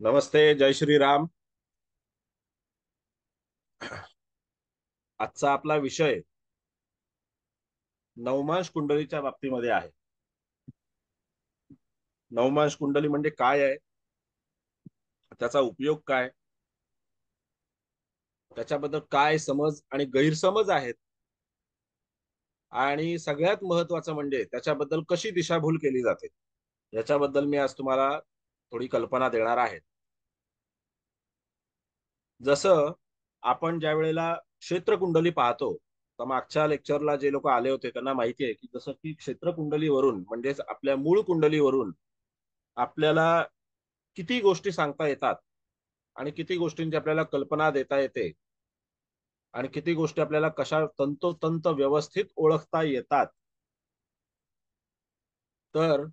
नमस्ते, जय श्रीराम. आजचा आपला विषय नवमांश कुंडलीच्या बाबतीमध्ये आहे. नवमांश कुंडली म्हणजे काय आहे, त्याचा उपयोग काय, त्याच्याबद्दल काय समज आणि गैरसमज आहेत, आणि सगळ्यात महत्वाचं म्हणजे त्याच्याबद्दल कशी दिशाभूल केली जाते, याच्याबद्दल मी आज तुम्हाला थोडी कल्पना देणार आहे. जसं आपण ज्या वेळेला क्षेत्रकुंडली पाहतो, तर मागच्या लेक्चरला जे लोक आले होते त्यांना माहिती आहे की जसं की क्षेत्रकुंडलीवरून म्हणजेच आपल्या मूळ कुंडलीवरून आपल्याला किती गोष्टी सांगता येतात आणि किती गोष्टींची आपल्याला कल्पना देता येते आणि किती गोष्टी आपल्याला कशा तंतोतंत व्यवस्थित ओळखता येतात. तर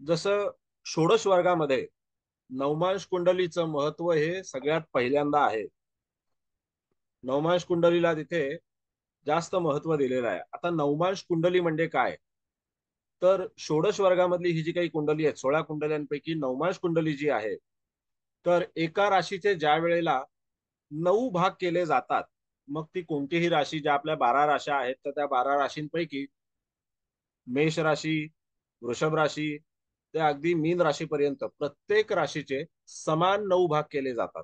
जसं षोडश वर्गामध्ये नवमांश कुंडलीचं महत्व हे सगळ्यात पहिल्यांदा आहे. नवमांश कुंडलीला तिथे जास्त महत्व दिलेलं आहे. आता नवमांश कुंडली म्हणजे काय, तर षोडश वर्गामधली ही जी काही कुंडली आहेत, 16 कुंडल्यांपैकी नवमांश कुंडली जी आहे, तर एका राशीचे ज्या वेळेला 9 भाग केले जातात, मग ती कोणतीही राशी, ज्या आपल्या 12 राशा आहेत, तर त्या 12 राशींपैकी मेष राशी, वृषभ राशी ते अगदी मीन राशीपर्यंत प्रत्येक राशीचे समान 9 भाग केले जातात.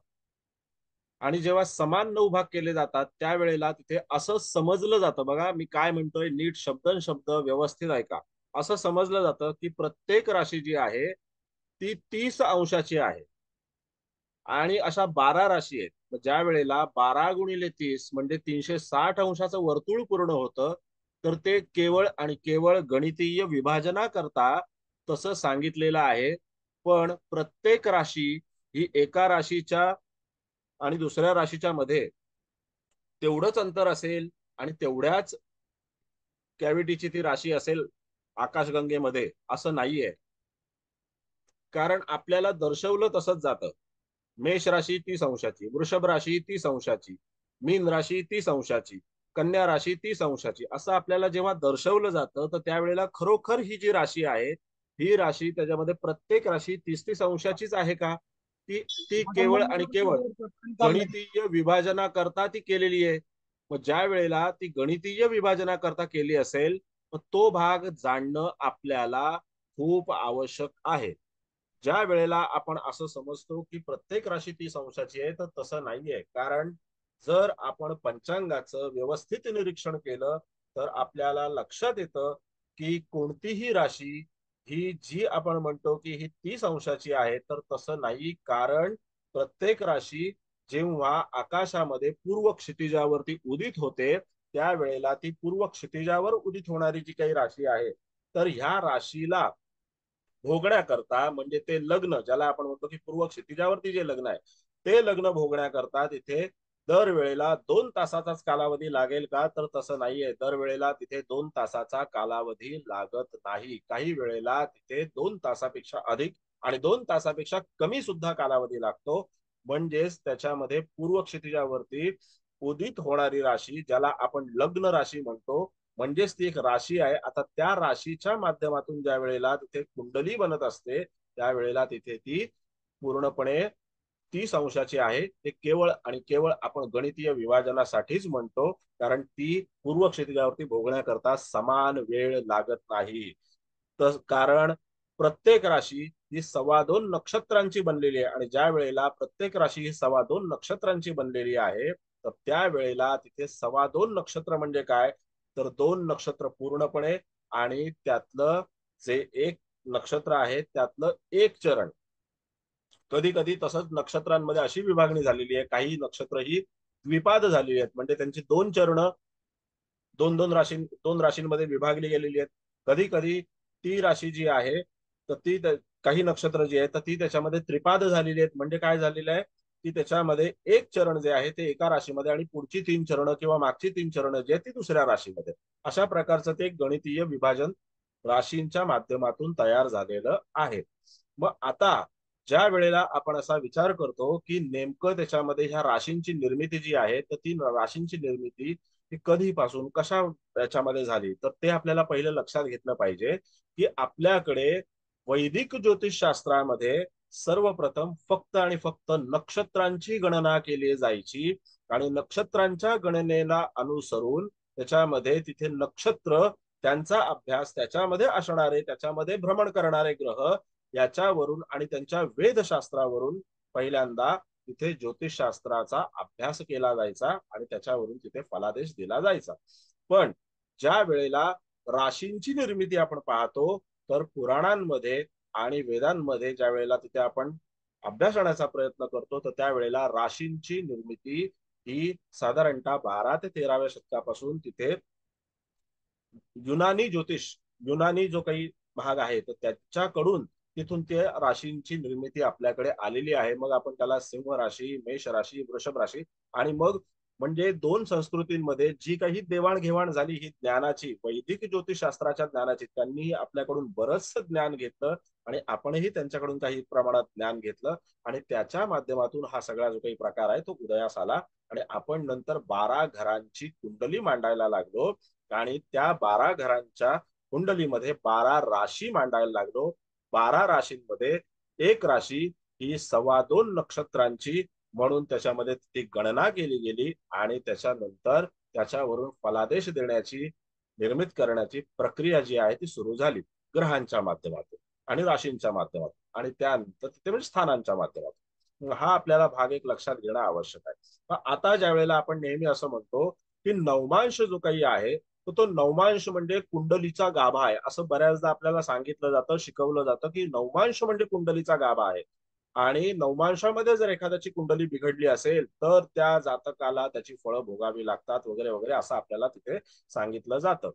आणि जेव्हा समान 9 भाग केले जातात त्यावेळेला तिथे असं समजलं जातं, बघा मी काय म्हणतोय, नीट शब्दन शब्द व्यवस्थित ऐका. असं समजलं जातं की प्रत्येक राशी जी आहे ती 30 अंशाची आहे. आणि अशा 12 राशी आहेत. ज्या वेळेला 12 गुणिले 30 म्हणजे 360 अंशाचं वर्तुळ पूर्ण होतं, तर ते केवळ आणि केवळ गणितीय विभाजनाकरता तसं सांगितलेलं आहे. पण प्रत्येक राशी ही एका राशीच्या आणि दुसऱ्या राशीच्या मध्ये तेवढंच अंतर असेल आणि तेवढ्याच कॅव्हिटीची ती राशी असेल आकाशगंगेमध्ये, असं नाहीये. कारण आपल्याला दर्शवलं तसंच जातं. मेष राशी 30 अंशाची, वृषभ राशी 30 अंशाची, मीन राशी 30 अंशाची, कन्या राशी 30 अंशाची, असं आपल्याला जेव्हा दर्शवलं जातं, तर त्यावेळेला खरोखर ही जी राशी आहे, ही राशी त्याच्यामध्ये प्रत्येक राशी 30-30 अंशाचीच आहे का? ती ती केवळ आणि केवळ गणितीय विभाजनाकरता ती केलेली आहे. मग ज्या वेळेला ती गणितीय विभाजनाकरता केली असेल, तर तो भाग जाणणं आपल्याला खूप आवश्यक आहे. ज्या वेळेला आपण असं समजतो की प्रत्येक राशी 30 अंशाची आहे, तर तसं नाहीये. कारण जर आपण पंचांगाचं व्यवस्थित निरीक्षण केलं, तर आपल्याला लक्षात येतं की कोणतीही राशी ही जी आपण म्हणतो की ही 30 अंशाची आहे, तर तसं नाही. कारण प्रत्येक राशी जेव्हा आकाशामध्ये पूर्व क्षितिजावरती उदित होते, त्यावेळेला ती पूर्व क्षितिजावर उदित होणारी जी काही राशी आहे, तर ह्या राशीला भोगण्याकरता, म्हणजे ते लग्न ज्याला आपण म्हणतो की पूर्व क्षितिजावरती जे लग्न आहे, ते लग्न भोगण्याकरता तिथे दरवेळेला 2 तासाचाच कालावधी लागेल का, तर तसं नाहीये. दरवेळेला तिथे 2 तासाचा कालावधी लागत नाही. काही वेळेला तिथे 2 तासापेक्षा अधिक आणि 2 तासापेक्षा कमी सुद्धा कालावधी लागतो. म्हणजेच त्याच्यामध्ये पूर्व क्षितिजावरती उदित होणारी राशी, ज्याला आपण लग्न राशी म्हणतो, म्हणजेच ती एक राशी आहे. आता त्या राशीच्या माध्यमातून ज्या वेळेला तिथे कुंडली बनत असते, त्यावेळेला तिथे ती पूर्णपणे 30 अंशाची आहे. ते केवळ आणि केवळ आपण गणितीय विभाजनासाठीच म्हणतो, कारण ती पूर्व क्षितिजावरती भोगण्याकरता समान वेळ लागत नाही. तर कारण प्रत्येक राशी ही 2.25 नक्षत्रांची बनलेली आहे, आणि ज्या वेळेला प्रत्येक राशी ही 2.25 नक्षत्रांची बनलेली आहे, तर त्यावेळेला तिथे 2.25 नक्षत्र म्हणजे काय, तर 2 नक्षत्र पूर्णपणे आणि त्यातलं जे एक नक्षत्र आहे त्यातलं एक चरण. कधी कधी तसंच नक्षत्रांमध्ये अशी विभागणी झालेली आहे, काही नक्षत्र ही द्विपाद झालेली आहेत, म्हणजे त्यांची दोन चरण दोन राशींमध्ये विभागली गेलेली आहेत. कधी कधी ती राशी जी आहे, तर ती काही नक्षत्र जी आहे तर ती त्याच्यामध्ये त्रिपाद झालेली आहेत. म्हणजे काय झालेलं आहे की त्याच्यामध्ये एक चरण जे आहे ते एका राशीमध्ये आणि पुढची 3 चरण किंवा मागची 3 चरण जी आहेत ती दुसऱ्या राशीमध्ये, अशा प्रकारचं ते गणितीय विभाजन राशींच्या माध्यमातून तयार झालेलं आहे. मग आता ज्या वेळेला आपण असा विचार करतो की नेमकं त्याच्यामध्ये ह्या राशींची निर्मिती जी आहे, तर ती राशींची निर्मिती ही कधीपासून कशा याच्यामध्ये झाली, तर ते आपल्याला पहिलं लक्षात घेतलं पाहिजे की आपल्याकडे वैदिक ज्योतिषशास्त्रामध्ये सर्वप्रथम फक्त आणि फक्त नक्षत्रांची गणना केली जायची आणि नक्षत्रांच्या गणनेला अनुसरून त्याच्यामध्ये तिथे नक्षत्र, त्यांचा अभ्यास, त्याच्यामध्ये असणारे, त्याच्यामध्ये भ्रमण करणारे ग्रह याच्यावरून आणि त्यांच्या वेदशास्त्रावरून पहिल्यांदा तिथे ज्योतिषशास्त्राचा अभ्यास केला जायचा आणि त्याच्यावरून तिथे फलादेश दिला जायचा. पण ज्या वेळेला राशींची निर्मिती आपण पाहतो तर पुराणांमध्ये आणि वेदांमध्ये ज्या वेळेला तिथे आपण अभ्यास करण्याचा प्रयत्न करतो तर त्यावेळेला राशींची निर्मिती ही साधारणतः 12 ते 13व्या शतकापासून तिथे युनानी ज्योतिष, युनानी जो काही भाग आहे तर त्याच्याकडून तिथून ते राशींची निर्मिती आपल्याकडे आलेली आहे. मग आपण त्याला सिंह राशी, मेष राशी, वृषभ राशी आणि मग म्हणजे दोन संस्कृतींमध्ये जी काही देवाणघेवाण झाली ही ज्ञानाची, वैदिक ज्योतिषशास्त्राच्या ज्ञानाची, त्यांनी आपल्याकडून बरंच ज्ञान घेतलं आणि आपणही त्यांच्याकडून काही प्रमाणात ज्ञान घेतलं आणि त्याच्या माध्यमातून हा सगळा जो काही प्रकार आहे तो उदयास आला आणि आपण नंतर 12 घरांची कुंडली मांडायला लागलो आणि त्या 12 घरांच्या कुंडलीमध्ये 12 राशी मांडायला लागलो. 12 राशींमध्ये एक राशी ही 2.25 नक्षत्रांची म्हणून त्याच्यामध्ये ती गणना केली गेली आणि त्याच्यानंतर त्याच्यावरून फलादेश देण्याची, निर्मित करण्याची प्रक्रिया जी आहे ती सुरू झाली ग्रहांच्या माध्यमातून आणि राशींच्या माध्यमातून आणि त्यानंतर तिथे म्हणजे स्थानांच्या माध्यमातून. हा आपल्याला भाग एक लक्षात घेणं आवश्यक आहे. आता ज्या वेळेला आपण नेहमी असं म्हणतो की नवमांश जो काही आहे तो नवमांश म्हणजे कुंडलीचा गाभा आहे असं बऱ्याचदा आपल्याला सांगितलं जातं, शिकवलं जातं की नवमांश म्हणजे कुंडलीचा गाभा आहे आणि नवमांशामध्ये जर एखाद्याची कुंडली बिघडली असेल तर त्या जातकाला त्याची फळं भोगावी लागतात वगैरे वगैरे असं आपल्याला तिथे सांगितलं जातं.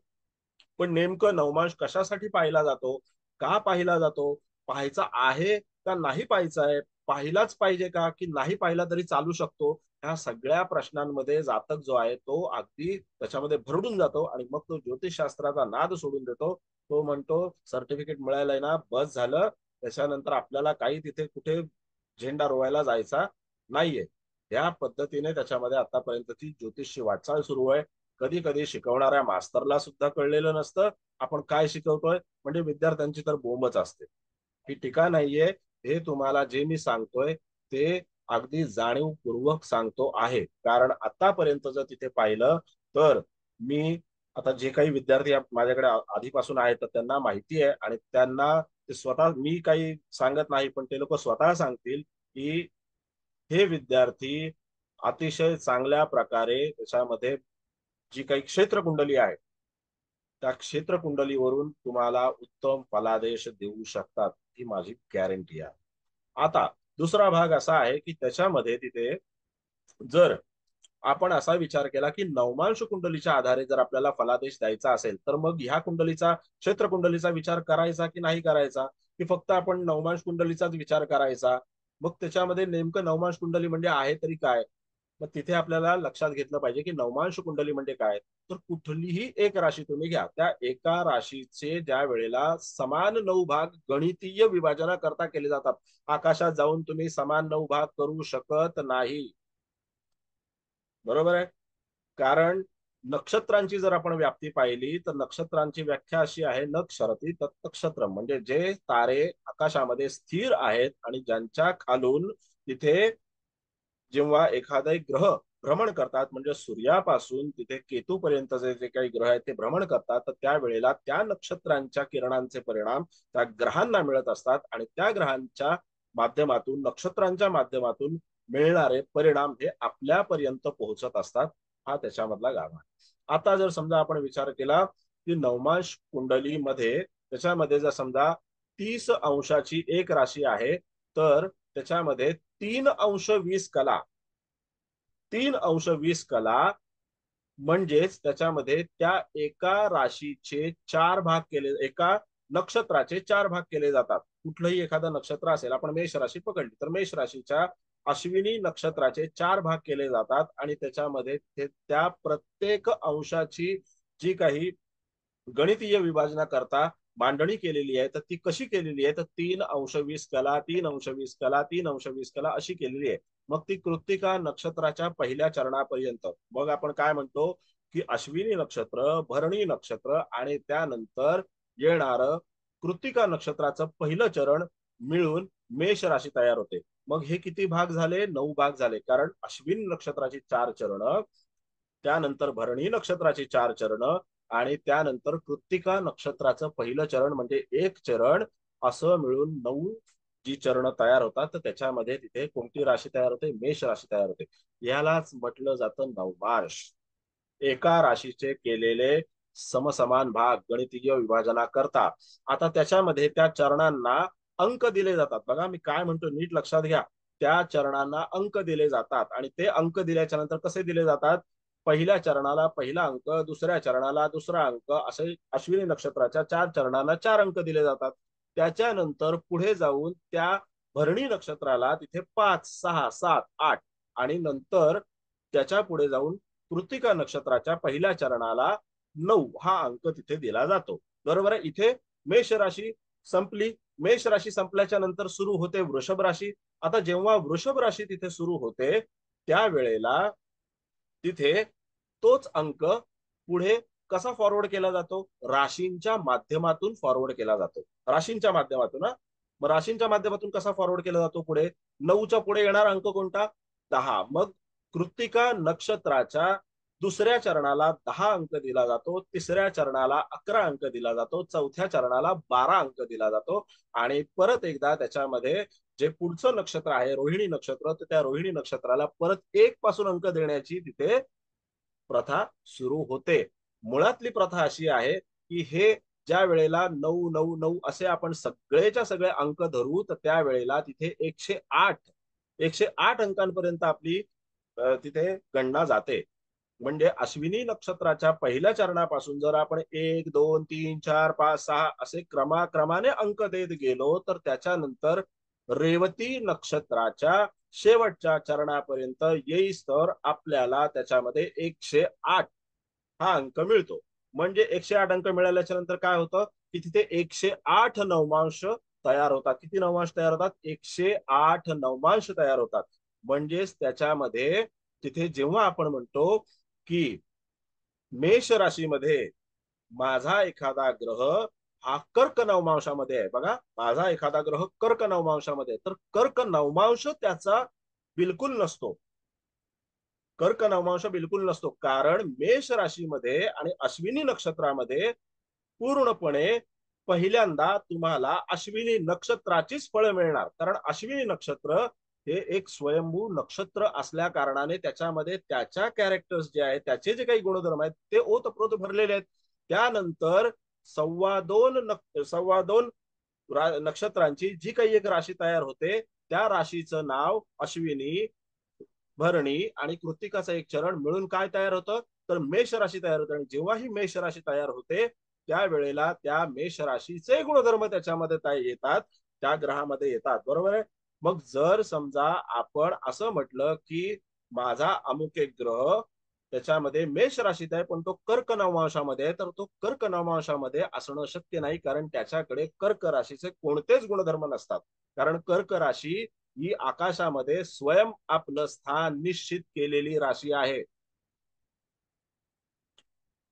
पण नेमकं नवमांश कशासाठी पाहिला जातो, का पाहिला जातो, पाहायचा आहे का नाही पाहायचा आहे, पाहिलाच पाहिजे का की नाही पाहिला तरी चालू शकतो, ह्या सगळ्या प्रश्नांमध्ये जातक जो आहे तो अगदी त्याच्यामध्ये भरडून जातो आणि मग तो ज्योतिषशास्त्राचा नाद सोडून देतो. तो म्हणतो सर्टिफिकेट मिळालंय ना बस झालं, त्याच्यानंतर आपल्याला काही तिथे कुठे झेंडा रोवायला जायचा नाहीये. या पद्धतीने त्याच्यामध्ये आतापर्यंतची ज्योतिषची वाटचाल सुरू आहे. कधी कधी शिकवणाऱ्या मास्तरला सुद्धा कळलेलं नसतं आपण काय शिकवतोय, म्हणजे विद्यार्थ्यांची तर बोंबच असते. ही टीका नाहीये, हे तुम्हाला जे मी सांगतोय ते अगदी जाणीवपूर्वक सांगतो आहे. कारण आतापर्यंत जर तिथे पाहिलं तर मी आता जे काही विद्यार्थी माझ्याकडे आधीपासून आहेत तर त्यांना माहिती आहे आणि त्यांना ते स्वतः, मी काही सांगत नाही पण ते लोक स्वतः सांगतील की हे विद्यार्थी अतिशय चांगल्या प्रकारे त्याच्यामध्ये जी काही क्षेत्र कुंडली आहे त्या क्षेत्र कुंडलीवरून तुम्हाला उत्तम फलादेश देऊ शकतात, ही माझी गॅरंटी आहे. आता दुसरा भाग असा आहे की त्याच्यामध्ये तिथे जर आपण असा विचार केला की नवमांश कुंडलीच्या आधारे जर आपल्याला फलादेश द्यायचा असेल तर मग ह्या कुंडलीचा, क्षेत्र कुंडलीचा विचार करायचा की नाही करायचा, की फक्त आपण नवमांश कुंडलीचाच विचार करायचा. मग त्याच्यामध्ये नेमकं नवमांश कुंडली म्हणजे आहे तरी काय, मग तिथे आपल्याला लक्षात घेतलं पाहिजे की नवमांश कुंडली म्हणजे काय. तर कुठलीही एक राशी तुम्ही घ्या, त्या एका राशीचे ज्या वेळेला समान 9 भाग गणितीय विभाजना करता केले जातात, आकाशात जाऊन तुम्ही समान 9 भाग करू शकत नाही, बरोबर आहे. कारण नक्षत्रांची जर आपण व्याप्ती पाहिली तर नक्षत्रांची व्याख्या अशी आहे, नक्षरती तत्नक्षत्र, म्हणजे जे तारे आकाशामध्ये स्थिर आहेत आणि ज्यांच्या खालून तिथे जेव्हा एखादा ग्रह भ्रमण करतात, म्हणजे सूर्यापासून तिथे केतूपर्यंत जे काही ग्रह आहेत ते भ्रमण करतात, तर त्यावेळेला त्या नक्षत्रांच्या किरणांचे परिणाम त्या ग्रहांना मिळत असतात आणि त्या ग्रहांच्या माध्यमातून, नक्षत्रांच्या माध्यमातून मिळणारे परिणाम हे आपल्यापर्यंत पोहोचत असतात. हा त्याच्यामधला गाभा आहे. आता जर समजा आपण विचार केला की नवमांश कुंडलीमध्ये त्याच्यामध्ये जर समजा 30 अंशाची एक राशी आहे तर त्याच्यामध्ये 3 अंश 20 कला, 3 अंश 20 कला म्हणजेच त्याच्यामध्ये त्या एका राशीचे 4 भाग केले, एका नक्षत्राचे 4 भाग केले जातात. कुठलंही एखादं नक्षत्र असेल, आपण मेष राशी पकडली तर मेष राशीच्या अश्विनी नक्षत्राचे 4 भाग केले जातात आणि त्याच्यामध्ये त्या प्रत्येक अंशाची जी काही गणितीय विभाजना करता मांडणी केलेली आहे तर ती कशी केलेली आहे, तर 3 अंश 20 कला, 3 अंश 20 कला, 3 अंश 20 कला अशी केलेली आहे. मग ती कृत्तिका नक्षत्राच्या पहिल्या चरणापर्यंत, मग आपण काय म्हणतो की अश्विनी नक्षत्र, भरणी नक्षत्र आणि त्यानंतर येणार कृत्तिका नक्षत्राचं पहिलं चरण, मिळून मेष राशी तयार होते. मग हे किती भाग झाले? 9 भाग झाले. कारण अश्विन नक्षत्राची 4 चरण, त्यानंतर भरणी नक्षत्राची 4 चरण आणि त्यानंतर कृत्तिका नक्षत्राचं पहिलं चरण म्हणजे एक चरण, असं मिळून 9 जी चरण तयार होतात. तर त्याच्यामध्ये तिथे कोणती राशी तयार होते? मेष राशी तयार होते. यालाच म्हटलं जातं नवमांश. एका राशीचे केलेले समसमान भाग गणितीय विभाजना करता. आता त्याच्यामध्ये त्या चरणांना अंक दिले जातात. बघा मी काय म्हणतो नीट लक्षात घ्या. त्या चरणांना अंक दिले जातात आणि ते अंक दिल्याच्या नंतर कसे दिले जातात? पहिल्या चरणाला पहिला अंक, दुसऱ्या चरणाला दुसरा अंक, असे अश्विनी नक्षत्राच्या 4 चरणांना 4 अंक दिले जातात. त्याच्यानंतर पुढे जाऊन त्या भरणी नक्षत्राला तिथे 5, 6, 7, 8 आणि नंतर त्याच्या पुढे जाऊन कृत्तिका नक्षत्राच्या पहिल्या चरणाला 9 हा अंक तिथे दिला जातो. बरोबर आहे. इथे मेष राशी संपली. मेष राशी संपल्याच्या नंतर सुरू होते वृषभ राशी. आता जेव्हा वृषभ राशी तिथे सुरू होते त्यावेळेला तिथे तोच अंक पुढे कसा फॉरवर्ड केला जातो? राशींच्या माध्यमातून फॉरवर्ड केला जातो. राशींच्या माध्यमातून ना. मग राशींच्या माध्यमातून कसा फॉरवर्ड केला जातो? पुढे 9च्या पुढे येणार अंक कोणता? 10. मग कृत्तिका नक्षत्राच्या दुसऱ्या चरणाला 10 अंक दिला जातो, तिसऱ्या चरणाला 11 अंक दिला जातो, चौथ्या चरणाला 12 अंक दिला जातो आणि परत एकदा त्याच्यामध्ये जे पुढचं नक्षत्र आहे रोहिणी नक्षत्र, तर त्या रोहिणी नक्षत्राला परत 1 पासून अंक देण्याची तिथे प्रथा सुरू होते. मुळातली प्रथा अशी आहे की हे ज्या वेळेला 999 असे आपण सगळेच्या सगळे अंक धरू, तर त्यावेळेला तिथे 108 अंकांपर्यंत आपली तिथे गणना जाते. म्हणजे अश्विनी नक्षत्राच्या पहिल्या चरणापासून जर आपण 1, 2, 3, 4, 5, 6 असे क्रमाक्रमाने अंक देत गेलो, तर त्याच्यानंतर रेवती नक्षत्राच्या शेवटच्या चरणापर्यंत येईस तर आपल्याला त्याच्यामध्ये 108 हा अंक मिळतो. म्हणजे 108 अंक मिळाल्याच्या नंतर काय होतं की तिथे 108 नवमांश तयार होतात. किती नवमांश तयार होतात? 108 नवमांश तयार होतात. म्हणजेच त्याच्यामध्ये तिथे जेव्हा आपण म्हणतो की मेष राशीमध्ये माझा एखादा ग्रह हा कर्क नवमांशामध्ये आहे, बघा माझा एखादा ग्रह कर्क नवमांशामध्ये, तर कर्क नवमांश त्याचा बिलकुल नसतो. कर्क नवमांश बिलकुल नसतो. कारण मेष राशीमध्ये आणि अश्विनी नक्षत्रामध्ये पूर्णपणे पहिल्यांदा तुम्हाला अश्विनी नक्षत्राचीच फळं मिळणार. कारण अश्विनी नक्षत्र हे एक स्वयंभू नक्षत्र असल्या कारणाने त्याच्यामध्ये त्याच्या कॅरेक्टर्स जे आहेत, त्याचे जे काही गुणधर्म आहेत ते ओतप्रोत भरलेले आहेत. त्यानंतर 2.25 नक्षत्रांची जी काही एक राशी तयार होते, त्या राशीचं नाव अश्विनी, भरणी आणि कृत्तिकाचं एक चरण मिळून काय तयार होतं? तर मेष राशी तयार होते. आणि जेव्हा ही मेष राशी तयार होते त्यावेळेला त्या मेष राशीचे गुणधर्म त्याच्यामध्ये येतात, त्या ग्रहामध्ये येतात. बरोबर आहे. मग जर समजा आपण असं म्हटलं की माझा अमुक एक ग्रह त्याच्यामध्ये मेष राशीत आहे पण तो कर्क नवमांशामध्ये आहे, तर तो कर्क नवमांशामध्ये असणं शक्य नाही. कारण त्याच्याकडे कर्क राशीचे कोणतेच गुणधर्म नसतात. कारण कर्क राशी ही आकाशामध्ये स्वयं आपलं स्थान निश्चित केलेली राशी आहे.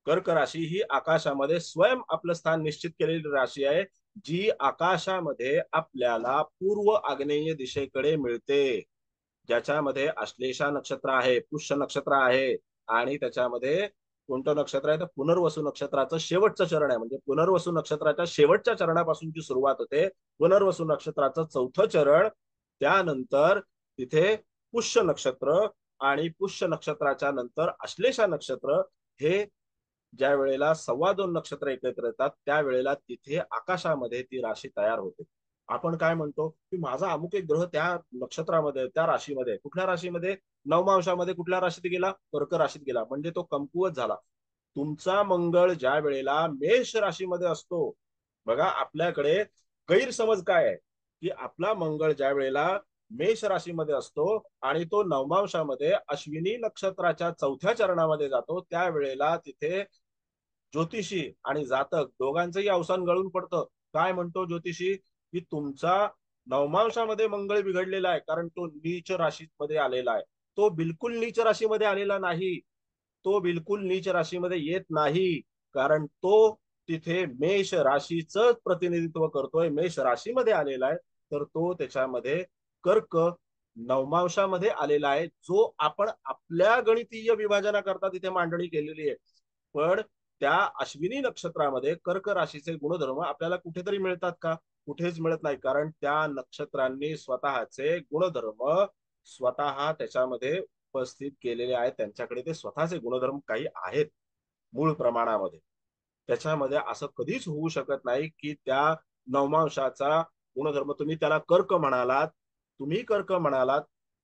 कर्क राशी ही आकाशामध्ये स्वयं आपलं स्थान निश्चित केलेली राशी आहे, जी आकाशामध्ये आपल्याला पूर्व आग्नेय दिशेकडे मिळते. ज्याच्यामध्ये अश्लेषा नक्षत्र आहे, पुष्य नक्षत्र आहे आणि त्याच्यामध्ये कोणतं नक्षत्र आहे तर पुनर्वसू नक्षत्राचं शेवटचं चरण आहे. म्हणजे पुनर्वसू नक्षत्राच्या शेवटच्या चरणापासूनची सुरुवात होते. पुनर्वसू नक्षत्राचं चौथं चरण, त्यानंतर तिथे पुष्य नक्षत्र आणि पुष्य नक्षत्राच्या नंतर अश्लेषा नक्षत्र, हे ज्या वेळेला 2.25 नक्षत्र एकत्र येतात त्यावेळेला तिथे आकाशामध्ये ती राशी तयार होते. आपण काय म्हणतो की माझा अमुक एक ग्रह त्या नक्षत्रामध्ये, त्या राशीमध्ये, कुठल्या राशीमध्ये? नवमांशामध्ये. कुठल्या राशीत गेला? कर्क राशीत गेला. म्हणजे तो कमकुवत झाला. तुमचा मंगळ ज्या वेळेला मेष राशीमध्ये असतो, बघा आपल्याकडे गैरसमज काय आहे की आपला मंगळ ज्या वेळेला मेष राशीमध्ये असतो आणि तो नवमांशामध्ये अश्विनी नक्षत्राच्या चौथ्या चरणामध्ये जातो, त्यावेळेला तिथे ज्योतिषी आणि जातक दोघांचंही अवसान गळून पडतं. काय म्हणतो ज्योतिषी की तुमचा नवमांशामध्ये मंगळ बिघडलेला आहे, कारण तो नीच राशीमध्ये आलेला आहे. तो बिलकुल नीच राशीमध्ये आलेला नाही. तो बिलकुल नीच राशीमध्ये येत नाही. कारण तो तिथे मेष राशीच प्रतिनिधित्व करतोय, मेष राशीमध्ये आलेला आहे. तर तो त्याच्यामध्ये कर्क नवमांशामध्ये आलेला आहे, जो आपण आपल्या गणितीय विभाजनाकरता तिथे मांडणी केलेली आहे. पण त्या अश्विनी नक्षत्रामध्ये कर्क राशीचे गुणधर्म आपल्याला कुठेतरी मिळतात का? कुठेच मिळत नाही, कारण त्या नक्षत्रांनी स्वतःचे गुणधर्म स्वतः त्याच्यामध्ये उपस्थित केलेले आहेत. त्यांच्याकडे ते स्वतःचे गुणधर्म काही आहेत मूळ प्रमाणामध्ये. त्याच्यामध्ये असं कधीच होऊ शकत नाही की त्या नवमांशाचा गुणधर्म तुम्ही त्याला कर्क म्हणालात, तुम्ही कर्क म्हणालात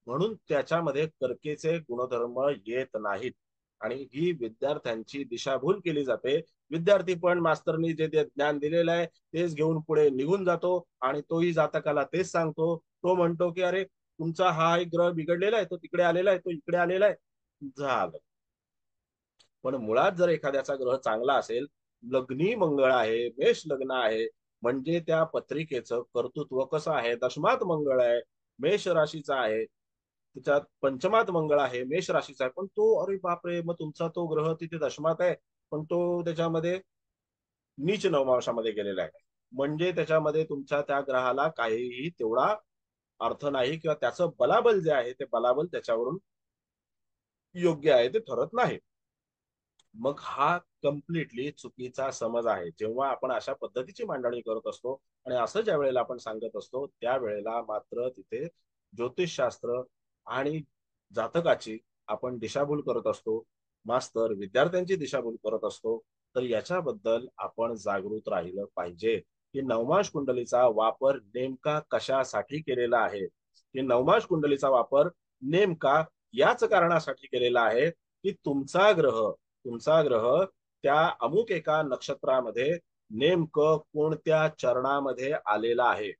म्हणून त्याच्यामध्ये कर्केचे गुणधर्म येत नाहीत. आणि ही विद्यार्थ्यांची दिशाभूल केली जाते. विद्यार्थी पण मास्तरनी जे ज्ञान दिलेलं आहे तेच घेऊन पुढे निघून जातो आणि तोही जातकाला तेच सांगतो. तो म्हणतो की अरे तुमचा हा एक ग्रह बिघडलेला आहे, तो तिकडे आलेला आहे, तो इकडे आलेला आहे, झालं. पण मुळात जर एखाद्याचा ग्रह चांगला असेल, लग्नी मंगळ आहे, मेष लग्न आहे, म्हणजे त्या पत्रिकेचं कर्तृत्व कसं आहे, दशमात मंगळ आहे, मेष राशीचा आहे, त्याच्यात पंचमात मंगळ आहे, मेष राशीचा आहे, पण तो अरे बापरे, मग तुमचा तो ग्रह तिथे दशमात आहे पण तो त्याच्यामध्ये नीच नवमांशामध्ये गेलेला आहे, म्हणजे त्याच्यामध्ये तुमच्या त्या ग्रहाला काहीही तेवढा अर्थ नाही, किंवा त्याचं बलाबल जे आहे ते बलाबल त्याच्यावरून योग्य आहे ते ठरत नाही. मग हा कम्प्लिटली चुकीचा समज आहे. जेव्हा आपण अशा पद्धतीची मांडणी करत असतो आणि असं ज्या वेळेला आपण सांगत असतो त्यावेळेला मात्र तिथे ज्योतिषशास्त्र आणि जातकाची आपण दिशाभूल करत असतो, मास्तर विद्यार्थ्यांची दिशाभूल करत असतो. तर याच्याबद्दल आपण जागृत राहिलं पाहिजे की नवमांश कुंडलीचा वापर नेमका कशासाठी केलेला आहे. की नवमांश कुंडलीचा वापर नेमका याच कारणासाठी केलेला आहे की तुमचा ग्रह त्या अमुक एका नक्षत्रामध्ये नेमकं कोणत्या चरणामध्ये आलेला आहे.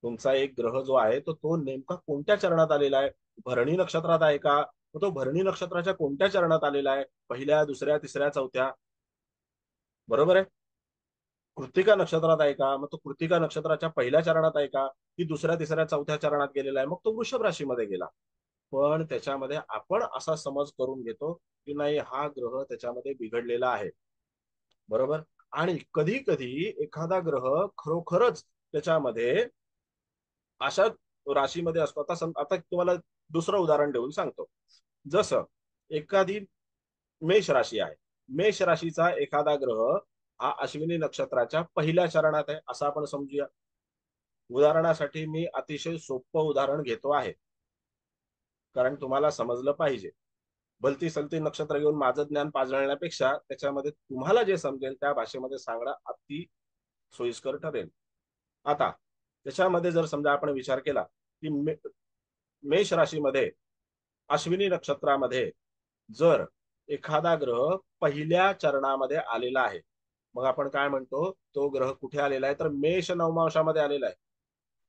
तुमचा एक ग्रह जो आहे तो नेमका कोणत्या चरणात आलेला आहे. भरणी नक्षत्रात आहे का, तो भरणी नक्षत्राच्या कोणत्या चरणात आलेला आहे, पहिल्या, दुसऱ्या, तिसऱ्या, चौथ्या, बरोबर आहे. कृत्तिका नक्षत्रात आहे का, मग तो कृत्तिका नक्षत्राच्या पहिल्या चरणात आहे का, की दुसऱ्या, तिसऱ्या, चौथ्या चरणात गेलेला आहे, मग तो वृषभ राशीमध्ये गेला. पण त्याच्यामध्ये आपण असा समज करून घेतो की नाही, हा ग्रह त्याच्यामध्ये बिघडलेला आहे, बरोबर. आणि कधी कधी एखादा ग्रह खरोखरच त्याच्यामध्ये अशा राशीमध्ये असतो. आता तुम्हाला दुसरं उदाहरण देऊन सांगतो. जसं एखादी मेष राशी आहे, मेष राशीचा एखादा ग्रह हा अश्विनी नक्षत्राच्या पहिल्या चरणात आहे असं आपण समजूया. उदाहरणासाठी मी अतिशय सोपं उदाहरण घेतो आहे, कारण तुम्हाला समजलं पाहिजे. भलती सलती नक्षत्र घेऊन माझं ज्ञान पाजळण्यापेक्षा त्याच्यामध्ये तुम्हाला जे समजेल त्या भाषेमध्ये सांगणं अति सोयीस्कर ठरेल. आता त्याच्यामध्ये जर समजा आपण विचार केला की मेष राशीमध्ये अश्विनी नक्षत्रामध्ये जर एखादा ग्रह पहिल्या चरणामध्ये आलेला आहे, मग आपण काय म्हणतो, तो ग्रह कुठे आलेला आहे तर मेष नवमांशामध्ये आलेला आहे.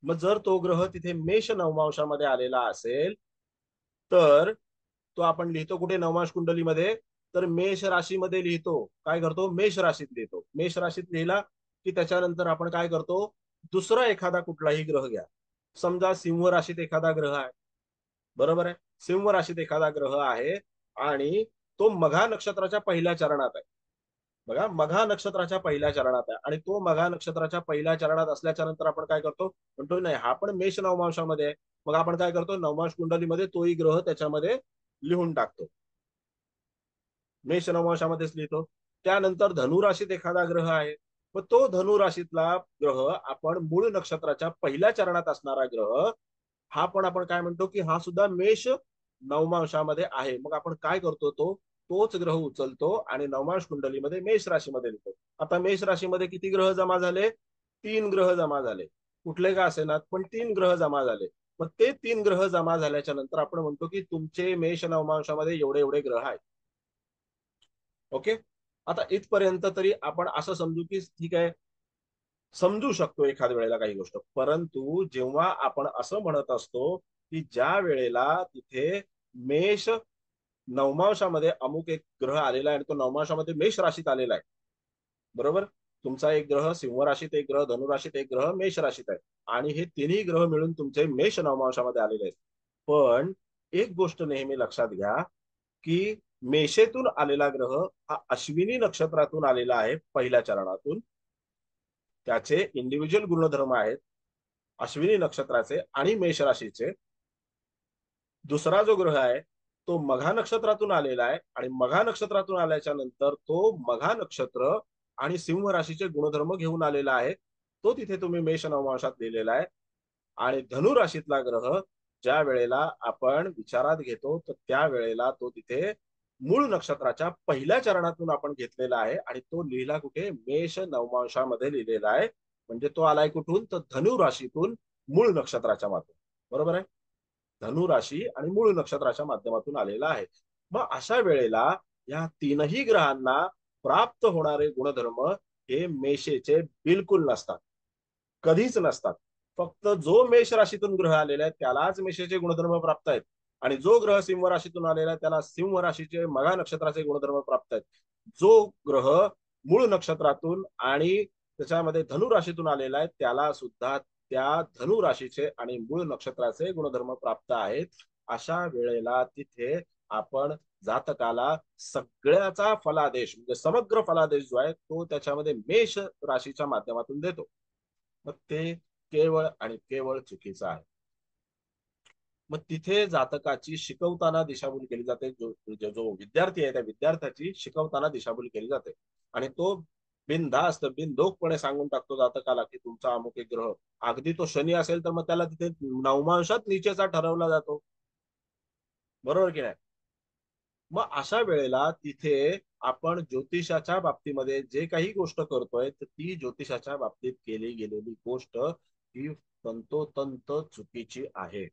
मग जर तो ग्रह तिथे मेष नवमांशामध्ये आलेला असेल तर तो आपण लिहितो कुठे नवमांश कुंडलीमध्ये, तर मेष राशीमध्ये लिहितो. काय करतो, मेष राशीत लिहितो. मेष राशीत लिहिला की त्याच्यानंतर आपण काय करतो, दुसरा एखादा कुठलाही ग्रह घ्या. समजा सिंह राशीत एखादा ग्रह आहे, बरोबर आहे. सिंह राशीत एखादा ग्रह आहे आणि तो मघा नक्षत्राच्या पहिल्या चरणात आहे. बघा, मघा नक्षत्राच्या पहिल्या चरणात आहे आणि तो मघा नक्षत्राच्या पहिल्या चरणात असल्याच्या नंतर आपण काय करतो, म्हणतो नाही हा पण मेष नवमांशामध्ये आहे. मग आपण काय करतो, नवमांश कुंडलीमध्ये तोही ग्रह त्याच्यामध्ये लिहून टाकतो, मेष नवमांशामध्येच लिहितो. त्यानंतर धनुराशीत एखादा ग्रह आहे, मग तो धनुराशीतला ग्रह आपण मूळ नक्षत्राच्या पहिल्या चरणात असणारा ग्रह हा पण आपण काय म्हणतो की हा सुद्धा मेष नवमांशामध्ये आहे. मग आपण काय करतो, तोच ग्रह उचलतो आणि नवमांश कुंडलीमध्ये मेष राशीमध्ये लिहितो. आता मेष राशीमध्ये किती ग्रह जमा झाले, 3 ग्रह जमा झाले. कुठले का असेना पण 3 ग्रह जमा झाले. मग ते 3 ग्रह जमा झाल्याच्या नंतर आपण म्हणतो की तुमचे मेष नवमांशामध्ये एवढे एवढे ग्रह आहेत. ओके. आता इथपर्यंत तरी आपण असं समजू की ठीक आहे, समजू शकतो एखाद्या वेळेला काही गोष्ट. परंतु जेव्हा आपण असं म्हणत असतो की ज्या वेळेला तिथे मेष नवमांशामध्ये अमुक एक ग्रह आलेला आहे आणि तो नवमांशामध्ये मेष राशीत आलेला आहे, बरोबर. तुमचा एक ग्रह सिंह राशीत, एक ग्रह धनुराशीत, एक ग्रह मेष राशीत आहे आणि हे तिन्ही ग्रह मिळून तुमचे मेष नवमांशामध्ये आलेले आहेत. पण एक गोष्ट नेहमी लक्षात घ्या की मेषेतून आलेला ग्रह हा अश्विनी नक्षत्रातून आलेला आहे पहिल्या चरणातून. त्याचे इंडिव्हिज्युअल गुणधर्म आहेत. अश्विनी नक्षत्राचे आणि मेष राशीचे. दुसरा जो ग्रह आहे तो मघा नक्षत्रातून आलेला आहे आणि मघा नक्षत्रातून आल्याच्या नंतर तो मघा नक्षत्र आणि सिंह राशीचे गुणधर्म घेऊन आलेला आहे. तो तिथे तुम्ही मेष नवमांशात लिहिलेला आहे. आणि धनु राशीतला ग्रह ज्या वेळेला आपण विचारात घेतो तर त्या वेळेला तो तिथे मूळ नक्षत्राच्या पहिल्या चरणातून आपण घेतलेला आहे आणि तो लिहिला कुठे, मेष नवमांशामध्ये लिहिलेला आहे. म्हणजे तो आलाय कुठून, तर धनु राशीतून मूळ नक्षत्राच्या माध्यमातून. बरोबर आहे, धनु राशी आणि मूळ नक्षत्राच्या माध्यमातून आलेला आहे. मग अशा वेळेला या तीनही ग्रहांना प्राप्त होणारे गुणधर्म हे मेषेचे बिलकुल नसतात, कधीच नसतात. फक्त जो मेष राशीतून ग्रह आलेला आहे त्यालाच मेषेचे गुणधर्म प्राप्त आहेत आणि जो ग्रह सिंह राशीतून आलेला आहे त्याला सिंह राशीचे मघा नक्षत्राचे गुणधर्म प्राप्त आहेत. जो ग्रह मूळ नक्षत्रातून आणि त्याच्यामध्ये धनु राशीतून आलेला आहे त्याला सुद्धा त्या धनु राशीचे आणि मूळ नक्षत्राचे गुणधर्म प्राप्त आहेत. अशा वेळेला तिथे आपण जातकाला सगळ्याचा फलादेश म्हणजे समग्र फलादेश जो आहे तो त्याच्यामध्ये मेष राशीच्या माध्यमातून देतो. मग ते केवळ आणि केवळ चुकीचं आहे. मग तिथे जातकाची शिकवताना दिशाभूल केली जाते. जो विद्यार्थी आहे त्या विद्यार्थ्याची शिकवताना दिशाभूल केली जाते आणि तो बिनधास्त बिनधोकपणे सांगून टाकतो जातकाला की तुमचा अमुक एक ग्रह, अगदी तो शनी असेल तर मग त्याला तिथे नवमांशात नीचेचा ठरवला जातो. बरोबर की नाही. मग अशा वेळेला तिथे आपण ज्योतिषाच्या बाबतीमध्ये जे काही गोष्ट करतोय तर ती ज्योतिषाच्या बाबतीत केली गेलेली गोष्ट ही तंतोतंत चुकीची आहे.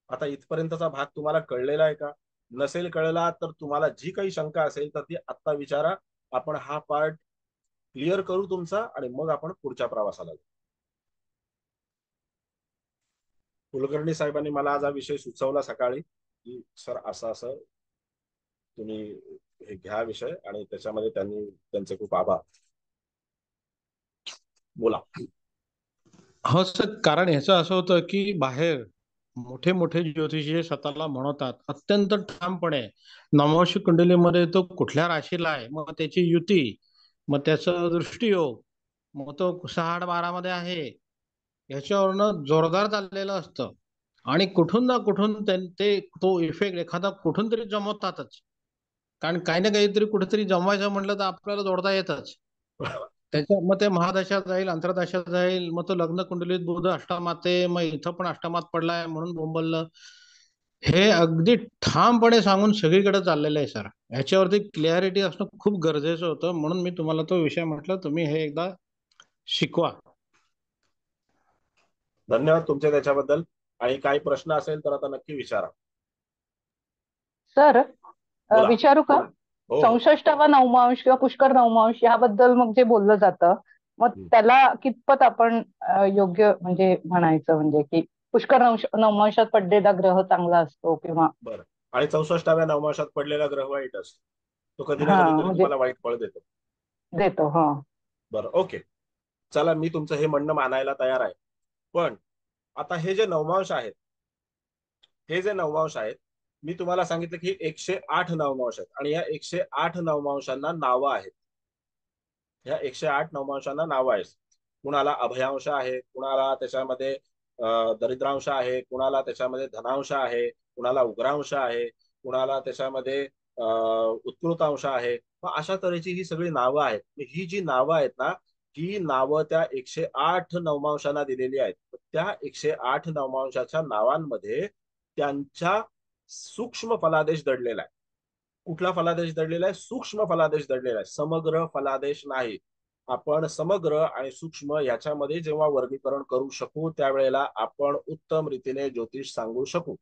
आता इथपर्यंतचा भाग तुम्हाला कळलेला आहे का? नसेल कळला तर तुम्हाला जी काही शंका असेल तर ती आत्ता विचारा. आपण हा पार्ट क्लिअर करू तुमचा आणि मग आपण पुढच्या प्रवासाला जाऊ. कुलकर्णी साहेबांनी मला आज हा विषय सुचवला सकाळी की सर असं असं तुम्ही हे घ्या विषय, आणि त्याच्यामध्ये त्यांचे खूप आभार. बोला. हो सर, कारण ह्याचं असं होतं की बाहेर मोठे मोठे ज्योतिषी स्वतःला म्हणतात अत्यंत ठामपणे नववंश कुंडलीमध्ये तो कुठल्या राशीला आहे, मग त्याची युती, मग त्याचं दृष्टियोग, मग तो 6-8-12 मध्ये आहे, ह्याच्यावरनं जोरदार चाललेलं असतं. आणि कुठून ना कुठून ते तो इफेक्ट एखादा कुठून तरी जमवतातच. कारण काही ना काहीतरी कुठेतरी जमवायचं म्हटलं तर आपल्याला जोडता येतच. त्याच्या मग ते महादशा जाईल, अंतरदशा जाईल, मग तो लग्न कुंडलीत बुध अष्टमात आहे, मग इथं पण अष्टमात पडलाय म्हणून बोंबललं. हे अगदी ठामपणे सांगून सगळीकडे चाललेलं आहे सर. ह्याच्यावरती क्लॅरिटी असणं खूप गरजेचं होतं, म्हणून मी तुम्हाला तो विषय म्हटलं तुम्ही हे एकदा शिकवा. धन्यवाद तुमचे त्याच्याबद्दल. आणि काही प्रश्न असेल तर आता नक्की विचारा. सर बोला. विचारू का? हो. 64वा नवमांश किंवा पुष्कर नवमांश याबद्दल मग जे बोललं जातं, मग त्याला कितपत आपण योग्य म्हणजे म्हणायचं, म्हणजे की पुष्कर नवमांशात पडलेला ग्रह चांगला असतो किंवा बरं. आणि 64व्या नवमांशात पडलेला ग्रह वाईट असतो, तो कधी ना हा कधीतरी म्हणजे तुम्हाला वाईट फळ देतो. देतो. हा बरं, ओके. चला, मी तुमचं हे म्हणणं मानायला तयार आहे. पण आता हे जे नवमांश आहेत, मी तुम्हाला सांगितलं की 108 नवमांश आहेत आणि या 108 नवमांशांना नावं आहेत. या 108 नवमांशांना नावं आहेत. कुणाला अभयांश आहे, कुणाला त्याच्यामध्ये दरिद्रांश आहे, कुणाला त्याच्यामध्ये धनांश आहे, कुणाला उग्रांश आहे, कुणाला त्याच्यामध्ये उत्कृतांश आहे. मग अशा तऱ्हेची ही सगळी नावं आहेत. ही जी नावं आहेत ना, ही नावं त्या 108 नवमांशांना दिलेली आहेत. त्या 108 नवमांशाच्या नावांमध्ये त्यांच्या सूक्ष्म फलादेश दडलेला आहे. कुठला फलादेश दडलेला आहे? सूक्ष्म फलादेश दडलेला आहे, समग्र फलादेश नाही. आपण समग्र आणि सूक्ष्म याच्यामध्ये जेव्हा वर्गीकरण करू शकू त्यावेळेला आपण उत्तम रीतीने ज्योतिष सांगू शकू.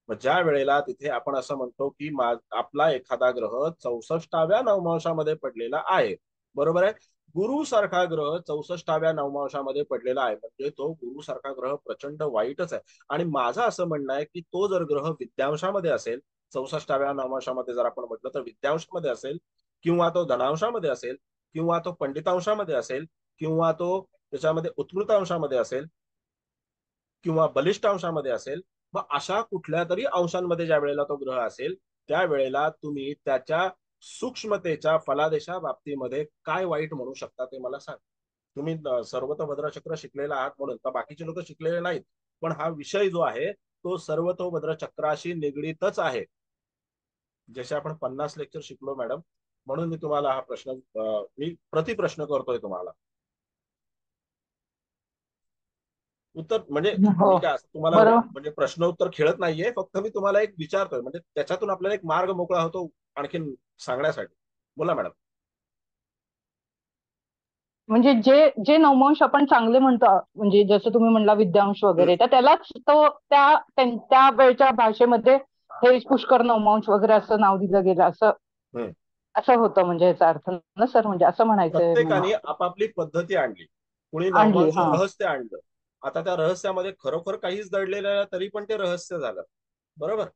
मग ज्या वेळेला तिथे आपण असं म्हणतो की आपला एखादा ग्रह 64व्या नवमांशामध्ये पडलेला आहे, बरोबर आहे, गुरु सारखा ग्रह 64व्या नवमांशामध्ये पडलेला आहे, म्हणजे तो गुरु सारखा ग्रह प्रचंड वाईटच आहे. आणि माझं असं म्हणणं आहे की तो जर ग्रह विद्यांशामध्ये असेल, 64व्या नवमांशामध्ये जर आपण म्हटलं तर विद्यांशामध्ये असेल, किंवा तो धनांशामध्ये असेल, किंवा तो पंडितांशामध्ये असेल, किंवा तो त्याच्यामध्ये उत्कृतांशामध्ये असेल, किंवा बलिष्ठांशामध्ये असेल, मग अशा कुठल्या तरी अंशांमध्ये ज्या वेळेला तो ग्रह असेल त्यावेळेला तुम्ही त्याच्या सूक्ष्मतेच्या फलादेशा बाबतीमध्ये काय वाईट म्हणू शकता ते मला सांग. तुम्ही सर्वतोभद्र चक्र शिकलेला आहात म्हणून, तर बाकीचे लोक शिकलेले नाहीत, पण हा विषय जो आहे तो सर्वतोभद्र चक्राशी निगडीतच आहे. जसे आपण 50 लेक्चर शिकलो मॅडम, म्हणून मी तुम्हाला हा प्रश्न मी प्रतिप्रश्न करतोय तुम्हाला. उत्तर म्हणजे हो मी काय असं तुम्हाला बरोबर. म्हणजे प्रश्न उत्तर खेळत नाहीये, फक्त मी तुम्हाला एक विचारतोय, म्हणजे त्याच्यातून आपल्याला एक मार्ग मोकळा होतो आणखीन सांगण्यासाठी. बोला मॅडम. म्हणजे जे जे नवमांश आपण चांगले म्हणतो, म्हणजे जसं तुम्ही म्हणला विद्यांश हम्म, वगैरे, तर त्यालाच तो त्या वेळच्या भाषेमध्ये हे पुष्कर नवमांश वगैरे असं नाव दिलं गेलं, असं हम्म. असं होतं म्हणजे याचा अर्थ ना सर, म्हणजे असं म्हणायचंय मला. प्रत्येकाने आपापली पद्धती आणली, कुणी आणली नवमांश हा. रहस्य आणलं. आता त्या रहस्यामध्ये खरोखर काहीच दडलेलं नाही, तरी पण ते रहस्य झालं, बरोबर.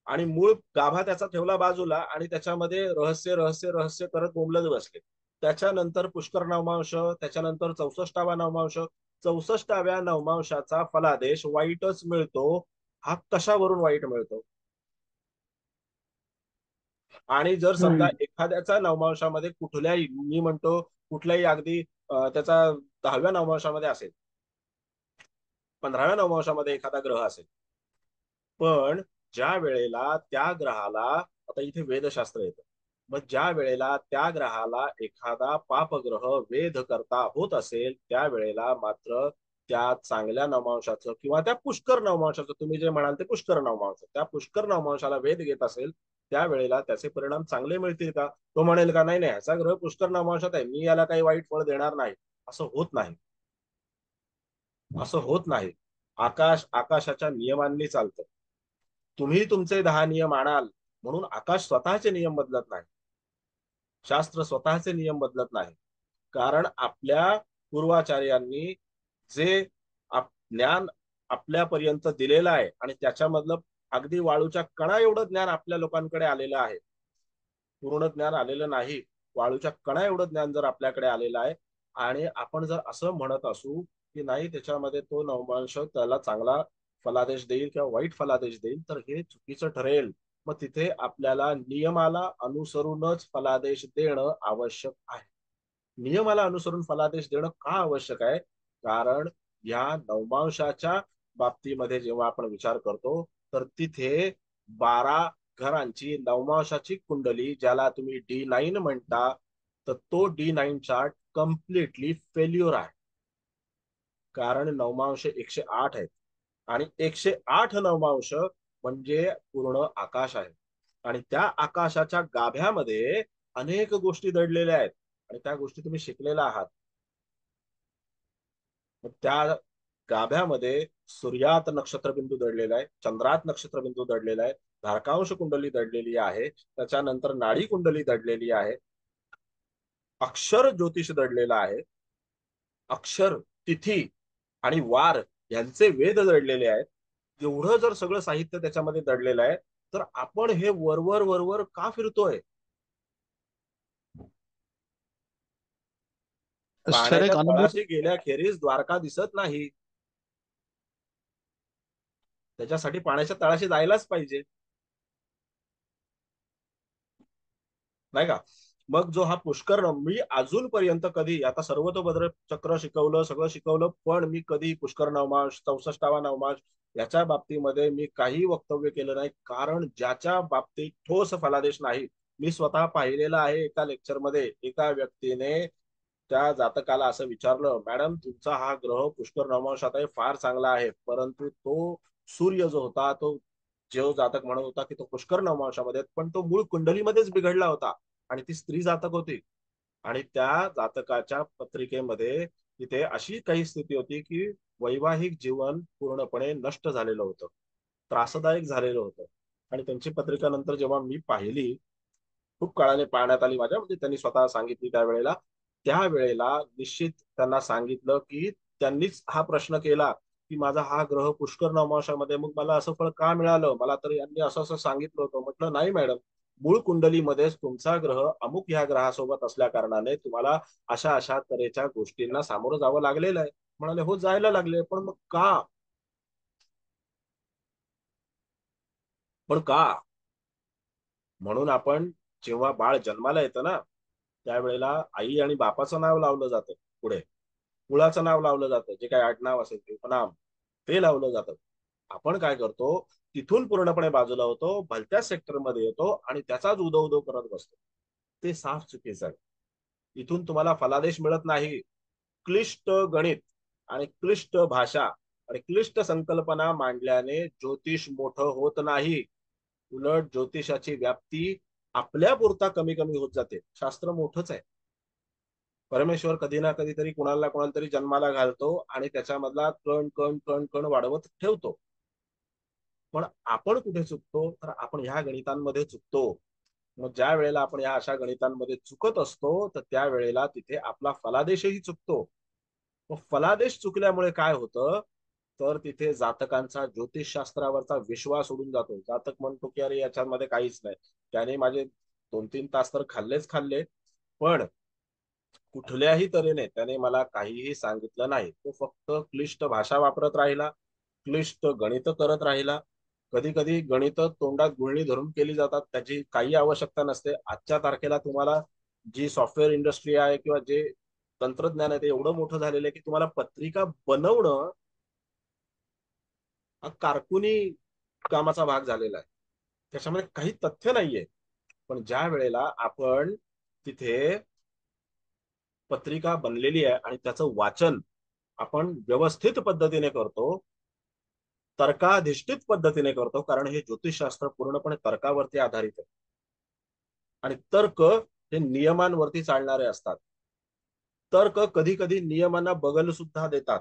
आणि मूळ गाभा त्याचा ठेवला बाजूला, आणि त्याच्यामध्ये रहस्य रहस्य रहस्य करत बोंबलत बसले. त्याच्यानंतर पुष्कर नवमांश, त्याच्यानंतर 64वा नवमांश. 64व्या नवमांशाचा फलादेश वाईटच मिळतो. हा कशावरून वाईट मिळतो? आणि जर समजा हम्म. एखाद्याचा नवमांशामध्ये कुठल्याही, मी म्हणतो कुठल्याही अगदी त्याचा 10व्या नवमांशामध्ये असेल, 15व्या नवमांशामध्ये एखादा ग्रह असेल, पण ज्या वेळेला त्या ग्रहाला, आता इथे वेदशास्त्र येतं, मग ज्या वेळेला त्या ग्रहाला एखादा पापग्रह वेध करता होत असेल, त्या वेळेला मात्र त्या चांगल्या नवमांशाचं किंवा त्या पुष्कर नवमांशाचं, तुम्ही जे म्हणाल ते पुष्कर नवमांश, त्या पुष्कर नवमांशाला वेध घेत असेल, त्यावेळेला त्याचे परिणाम चांगले मिळतील का? तो म्हणेल का नाही नाही, ह्याचा ग्रह पुष्कर नवमांशात आहे, मी याला काही वाईट फळ देणार नाही. असं होत नाही, असं होत नाही. आकाश आकाशाच्या नियमांनी चालतं. तुम्ही तुमचे 10 नियम आणाल म्हणून आकाश स्वतःचे नियम बदलत नाही, शास्त्र स्वतःचे नियम बदलत नाही. कारण आपल्या पूर्वाचार्यांनी जे ज्ञान आपल्यापर्यंत दिलेलं आहे, आणि त्याच्यामधलं अगदी वाळूच्या कणा एवढं ज्ञान आपल्या लोकांकडे आलेलं आहे. पूर्ण ज्ञान आलेलं नाही, वाळूच्या कणा एवढं ज्ञान जर आपल्याकडे आलेलं आहे, आणि आपण जर असं म्हणत असू की नाही त्याच्यामध्ये तो नवमांश त्याला चांगला फलादेश देईल किंवा वाईट फलादेश देईल, तर हे चुकीचं ठरेल. मग तिथे आपल्याला नियमाला अनुसरूनच फलादेश देणं आवश्यक आहे. नियमाला अनुसरून फलादेश देणं का आवश्यक आहे? कारण या नवमांशाच्या बाबतीमध्ये जेव्हा आपण विचार करतो, तर तिथे 12 घरांची नवमांशाची कुंडली, ज्याला तुम्ही D9 म्हणता, तर तो D9 चार्ट कम्प्लिटली फेल्युअर आहे. कारण नवमांश 108 आहेत, आणि 108 नवमांश म्हणजे पूर्ण आकाश आहे, आणि त्या आकाशाच्या गाभ्यामध्ये अनेक गोष्टी दडलेल्या आहेत, आणि त्या गोष्टी तुम्ही शिकलेला आहात. त्या गाभ्यामध्ये सूर्यात नक्षत्रबिंदू दडलेला आहे, चंद्रात नक्षत्रबिंदू दडलेला आहे, धारकांश कुंडली दडलेली आहे, त्याच्यानंतर नाडी कुंडली दडलेली आहे, अक्षर ज्योतिष दडलेला आहे, अक्षर, तिथी आणि वार यांचे वेद दडलेले आहेत. एवढं जर सगळं साहित्य त्याच्यामध्ये दडलेलं आहे, तर आपण हे वरवर वरवर का फिरतोय? सर पाण्याच्या एक अनुभव. तळाशी गेल्याखेरीज द्वारका दिसत नाही. त्याच्यासाठी पाण्याच्या तळाशी जायलाच पाहिजे, नाही का? मग जो हा पुष्कर, मी अजूनपर्यंत कधी, आता सर्वतोभद्र चक्र शिकवलं, सगळं शिकवलं, पण मी कधी पुष्कर नवमांश, 64वा नवमांश याच्या बाबतीमध्ये मी काही वक्तव्य केलं नाही. कारण ज्याच्या बाबतीत ठोस फलादेश नाही, मी स्वतः पाहिलेलं आहे. एका लेक्चरमध्ये एका व्यक्तीने त्या जातकाला असं विचारलं, मॅडम तुमचा हा ग्रह पुष्कर नवमांशात आहे, फार चांगला आहे, परंतु तो सूर्य जो होता, तो जो जातक म्हणत होता की तो पुष्कर नवमांशामध्ये, पण तो मूळ कुंडलीमध्येच बिघडला होता, आणि ती स्त्री जातक होती. आणि त्या जातकाच्या पत्रिकेमध्ये तिथे अशी काही स्थिती होती की वैवाहिक जीवन पूर्णपणे नष्ट झालेलं होतं, त्रासदायक झालेलं होतं. आणि त्यांची पत्रिका नंतर जेव्हा मी पाहिली, खूप काळाने पाहण्यात आली माझ्या, म्हणजे त्यांनी स्वतः सांगितली त्यावेळेला निश्चित त्यांना सांगितलं की त्यांनीच हा प्रश्न केला की माझा हा ग्रह पुष्कर नवमांशामध्ये, मग मला असं फळ का मिळालं? मला तर यांनी असं असं सांगितलं होतं. म्हटलं नाही मॅडम, मूळ कुंडलीमध्येच तुमचा ग्रह अमुक ह्या ग्रहासोबत असल्या कारणाने तुम्हाला अशा अशा तऱ्हेच्या गोष्टींना सामोरं जावं लागलेलं आहे. म्हणाले हो, जायला लागले, पण मग का? पण का? म्हणून आपण जेव्हा बाळ जन्माला येतं ना, त्यावेळेला आई आणि बापाचं नाव लावलं जातं पुढे. मुलाचं नाव लावलं जातं, जे काही आडनाव असेल ते उपनाम ते लावलं जातं. आपण काय करतो, तिथून पूर्णपणे बाजूला होतो, भलत्याच सेक्टरमध्ये येतो आणि त्याचाच उदो उदो करत बसतो. ते साफ चुकीचं आहे. इथून तुम्हाला फलादेश मिळत नाही. क्लिष्ट गणित आणि क्लिष्ट भाषा आणि क्लिष्ट संकल्पना मांडल्याने ज्योतिष मोठं होत नाही. उलट ज्योतिषाची व्याप्ती आपल्यापुरता कमी कमी होत जाते. शास्त्र मोठंच आहे. परमेश्वर कधी ना कधीतरी कुणाला कोणाला तरी जन्माला घालतो आणि त्याच्यामधला कण कण कण कण वाढवत ठेवतो. पण आपण कुठे चुकतो, तर आपण ह्या गणितांमध्ये चुकतो. मग ज्या वेळेला आपण या अशा गणितांमध्ये चुकत असतो, तर त्यावेळेला तिथे आपला फलादेशही चुकतो. मग फलादेश चुकल्यामुळे काय होतं, तर तिथे जातकांचा ज्योतिषशास्त्रावरचा विश्वास उडून जातो. जातक म्हणतो की अरे याच्यामध्ये काहीच नाही, त्याने माझे 2-3 तास तर खाल्लेच खाल्ले, पण कुठल्याही तऱ्हेने त्याने मला काहीही सांगितलं नाही. तो फक्त क्लिष्ट भाषा वापरत राहिला, क्लिष्ट गणित करत राहिला. कधी कधी गणित तोंडात गुळणी धरून केली जातात, त्याची काही आवश्यकता नसते. आजच्या तारखेला तुम्हाला जी सॉफ्टवेअर इंडस्ट्री आहे किंवा जे तंत्रज्ञान आहे ते एवढं मोठं झालेलं आहे की तुम्हाला पत्रिका बनवणं हा कारकुनी कामाचा भाग झालेला आहे. त्याच्यामध्ये काही तथ्य नाहीये. पण ज्या वेळेला आपण तिथे पत्रिका बनलेली आहे आणि त्याचं वाचन आपण व्यवस्थित पद्धतीने करतो, तर्काधिष्ठित पद्धतीने करतो, कारण हे ज्योतिषशास्त्र पूर्णपणे तर्कावरती आधारित आहे आणि तर्क हे नियमांवरती चालणारे असतात. तर्क कधी कधी नियमांना बगल सुद्धा देतात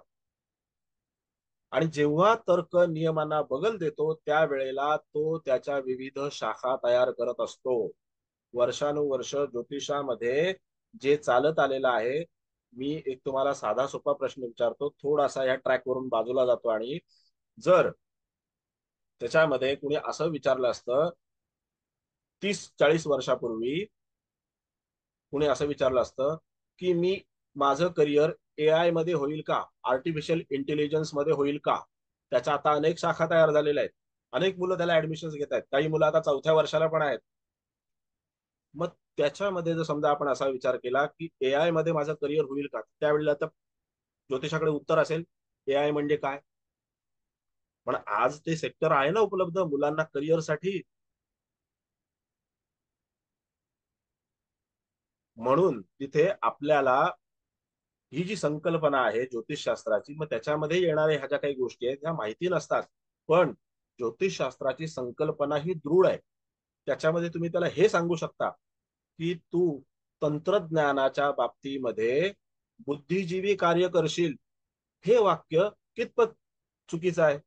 आणि जेव्हा तर्क नियमांना बगल देतो त्यावेळेला तो त्याच्या विविध शाखा तयार करत असतो. वर्षानुवर्ष ज्योतिषामध्ये जे चालत आलेलं आहे, मी एक तुम्हाला साधा सोपा प्रश्न विचारतो, थोडासा या ट्रॅक वरून बाजूला जातो आणि जर त्याच्यामध्ये कुणी असं विचारलं असतं 30-40 वर्षापूर्वी, कुणी असं विचारलं असतं की मी माझं करिअर एआय मध्ये होईल का, आर्टिफिशियल इंटेलिजन्स मध्ये होईल का. त्याच्या आता अनेक शाखा तयार झालेल्या आहेत, अनेक मुलं त्याला ऍडमिशन घेत आहेत, काही मुलं आता 4थ्या वर्षाला पण आहेत. मग त्याच्यामध्ये जर समजा आपण असा विचार केला की एआय मध्ये माझं करिअर होईल का, त्यावेळेला तर ज्योतिषाकडे उत्तर असेल एआय म्हणजे काय. पण आज ते सेक्टर आहे ना उपलब्ध मुलांना करिअरसाठी. म्हणून तिथे आपल्याला ही जी संकल्पना आहे ज्योतिषशास्त्राची, मग त्याच्यामध्ये येणाऱ्या ह्या ज्या काही गोष्टी आहेत ह्या माहिती नसतात. पण ज्योतिषशास्त्राची संकल्पना ही दृढ आहे. त्याच्यामध्ये तुम्ही त्याला हे सांगू शकता की तू तंत्रज्ञानाच्या बाबतीमध्ये बुद्धिजीवी कार्य करशील. हे वाक्य कितपत चुकीचं आहे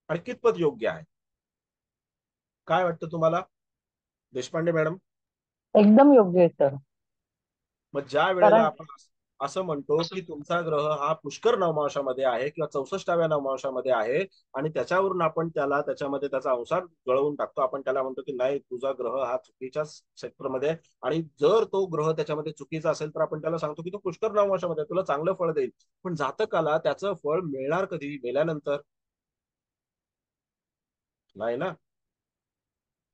आणि कितपत योग्य आहे, काय वाटतं तुम्हाला देशपांडे मॅडम? एकदम योग्य आहे सर. मग ज्या वेळेला कारण आपण असं म्हणतो की तुमचा ग्रह हा पुष्कर नवमांशामध्ये आहे किंवा 64व्या नवमांशामध्ये आहे आणि त्याच्यावरून आपण त्याला त्याच्यामध्ये त्याचा अंशार गळवून टाकतो, आपण त्याला म्हणतो की नाही तुझा ग्रह हा चुकीच्या सेक्टरमध्ये आहे. आणि जर तो ग्रह त्याच्यामध्ये चुकीचा असेल तर आपण त्याला सांगतो की तो पुष्कर नवमांशामध्ये तुला चांगलं फळ देईल. पण जातकाला त्याचं फळ मिळणार कधी, मेल्यानंतर नाही ना.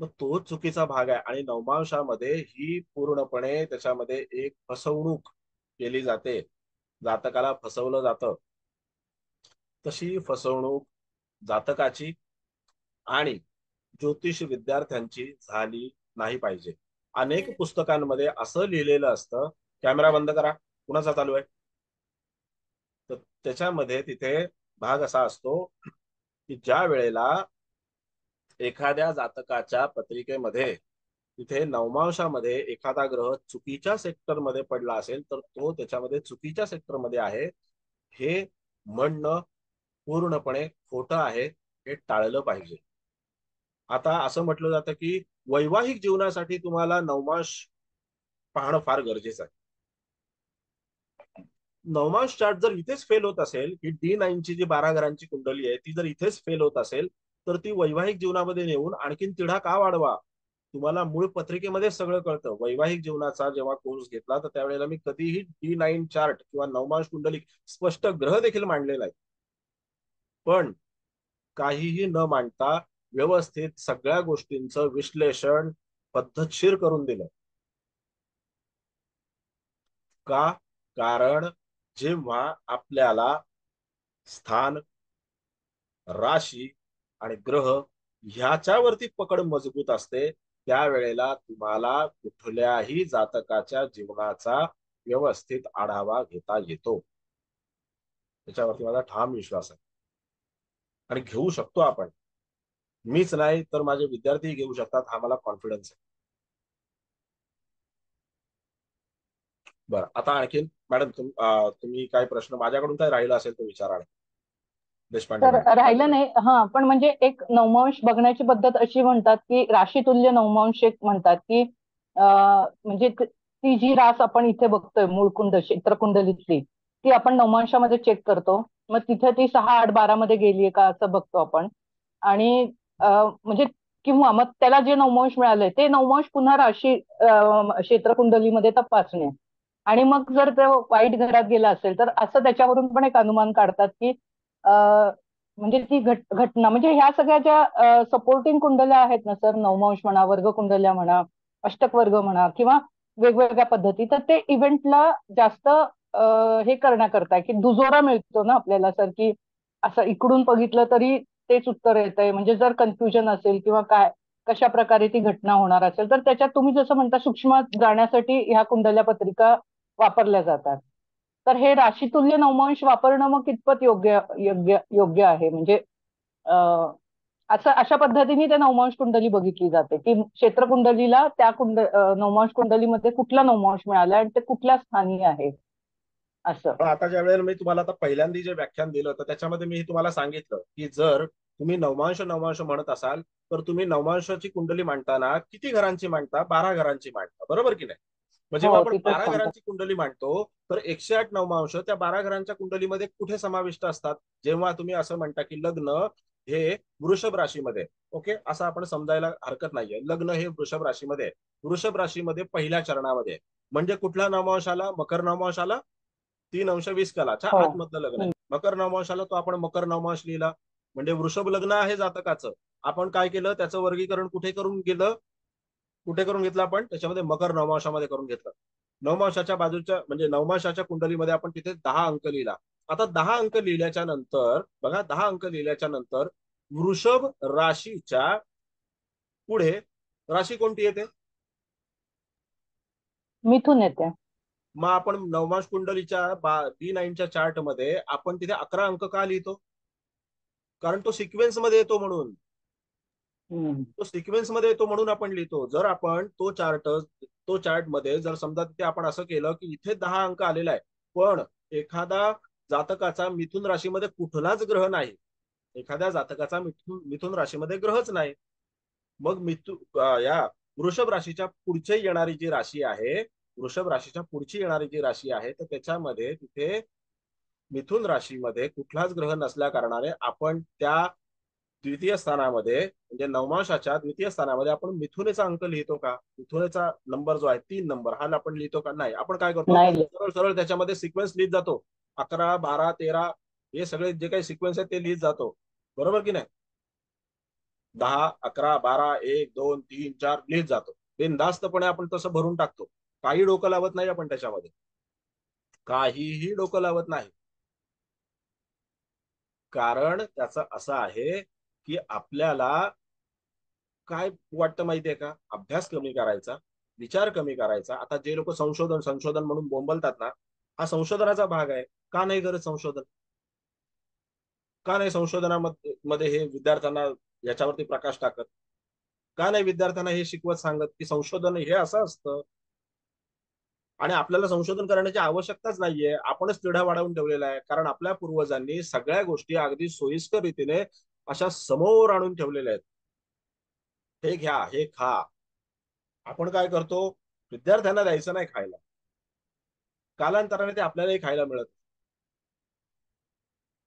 मग तो चुकीचा भाग आहे आणि नवमांशामध्ये ही पूर्णपणे त्याच्यामध्ये एक फसवणूक केली जाते. जातकाला फसवलं जातं. तशी फसवणूक जातकाची आणि ज्योतिष विद्यार्थ्यांची झाली नाही पाहिजे. अनेक पुस्तकांमध्ये असं लिहिलेलं असतं, कॅमेरा बंद करा, कुणाचा चालू आहे. तर त्याच्यामध्ये तिथे भाग असा असतो की ज्या वेळेला एखाद्या जातकाच्या पत्रिकेमध्ये तिथे नवमांशामध्ये एखादा ग्रह चुकीच्या सेक्टरमध्ये पडला असेल तर तो त्याच्यामध्ये चुकीच्या सेक्टरमध्ये आहे हे म्हणणं पूर्णपणे खोटं आहे, हे टाळलं पाहिजे. आता असं म्हटलं जातं की वैवाहिक जीवनासाठी तुम्हाला नवमांश पाहणं फार गरजेचं आहे. नवमांश चार्ट जर इथेच फेल होत असेल, ही D9 ची जी 12 घरांची कुंडली आहे ती जर इथेच फेल होत असेल, तर ती वैवाहिक जीवनामध्ये नेऊन आणखीन तिढा का वाढवा. तुम्हाला मूळ पत्रिकेमध्ये सगळं कळतं. वैवाहिक जीवनाचा जेव्हा कोर्स घेतला तर त्यावेळेला मी कधीही D9 चार्ट किंवा नवमांश कुंडली स्पष्ट ग्रह देखील मांडलेला आहे. पण काहीही न मांडता व्यवस्थित सगळ्या गोष्टींचं विश्लेषण पद्धतशीर करून दिलं. का? कारण जेव्हा आपल्याला स्थान, राशी आणि ग्रह ह्याच्यावरती पकड मजबूत असते, त्यावेळेला तुम्हाला कुठल्याही जातकाच्या जीवनाचा व्यवस्थित आढावा घेता येतो. त्याच्यावरती माझा ठाम विश्वास आहे आणि घेऊ शकतो आपण. मीच नाही तर माझे विद्यार्थी घेऊ शकतात, हा मला कॉन्फिडन्स आहे. बरं, आता आणखीन मॅडम तुम्ही काय प्रश्न माझ्याकडून काय राहिला असेल तो विचारा देशपांडे तर मॅडम. राहिलं नाही, हा पण म्हणजे एक नवमांश बघण्याची पद्धत अशी म्हणतात की राशीतुल्य नवमांश एक म्हणतात की म्हणजे ती जी रास आपण इथे बघतोय मूळ कुंड क्षेत्रकुंडलीतली, ती आपण नवमांशामध्ये चेक करतो. मग तिथे ती 6, 8, 12 मध्ये गेलीये का असं बघतो आपण. आणि म्हणजे किंवा मग त्याला जे नवमांश मिळालंय ते नवमांश पुन्हा राशी क्षेत्रकुंडलीमध्ये तपासणे. आणि मग जर तो वाईट घरात गेला असेल तर असं त्याच्यावरून पण एक अनुमान काढतात की म्हणजे ती घटना म्हणजे ह्या सगळ्या ज्या सपोर्टिंग कुंडल्या आहेत ना सर, नवमांश म्हणा, वर्ग कुंडल्या म्हणा, अष्टक वर्ग म्हणा, किंवा वेगवेगळ्या पद्धती, तर ते इव्हेंटला जास्त हे करण्याकरता की दुजोरा मिळतो ना आपल्याला सर, की असं इकडून बघितलं तरी तेच उत्तर येतंय. म्हणजे जर कन्फ्युजन असेल किंवा काय कशा प्रकारे ती घटना होणार असेल तर त्याच्यात तुम्ही जसं म्हणता सूक्ष्म जाण्यासाठी ह्या कुंडल्या पत्रिका वापरल्या जातात. तर हे राशीतुल्य नवमांश वापरणं मग कितपत योग्य योग्य योग्य आहे? म्हणजे अं, असं अशा पद्धतीने ते नवमांश कुंडली बघितली जाते की क्षेत्रकुंडलीला त्या नवमांश कुंडलीमध्ये कुठला नवमांश मिळाला आणि ते कुठल्या स्थानी आहे असं. पण आता ज्या वेळेला मी तुम्हाला आता पहिल्यांदा जे व्याख्यान दिलं होतं त्याच्यामध्ये मी तुम्हाला सांगितलं की जर तुम्ही नवमांश नवमांश म्हणत असाल तर तुम्ही नवमांशाची कुंडली मांडताना किती घरांची मांडता? 12 घरांची मांडता, बरोबर की नाही? मग जेव्हा हो, आपण तिथेच 12 सांगतात. घरांची कुंडली मांडतो तर 108 नवमांश त्या 12 घरांच्या कुंडलीमध्ये कुठे समाविष्ट असतात? जेव्हा तुम्ही असं म्हणता की लग्न हे वृषभ राशीमध्ये, ओके, असं आपण समजायला हरकत नाहीये. लग्न हे वृषभ राशीमध्ये, वृषभ राशीमध्ये पहिल्या चरणामध्ये, म्हणजे कुठला नवमांश आला? मकर नवमांश आला. 3 अंश 20 कलाच्या हो. आतमधलं लग्न आहे. मकर नवमांशाला तो आपण मकर नवमांश लिहिला, म्हणजे वृषभ लग्न आहे जातकाचं. आपण काय केलं? त्याचं वर्गीकरण कुठे करून गेलं? कुठे करून घेतलं आपण? त्याच्यामध्ये मकर नवमांशामध्ये करून घेतलं. नवमांशाच्या बाजूच्या म्हणजे नवमांशाच्या कुंडलीमध्ये आपण तिथे 10 अंक लिहिला. आता 10 अंक लिहिल्याच्या नंतर बघा, 10 अंक लिहिल्याच्या नंतर वृषभ राशीच्या पुढे राशी कोणती येते? मिथून येते. मग आपण नवमांश कुंडलीच्या B9च्या चार्ट मध्ये आपण तिथे 11 अंक का लिहितो? कारण तो सिक्वेन्स मध्ये येतो म्हणून. हम्म. तो सिक्वेन्स मध्ये येतो म्हणून आपण लिहितो. जर आपण तो चार्ट मध्ये जर समजा तिथे आपण असं केलं की इथे 10 अंक आलेला आहे, पण एखादा जातकाचा मिथुन राशीमध्ये कुठलाच ग्रह नाही, एखाद्या जातकाचा मिथुन राशीमध्ये ग्रहच नाही, मग या वृषभ राशीच्या पुढची येणारी जी राशी आहे, वृषभ राशीच्या पुढची येणारी जी राशी आहे, तर त्याच्यामध्ये तिथे मिथुन राशीमध्ये कुठलाच ग्रह नसल्या कारणाने आपण त्या द्वितीय स्थानामध्ये म्हणजे नवमांशाच्या द्वितीय स्थानामध्ये आपण मिथुनेचा अंक लिहितो का? मिथुनेचा नंबर जो आहे 3 नंबर, हा आपण लिहितो का? नाही. आपण काय करतो? नाही. सरळ सरळ त्याच्यामध्ये सिक्वेन्स लिहित जातो. 11, 12, 13 हे सगळे जे काही सिक्वेन्स आहेत ते लिहित जातो, बरोबर की नाही? 10, 11, 12, 1, 2, 3, 4 लिहित जातो. बिनधास्तपणे आपण तसं भरून टाकतो. काही डोकं लावत नाही आपण त्याच्यामध्ये, काहीही डोकं लावत नाही. कारण त्याचं असं आहे की आपल्याला काय वाटतं माहितीये का? अभ्यास कमी करायचा, विचार कमी करायचा. आता जे लोक संशोधन संशोधन म्हणून बोंबलतात ना, हा संशोधनाचा भाग आहे. का नाही करत संशोधन? का नाही संशोधनामध्ये हे विद्यार्थ्यांना याच्यावरती प्रकाश टाकत? का नाही विद्यार्थ्यांना हे शिकवत सांगत की संशोधन हे असं असतं आणि आपल्याला संशोधन करण्याची आवश्यकताच नाहीये? आपणच तिढा वाढवून ठेवलेला आहे, कारण आपल्या पूर्वजांनी सगळ्या गोष्टी अगदी सोयीस्कर रीतीने अशा समोर आणून ठेवलेल्या आहेत. हे घ्या, हे खा. आपण काय करतो? विद्यार्थ्यांना द्यायचं नाही खायला. कालांतराने ते आपल्यालाही खायला मिळत.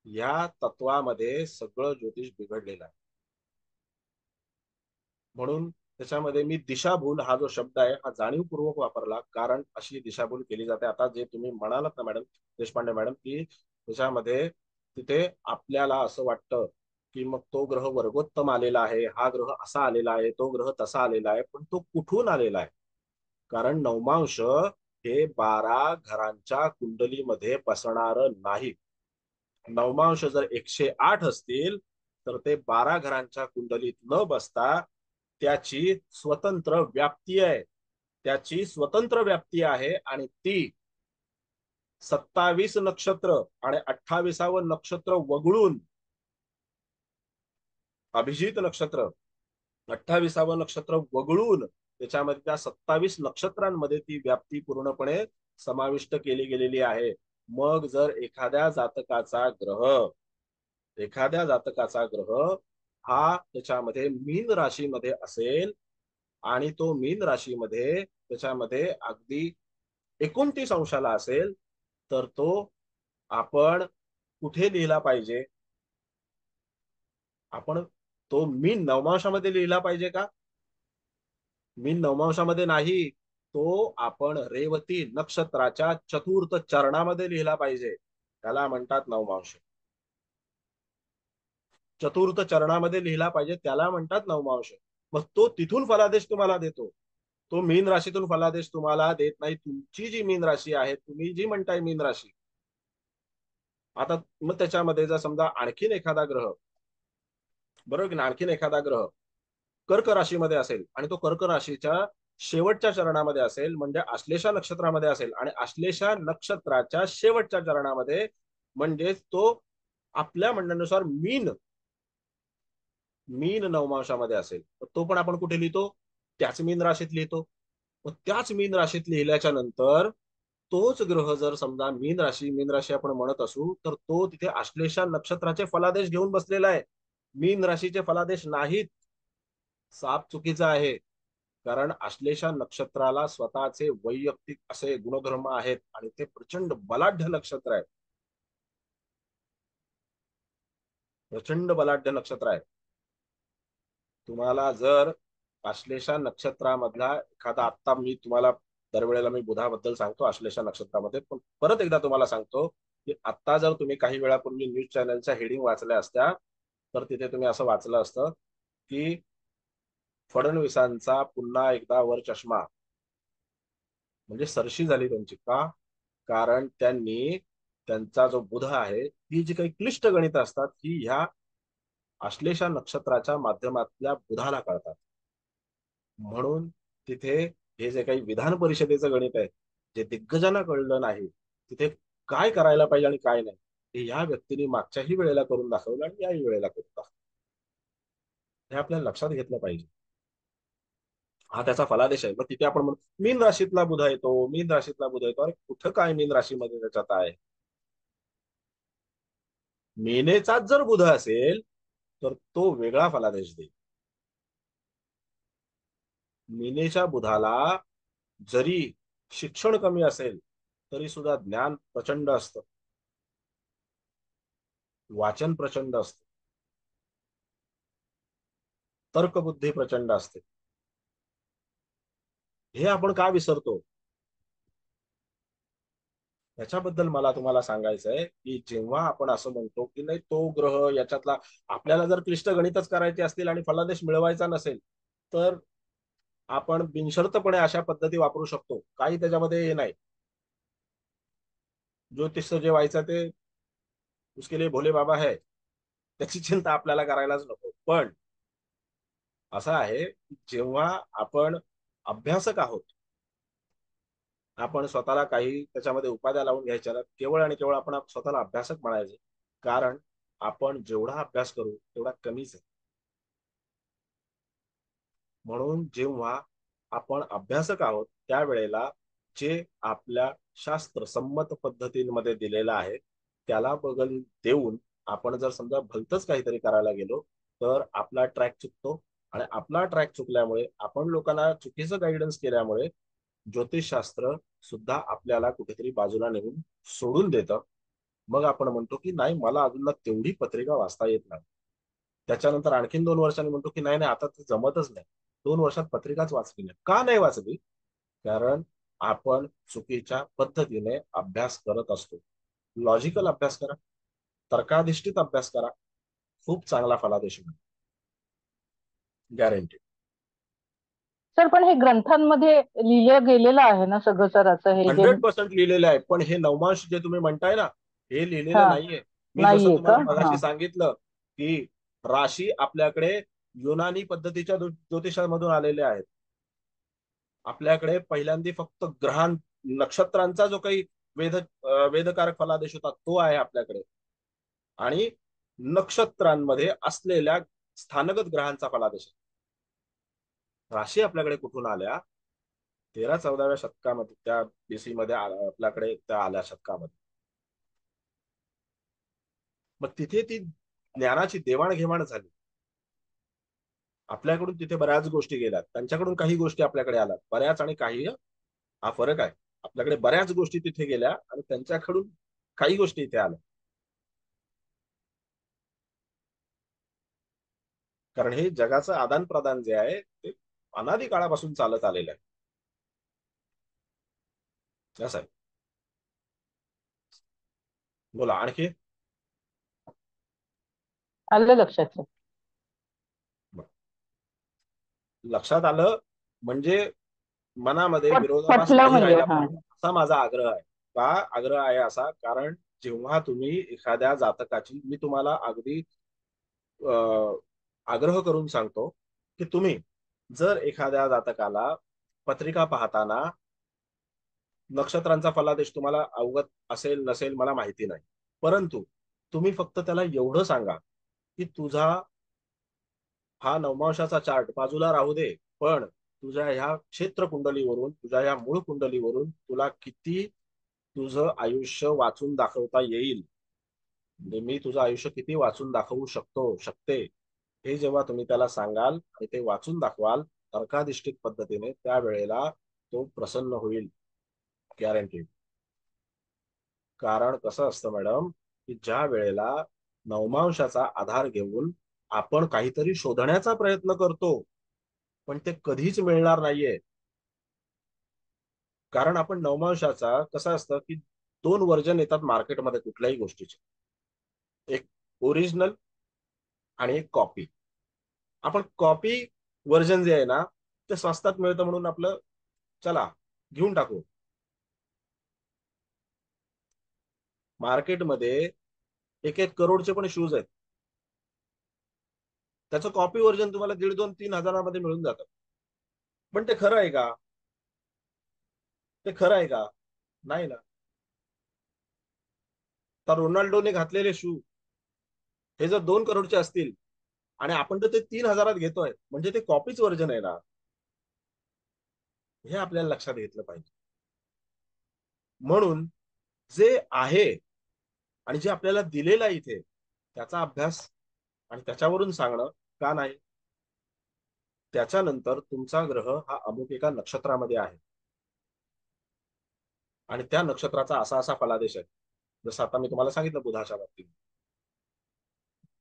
या तत्वामध्ये सगळं ज्योतिष बिघडलेलं आहे. म्हणून त्याच्यामध्ये मी दिशाभूल हा जो शब्द आहे हा जाणीवपूर्वक वापरला, कारण अशी दिशाभूल केली जाते. आता जे तुम्ही म्हणालात ना मॅडम, देशपांडे मॅडम, की त्याच्यामध्ये तिथे आपल्याला असं वाटतं की मग तो ग्रह वर्गोत्तम आलेला आहे, हा ग्रह असा आलेला आहे, तो ग्रह तसा आलेला आहे, पण तो कुठून आलेला आहे? कारण नवमांश हे 12 घरांच्या कुंडलीमध्ये बसणार नाही. नवमांश जर 108 असतील तर ते 12 घरांच्या कुंडलीत न बसता त्याची स्वतंत्र व्याप्ती आहे. त्याची स्वतंत्र व्याप्ती आहे आणि ती 27 नक्षत्र आणि 28वं नक्षत्र वगळून अभिजित नक्षत्र 28वं नक्षत्र वगळून त्याच्यामध्ये त्या 27 नक्षत्रांमध्ये ती व्याप्ती पूर्णपणे समाविष्ट केली गेलेली आहे. मग जर एखाद्या जातकाचा ग्रह हा त्याच्यामध्ये मीन राशीमध्ये असेल आणि तो मीन राशीमध्ये त्याच्यामध्ये अगदी 29 अंशाला असेल तर तो आपण कुठे लिहिला पाहिजे? आपण तो मीन नवमांशामध्ये लिहिला पाहिजे का? मीन नवमांशामध्ये नाही, तो आपण रेवती नक्षत्राच्या चतुर्थ चरणामध्ये लिहिला पाहिजे. त्याला म्हणतात नवमांश. चतुर्थ चरणामध्ये लिहिला पाहिजे, त्याला म्हणतात नवमांश. मग तो तिथून फलादेश तुम्हाला देतो. तो मीन राशीतून फलादेश तुम्हाला देत नाही. तुमची जी मीन राशी आहे, तुम्ही जी म्हणताय मीन राशी, आता मग त्याच्यामध्ये जर समजा आणखीन एखादा ग्रह, बरोबर की आणखीन एखादा ग्रह कर्क राशीमध्ये असेल आणि तो कर्क राशीच्या शेवटच्या चरणामध्ये असेल, म्हणजे आश्लेषा नक्षत्रामध्ये असेल आणि आश्लेषा नक्षत्राच्या शेवटच्या चरणामध्ये, म्हणजे तो आपल्या म्हणण्यानुसार मीन मीन नवमांशामध्ये असेल, तर तो पण आपण कुठे लिहितो? त्याच मीन राशीत लिहितो. मग त्याच मीन राशीत लिहिल्याच्या नंतर तोच ग्रह जर समजा मीन राशी आपण म्हणत असू तर तो तिथे आश्लेषा नक्षत्राचे फलादेश घेऊन बसलेला आहे. मीन राशीचे फलादेश नाहीत. साप चुकीचा आहे. कारण आश्लेषा नक्षत्राला स्वतःचे वैयक्तिक असे गुणधर्म आहेत आणि ते प्रचंड बलाढ्य नक्षत्र आहे. प्रचंड बलाढ्य नक्षत्र आहे. तुम्हाला जर आश्लेषा नक्षत्रामधला एखादा, आता मी तुम्हाला दरवेळेला मी बुधाबद्दल सांगतो आश्लेषा नक्षत्रामध्ये, पण परत एकदा तुम्हाला सांगतो की आता जर तुम्ही काही वेळापूर्वी न्यूज चॅनलच्या हेडिंग वाचल्या असत्या तर तिथे तुम्ही असं वाचलं असतं की फडणवीसांचा पुन्हा एकदा वर चष्मा, म्हणजे सरशी झाली त्यांची. का? कारण त्यांनी त्यांचा जो बुध आहे, ही जी काही क्लिष्ट गणित असतात ही ह्या आश्लेषा नक्षत्राच्या माध्यमातल्या बुधाला कळतात. म्हणून तिथे हे जे काही विधान परिषदेचं गणित आहे, जे दिग्गजांना कळलं नाही, तिथे काय करायला पाहिजे आणि काय नाही, हे या व्यक्तीने मागच्याही वेळेला करून दाखवलं आणि याही वेळेला करून दाखवलं. हे आपल्याला लक्षात घेतलं पाहिजे. हा त्याचा फलादेश आहे. मग तिथे आपण म्हणतो मीन राशीतला बुध येतो, मीन राशीतला बुध येतो. अरे कुठं काय मीन राशीमध्ये त्याच्यात आहे? मीनेचाच जर बुध असेल तर तो वेगळा फलादेश देईल. मीनेच्या बुधाला जरी शिक्षण कमी असेल तरी सुद्धा ज्ञान प्रचंड असतं, वाचन प्रचंड असतं, तर्कबुद्धी प्रचंड असते. हे आपण का विसरतो? याच्याबद्दल मला तुम्हाला सांगायचं आहे की जेव्हा आपण असं म्हणतो की नाही तो ग्रह याच्यातला, आपल्याला जर क्लिष्ट गणितच करायचे असतील आणि फलादेश मिळवायचा नसेल तर आपण बिनशर्तपणे अशा पद्धती वापरू शकतो. काही त्याच्यामध्ये हे नाही. ज्योतिष जे व्हायचं ते उसके लिए भोले बाबा है, त्याची चिंता आपल्याला करायलाच नको. पण असं आहे जेव्हा आपण अभ्यासक आहोत, आपण स्वतःला काही त्याच्यामध्ये उपाध्या लावून घ्यायच्या, केवळ आणि केवळ आपण स्वतःला अभ्यासक म्हणायचे. कारण आपण जेवढा अभ्यास करू तेवढा कमीच आहे. म्हणून जेव्हा आपण अभ्यासक आहोत त्यावेळेला जे आपल्या शास्त्र संमत पद्धतींमध्ये दिलेलं आहे त्याला बगल देऊन आपण जर समजा भलतच काहीतरी करायला गेलो तर आपला ट्रॅक चुकतो. आणि आपला ट्रॅक चुकल्यामुळे, आपण लोकांना चुकीचं गायडन्स केल्यामुळे ज्योतिषशास्त्र सुद्धा आपल्याला कुठेतरी बाजूला नेऊन सोडून देतं. मग आपण म्हणतो की नाही मला अजून ना तेवढी पत्रिका वाचता येत नाही. त्याच्यानंतर आणखीन 2 वर्षांनी म्हणतो की नाही नाही आता ते जमतच नाही. 2 वर्षात पत्रिकाच वाचली नाही. का नाही वाचली? कारण आपण चुकीच्या पद्धतीने अभ्यास करत असतो. लॉजिकल अभ्यास करा, तर्काधिष्ठित अभ्यास करा, खूप चांगला फलादेश मिळेल, गॅरंटी. सर पण हे ग्रंथांमध्ये लिहिलं गेलेलं आहे ना सगळं सर, असं हे जे 100% लिहिलेलं आहे, पण हे नवमांश जे तुम्ही म्हणताय ना, हे लिहिलेलं हा नाहीये. मी जसं नाहीये का? तुम्हाला हा मगाशी सांगितलं की राशी आपल्याकडे युनानी पद्धतीच्या ज्योतिषामधून आलेल्या आहेत. आपल्याकडे पहिल्यांदा फक्त नक्षत्रांचा जो काही वेदकारक फलादेश होता तो आहे आपल्याकडे, आणि नक्षत्रांमध्ये असलेल्या स्थानगत ग्रहांचा फलादेश. राशी आपल्याकडे कुठून आल्या? 13-14व्या शतकामध्ये, त्या बीसी मध्ये आपल्याकडे त्या आल्या शतकामध्ये. मग तिथे ती ज्ञानाची देवाणघेवाण झाली. आपल्याकडून तिथे बऱ्याच गोष्टी गेल्यात, त्यांच्याकडून काही गोष्टी आपल्याकडे आल्यात. बऱ्याच आणि काही, हा फरक आहे. आपल्याकडे बऱ्याच गोष्टी तिथे गेल्या आणि त्यांच्याकडून काही गोष्टी इथे आल्या. कारण हे जगाचं आदान प्रदान जे आहे ते अनादी काळापासून चालत आलेलं आहे. असं आहे. बोला आणखी. आलं लक्षात सर. लक्षात आलं म्हणजे मनामध्ये विरोधाभास पटलं नाही म्हणजे राहिला हा. पाहिजे, असा माझा आग्रह आहे. का आग्रह आहे असा? कारण जेव्हा तुम्ही एखाद्या जातकाची, मी तुम्हाला अगदी आग्रह करून सांगतो की तुम्ही जर एखाद्या जातकाला पत्रिका पाहताना नक्षत्रांचा फलादेश तुम्हाला अवगत असेल नसेल मला माहिती नाही, परंतु तुम्ही फक्त त्याला एवढं सांगा की तुझा हा नवमांशाचा चार्ट बाजूला राहू दे, पण तुझ्या ह्या क्षेत्र कुंडलीवरून, तुझ्या ह्या मूळ कुंडलीवरून तुला किती तुझं आयुष्य वाचून दाखवता येईल, म्हणजे मी तुझं आयुष्य किती वाचून दाखवू शकते, हे जेव्हा तुम्ही त्याला सांगाल आणि ते वाचून दाखवाल तर्काधिष्ठित पद्धतीने, त्यावेळेला तो प्रसन्न होईल, गॅरंटी. कारण कसं असतं मॅडम, की ज्या वेळेला नवमांशाचा आधार घेऊन आपण काहीतरी शोधण्याचा प्रयत्न करतो, पण ते कधीच मिळणार नाहीये. कारण आपण नवमांशाचा, कसं असतं की 2 वर्जन येतात मार्केटमध्ये कुठल्याही गोष्टीचे, एक ओरिजिनल आणि एक कॉपी. आपण कॉपी वर्जन जे आहे ना ते स्वस्तात मिळतं म्हणून आपलं चला घेऊन टाकू. मार्केटमध्ये 1-1 करोडचे पण शूज आहेत, त्याचं कॉपी व्हर्जन तुम्हाला 1,500-2,000-3,000 हजारामध्ये मिळून जातं. पण ते खरं आहे का? ते खरं आहे का? नाही ना. तर रोनाल्डोने घातलेले शू हे जर 2 करोडचे असतील आणि आपण तर ते 3,000 घेतोय, म्हणजे ते कॉपीच व्हर्जन आहे ना. हे आपल्याला लक्षात घेतलं पाहिजे. म्हणून जे आहे आणि जे आपल्याला दिलेलं आहे इथे, त्याचा अभ्यास आणि त्याच्यावरून सांगणं का नाही? त्याच्यानंतर तुमचा ग्रह हा अमुक एका नक्षत्रामध्ये आहे आणि त्या नक्षत्राचा असा असा फलादेश आहे. जसं आता मी तुम्हाला सांगितलं बुधाच्या बाबतीत.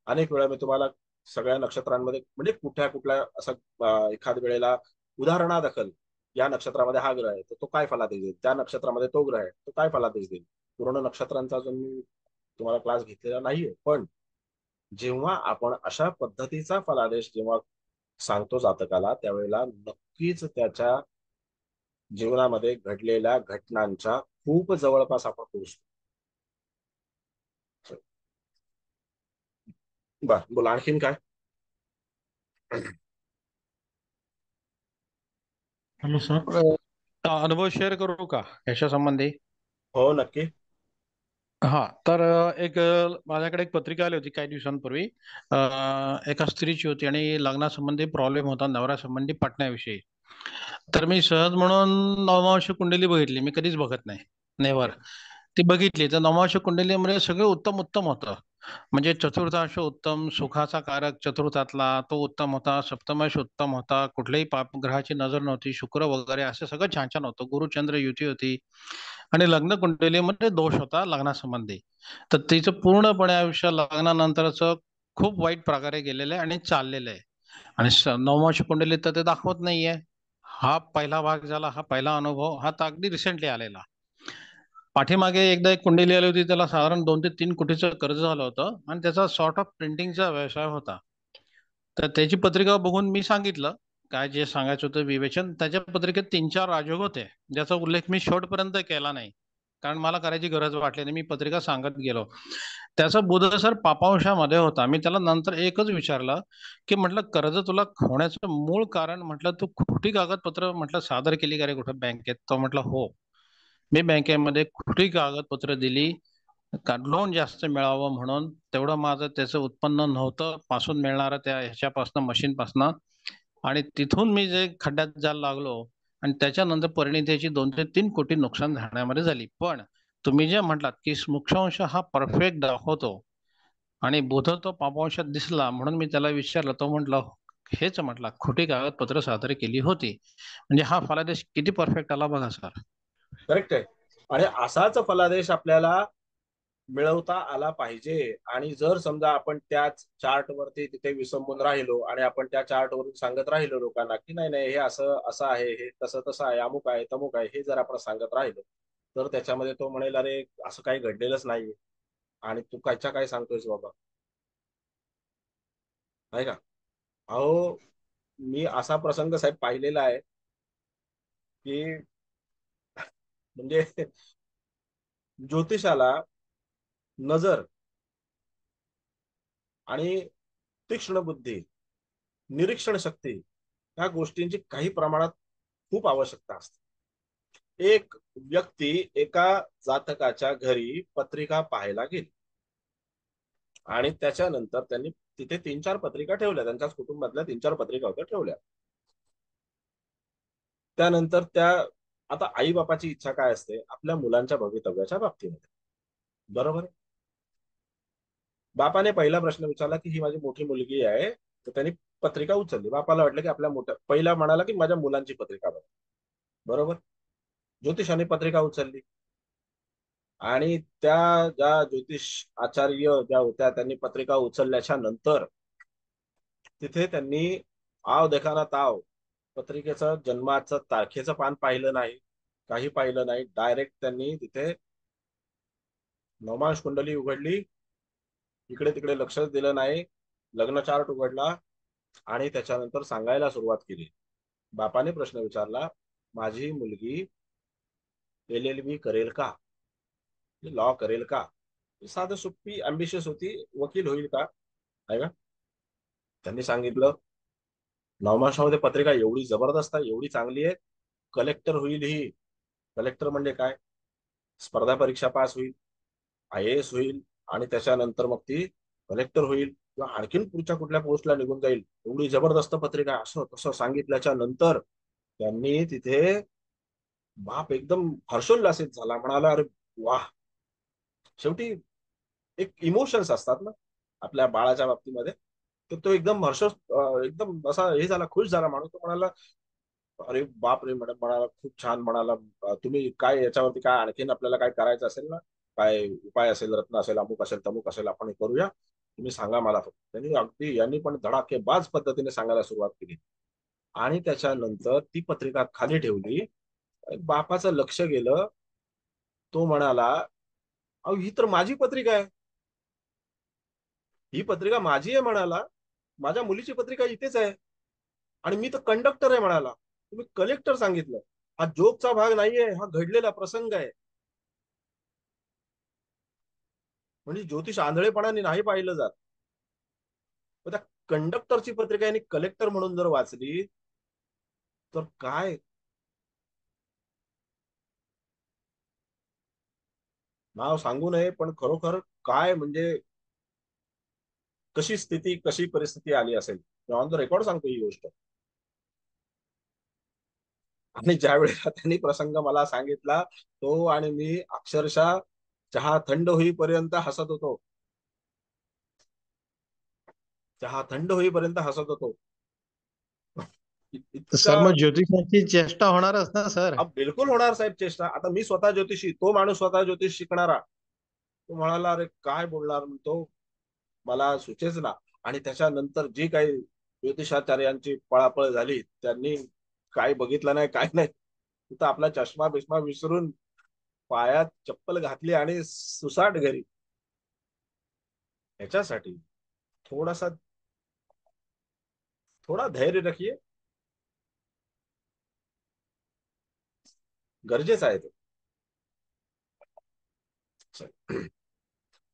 अनेक वेळा मी तुम्हाला सगळ्या नक्षत्रांमध्ये म्हणजे कुठल्या कुठल्या असं एखाद्या वेळेला उदाहरणादाखल या नक्षत्रामध्ये हा ग्रह आहे तर तो काय फलादेश देईल, त्या नक्षत्रामध्ये तो ग्रह आहे तो काय फलादेश देईल. पूर्ण नक्षत्रांचा जो मी तुम्हाला क्लास घेतलेला नाहीये, पण जेव्हा आपण अशा पद्धतीचा फलादेश जेव्हा सांगतो जातकाला, त्यावेळेला नक्कीच त्याच्या जीवनामध्ये घडलेल्या घटनांच्या खूप जवळपास आपण पोहोचतो. बर बोला आणखीन काय. हॅलो सर, अनुभव शेअर करू का याच्या संबंधी? हो नक्की. हा तर माझ्याकडे एक पत्रिका आली होती काही दिवसांपूर्वी. एका स्त्रीची होती आणि लग्नासंबंधी प्रॉब्लेम होता, नवऱ्यासंबंधी पटण्याविषयी. तर मी सहज म्हणून नवमांश कुंडली बघितली, मी कधीच बघत नाही, नेव्हर. ती बघितली तर नवमांश कुंडलीमध्ये सगळं उत्तम उत्तम होतं. म्हणजे चतुर्थांश उत्तम, सुखाचा कारक चतुर्थातला तो उत्तम होता, सप्तमांश उत्तम होता, कुठल्याही पापग्रहाची नजर नव्हती, शुक्र वगैरे असं सगळं छान छान होतं, गुरुचंद्र युती होती. आणि लग्न कुंडलीमध्ये दोष होता लग्नासंबंधी. तर तिचं पूर्णपणे आयुष्य लग्नानंतरच खूप वाईट प्रकारे गेलेलं आहे आणि चाललेलं आहे. आणि नवमांश कुंडलीत तर ते दाखवत नाहीये. हा पहिला भाग झाला, हा पहिला अनुभव, हा तर अगदी रिसेंटली आलेला. पाठीमागे एकदा एक कुंडली आली होती, त्याला साधारण 2 ते 3 कोटीचं कर्ज झालं होतं आणि त्याचा सॉर्ट ऑफ प्रिंटिंगचा व्यवसाय होता. तर त्याची पत्रिका बघून मी सांगितलं काय जे सांगायचं होतं विवेचन, त्याच्या पत्रिकेत 3-4 राजयोग होते ज्याचा उल्लेख मी शेवटपर्यंत केला नाही, कारण मला करायची गरज वाटली नाही. मी पत्रिका सांगत गेलो. त्याचा बुधसर पापांशामध्ये होता. मी त्याला नंतर एकच विचारलं की म्हटलं कर्ज तुला होण्याचं मूळ कारण, म्हटलं तू खोटी कागदपत्र म्हटलं सादर केली का रे कुठं बँकेत? तो म्हटलं हो, मी बँकेमध्ये खोटी कागदपत्र दिली लोन जास्त मिळावं म्हणून. तेवढं माझं त्याचं उत्पन्न नव्हतं पासून मिळणारं त्या ह्याच्यापासनं मशीनपासनं, आणि तिथून मी जे खड्ड्यात जायला लागलो आणि त्याच्यानंतर परिणितीची 2 ते 3 कोटी नुकसान झाल्यामध्ये झाली. पण तुम्ही जे म्हटलात की मुख्यांश हा परफेक्ट दाखवतो आणि बुध तो पापांशात दिसला म्हणून मी त्याला विचारलं, तो म्हटलं हेच, म्हटलं खोटी कागदपत्र सादर केली होती. म्हणजे हा फलादेश किती परफेक्ट आला बघा सर. करेक्ट आहे. आणि असाच फलादेश आपल्याला मिळवता आला पाहिजे. आणि जर समजा आपण त्याच चार्ट वरती तिथे विसंबून राहिलो आणि आपण त्या चार्ट वरून सांगत राहिलो लोकांना की नाही नाही हे असं असं आहे, हे तसं तसं आहे, अमुक आहे तमुक आहे, हे जर आपण सांगत राहिलो तर त्याच्यामध्ये तो म्हणेल अरे असं काही घडलेलंच नाहीये आणि तू कायच्या काय सांगतोयस बाबा, आहे का? अहो, मी असा प्रसंग साहेब पाहिलेला आहे की म्हणजे ज्योतिषाला नजर आणि तीक्ष्ण बुद्धी, निरीक्षण शक्ती ह्या गोष्टींची काही प्रमाणात खूप आवश्यकता असते. एक व्यक्ती एका जातकाच्या घरी पत्रिका पाहायला गेली आणि त्याच्यानंतर त्यांनी तिथे 3-4 पत्रिका ठेवल्या, त्यांच्याच कुटुंबातल्या 3-4 पत्रिका होत्या ठेवल्या. त्यानंतर त्या, आता आई बापाची इच्छा काय असते आपल्या मुलांच्या भवितव्याच्या बाबतीमध्ये, बरोबर आहे? बापाने पहिला प्रश्न विचारला की ही माझी मोठी मुलगी आहे, तर त्यांनी पत्रिका उचलली. बापाला वाटलं की आपल्या मोठ्या, पहिला म्हणाला की माझ्या मुलांची पत्रिका बघा, बरोबर. ज्योतिषाने पत्रिका उचलली आणि त्या ज्या ज्योतिष आचार्य ज्या होत्या त्यांनी पत्रिका उचलल्याच्या नंतर तिथे त्यांनी आव देखाना ताव, पत्रिकेचं जन्माचं तारखेचं पान पाहिलं नाही, काही पाहिलं नाही. डायरेक्ट त्यांनी तिथे नवमांश कुंडली उघडली, इकडे तिकडे लक्षच दिलं नाही, लग्न चार्ट उघडला आणि त्याच्यानंतर सांगायला सुरुवात केली. बापाने प्रश्न विचारला, माझी मुलगी LLB करेल का, लॉ करेल का? साधं सुप्पी अम्बिशियस होती, वकील होईल का, आहे का? त्यांनी सांगितलं नवमाशामध्ये पत्रिका एवढी जबरदस्त आहे, एवढी चांगली आहे, कलेक्टर होईल ही. कलेक्टर म्हणजे काय? स्पर्धा परीक्षा पास होईल, IAS होईल आणि त्याच्यानंतर मग ती कलेक्टर होईल किंवा आणखीन पुढच्या कुठल्या पोस्टला निघून जाईल, एवढी जबरदस्त पत्रिका. असं तसं सांगितल्याच्या नंतर त्यांनी तिथे बाप एकदम हर्षोल्लासित झाला, म्हणाला अरे वाह. शेवटी एक इमोशन्स असतात ना आपल्या बाळाच्या बाबतीमध्ये, तर तो एकदम एकदम असा हे झाला, खुश झाला माणूस. तो म्हणाला अरे बाप रे मॅडम, म्हणाला खूप छान, म्हणाला तुम्ही काय याच्यावरती काय आणखीन आपल्याला काय करायचं असेल ना, काय उपाय असेल, रत्न असेल, अमुक असेल तमुक असेल, आपण हे करूया, तुम्ही सांगा मला फक्त. त्यांनी अगदी यांनी पण धडाकेबाज पद्धतीने सांगायला सुरुवात केली आणि त्याच्यानंतर ती पत्रिका खाली ठेवली. बापाचं लक्ष गेलं. तो म्हणाला अहो ही तर माझी पत्रिका आहे, ही पत्रिका माझी आहे म्हणाला, माझ्या मुलीची पत्रिका इथेच आहे आणि मी तर कंडक्टर आहे म्हणाला, तुम्ही कलेक्टर सांगितलं. हा जोकचा भाग नाहीये, हा घडलेला प्रसंग आहे. म्हणजे ज्योतिष आंधळेपणाने नाही पाहिलं जात. पण त्या कंडक्टरची पत्रिका यांनी कलेक्टर म्हणून जर वाचली तर काय नाव सांगू नये, पण खरोखर काय म्हणजे कशी स्थिती, कशी परिस्थिती आली असेल. ऑन द रेकॉर्ड सांगतो ही गोष्ट. आणि ज्या वेळेला त्यांनी प्रसंग मला सांगितला, तो आणि मी अक्षरशः चहा थंड होईपर्यंत हसत होतो, चहा थंड होईपर्यंत हसत होतो. सर इतका. मग ज्योतिषाची चेष्टा होणारच ना सर. बिलकुल होणार साहेब चेष्टा. आता मी स्वतः ज्योतिषी, तो माणूस स्वतः ज्योतिष शिकणारा, तो म्हणाला अरे काय बोलणार तो, मला सुचेच ना. आणि त्याच्यानंतर जी काही ज्योतिषाचार्यांची पळापळ झाली, त्यांनी काय बघितलं नाही काय नाही, तिथं आपला चष्मा बिष्मा विसरून पायात चप्पल घातली आणि सुसाट घरी. ह्याच्यासाठी थोडासा, थोड़ा धैर्य रखिए, गरजेचं आहे ते.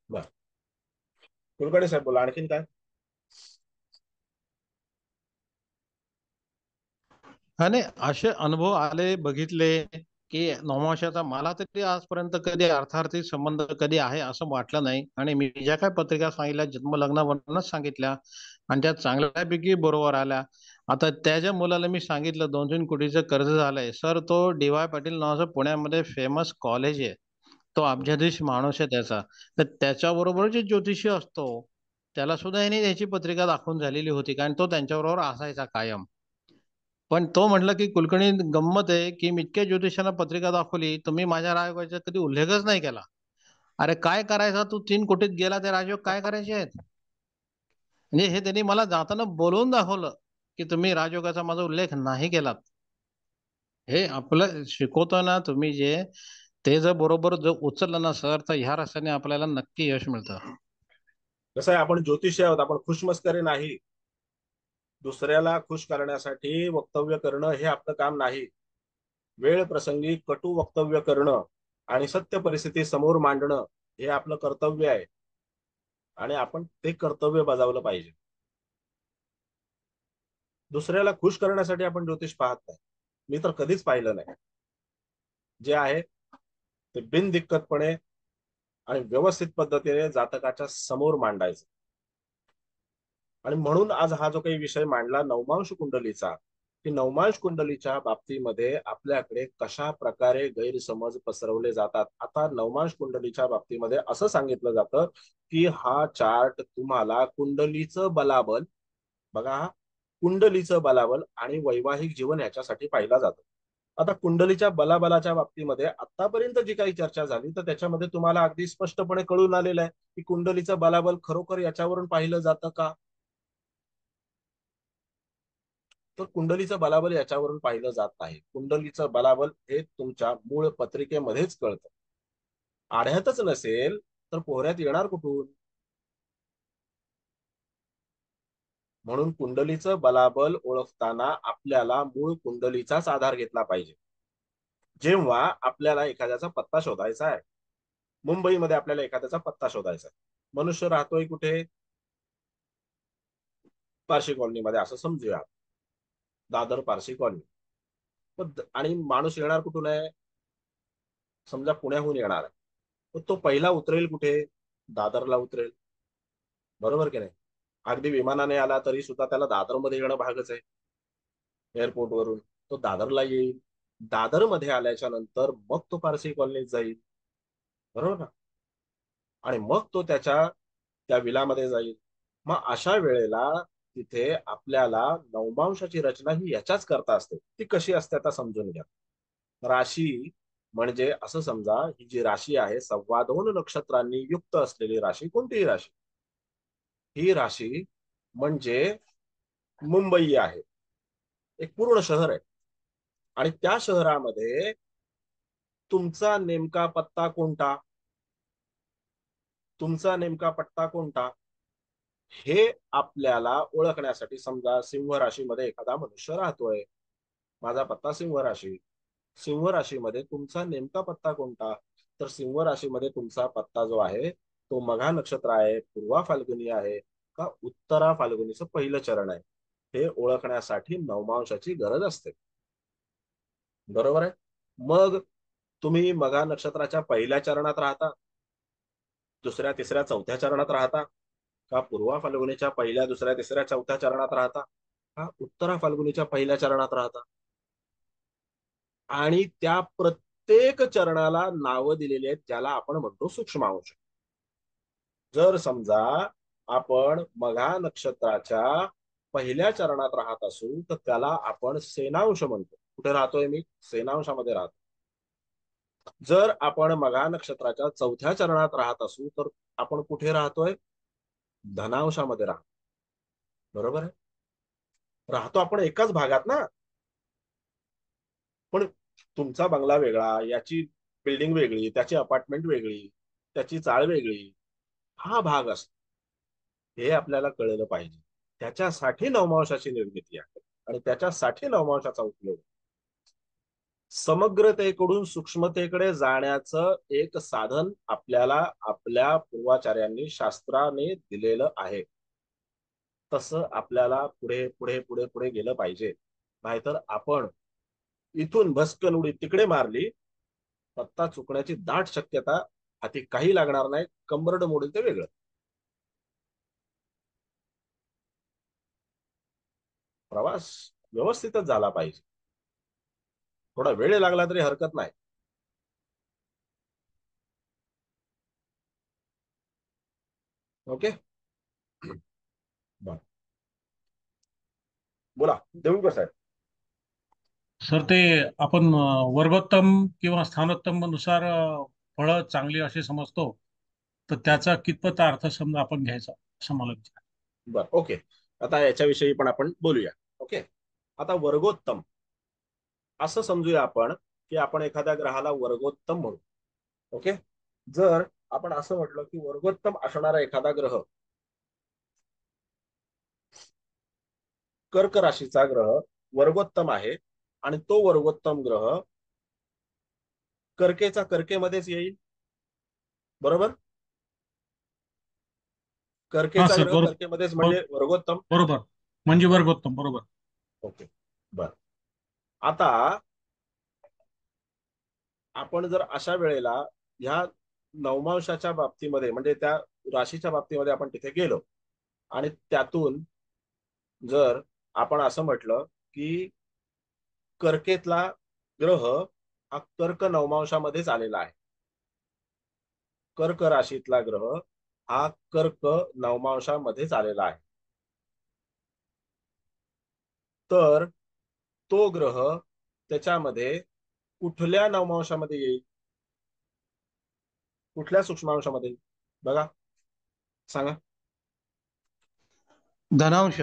बर, कुलकर्णी साहेब बोला, आणखीन काय? आणि असे अनुभव आले, बघितले की नवमाशाचा मला तरी आजपर्यंत कधी अर्थार्थी संबंध कधी आहे असं वाटलं नाही. आणि मी ज्या काय पत्रिका सांगितल्या जन्मलग्नावरूनच सांगितल्या आणि त्या चांगल्यापैकी बरोबर आल्या. आता त्याच्या मुलाला मी सांगितलं 2-3 कोटीचं कर्ज झालंय सर. तो डी.वाय. पाटील नावाचं पुण्यामध्ये फेमस कॉलेज आहे, तो अब्जाधीश माणूस आहे त्याचा. तर त्याच्याबरोबर जे ज्योतिषी असतो त्याला सुद्धा यांनी त्याची पत्रिका दाखवून झालेली होती, कारण तो त्यांच्याबरोबर असायचा कायम. पण तो म्हटलं की कुलकर्णी गंमत आहे की मी इतक्या ज्योतिषांना पत्रिका दाखवली, तुम्ही माझ्या राजयोगाचा कधी उल्लेखच नाही केला. अरे काय करायचा तू, 3 कोटीत गेला ते राजयोग काय करायचे आहेत? म्हणजे हे त्यांनी मला जाताना बोलवून दाखवलं की तुम्ही राजयोगाचा माझा उल्लेख नाही केलात. हे आपलं शिकवताना तुम्ही जे ते जर बरोबर जर उचललं ना सर, तर ह्या रस्त्याने आपल्याला नक्की यश मिळतं. कसं आहे, आपण ज्योतिषी आहोत, आपण खुशमस्करी नाही. दुसऱ्याला खुश करण्यासाठी वक्तव्य करणं हे आपलं काम नाही. वेळ प्रसंगी कटू वक्तव्य करणं आणि सत्य परिस्थिती समोर मांडणं हे आपलं कर्तव्य आहे, आणि आपण ते कर्तव्य बजावलं पाहिजे. दुसऱ्याला खुश करण्यासाठी आपण ज्योतिष पाहत नाही, मी तर कधीच पाहिलं नाही. जे आहे ते बिनदिक्कतपणे आणि व्यवस्थित पद्धतीने जातकाच्या समोर मांडायचं. आणि म्हणून आज हा जो काही विषय मांडला नवमांश कुंडलीचा, की नवमांश कुंडलीच्या बाबतीमध्ये आपल्याकडे कशा प्रकारे गैरसमज पसरवले जातात. आता नवमांश कुंडलीच्या बाबतीमध्ये असं सांगितलं जातं की हा चार्ट तुम्हाला कुंडलीचं बलाबल, बघा हा, कुंडलीचं बलाबल आणि वैवाहिक जीवन याच्यासाठी पाहिला जातो. आता कुंडलीच्या बलाबलाच्या बाबतीमध्ये आतापर्यंत जी काही चर्चा झाली तर त्याच्यामध्ये तुम्हाला अगदी स्पष्टपणे कळून आलेलं आहे की कुंडलीचं बलाबल खरोखर याच्यावरून पाहिलं जातं का? तर कुंडलीचं बलाबल याच्यावरून पाहिलं जात नाही. कुंडलीचं बलाबल हे तुमच्या मूळ पत्रिकेमध्येच कळतं. आढ्यातच नसेल तर पोहऱ्यात येणार कुठून? म्हणून कुंडलीचं बलाबल ओळखताना आपल्याला मूळ कुंडलीचाच आधार घेतला पाहिजे. जेव्हा आपल्याला एखाद्याचा पत्ता शोधायचा आहे, मुंबईमध्ये आपल्याला एखाद्याचा पत्ता शोधायचा आहे, मनुष्य राहतोय कुठे? पारशी कॉलनीमध्ये असं समजूया, दादर पारशी कॉलनी. आणि माणूस येणार कुठून आहे? समजा पुण्याहून येणार आहे, तर तो पहिला उतरेल कुठे? दादरला उतरेल, बरोबर की नाही? अगदी विमानाने आला तरी सुद्धा त्याला दादरमध्ये येणं भागच आहे. एअरपोर्ट वरून तो दादरला येईल, दादरमध्ये आल्याच्या नंतर मग तो पारसी कॉलनीत जाईल, बरोबर ना? आणि मग तो त्या विलामध्ये जाईल. मग अशा वेळेला तिथे आपल्याला नवमांशाची रचना ही याच्याच करता असते. ती कशी असते आता समजून घ्या. राशी म्हणजे असं समजा, ही जी राशी आहे 2.25 नक्षत्रांनी युक्त असलेली राशी. कोणतीही राशी, ही राशी म्हणजे मुंबई आहे, एक पूर्ण शहर आहे. आणि त्या शहरामध्ये तुमचा नेमका पत्ता कोणता, तुमचा नेमका पत्ता कोणता हे आपल्याला ओळखण्यासाठी, समजा सिंह राशीमध्ये एखादा मनुष्य राहतोय, माझा पत्ता सिंह राशी, सिंह राशीमध्ये तुमचा नेमका पत्ता कोणता? तर सिंह राशीमध्ये तुमचा पत्ता जो आहे तो मघा नक्षत्र आहे, पूर्वा फाल्गुनी आहे का उत्तरा फाल्गुनीचं पहिलं चरण आहे, हे ओळखण्यासाठी नवमांशाची गरज असते, बरोबर आहे? मग तुम्ही मघा नक्षत्राच्या पहिल्या चरणात राहता, दुसऱ्या तिसऱ्या चौथ्या चरणात राहता, का पूर्वा फाल्गुनीच्या पहिल्या दुसऱ्या तिसऱ्या चौथ्या चरणात राहता, का उत्तरा फाल्गुनीच्या पहिल्या चरणात राहता? आणि त्या प्रत्येक चरणाला नावं दिलेली आहेत, ज्याला आपण म्हणतो सूक्ष्मांश. जर समजा आपण मघा नक्षत्राच्या पहिल्या चरणात राहत असू तर त्याला आपण सेनांश म्हणतो. कुठे राहतोय मी? सेनांशामध्ये राहतो. जर आपण मघा नक्षत्राच्या चौथ्या चरणात राहत असू तर आपण कुठे राहतोय? धनांशामध्ये राहतो, बरोबर आहे? राहतो आपण एकाच भागात ना. पण तुमचा बंगला वेगळा, याची बिल्डिंग वेगळी, त्याची अपार्टमेंट वेगळी, त्याची चाळ वेगळी, हा भाग असतो. हे आपल्याला कळलं पाहिजे. त्याच्यासाठी नवमांशाची निर्मिती आहे आणि त्याच्यासाठी नवमांशाचा उपयोग. समग्रतेकडून सूक्ष्मतेकडे जाण्याचं एक साधन आपल्याला आपल्या पूर्वाचार्यांनी शास्त्राने दिलेलं आहे. तसं आपल्याला पुढे पुढे पुढे पुढे गेलं पाहिजे. नाहीतर आपण इथून भस्कन उडी तिकडे मारली, पत्ता चुकण्याची दाट शक्यता, हाती काही लागणार नाही, कंबरड मोडील ते वेगळं. प्रवास व्यवस्थितच झाला पाहिजे. थोडा वेळ लागला तरी हरकत नाही. ओके, बर, बोला देऊळकर साहेब. सर ते आपण वर्गोत्तम किंवा स्थानोत्तम नुसार फळं चांगली अशी समजतो, तर त्याचा कितपत अर्थ समजा आपण घ्यायचा असं मला विचार. बर, ओके. आता याच्याविषयी पण आपण बोलूया. ओके, आता वर्गोत्तम असं समजूया आपण की आपण एखाद्या ग्रहाला वर्गोत्तम म्हणू. ओके, जर आपण असं म्हटलं की वर्गोत्तम असणारा एखादा ग्रह कर्क राशीचा ग्रह वर्गोत्तम आहे आणि तो वर्गोत्तम ग्रह कर्केचा कर्केमध्येच येईल, बरोबर? हा कर्केचा सर, ग्रह बरोबर. कर्केमध्येच म्हणजे वर्गोत्तम. बरोबर, म्हणजे वर्गोत्तम, बरोबर. ओके, बर. आता आपण जर अशा वेळेला ह्या नवमांशाच्या बाबतीमध्ये म्हणजे त्या राशीच्या बाबतीमध्ये आपण तिथे गेलो आणि त्यातून जर आपण असं म्हटलं की कर्केतला ग्रह हा कर्क नवमांशामध्येच आलेला आहे, कर्क राशीतला ग्रह हा कर्क नवमांशामध्येच आलेला आहे, तर तो ग्रह त्याच्यामध्ये कुठल्या नवमांशामध्ये येईल, कुठल्या सूक्ष्मांशामध्ये? बघा, सांगा. धनांश.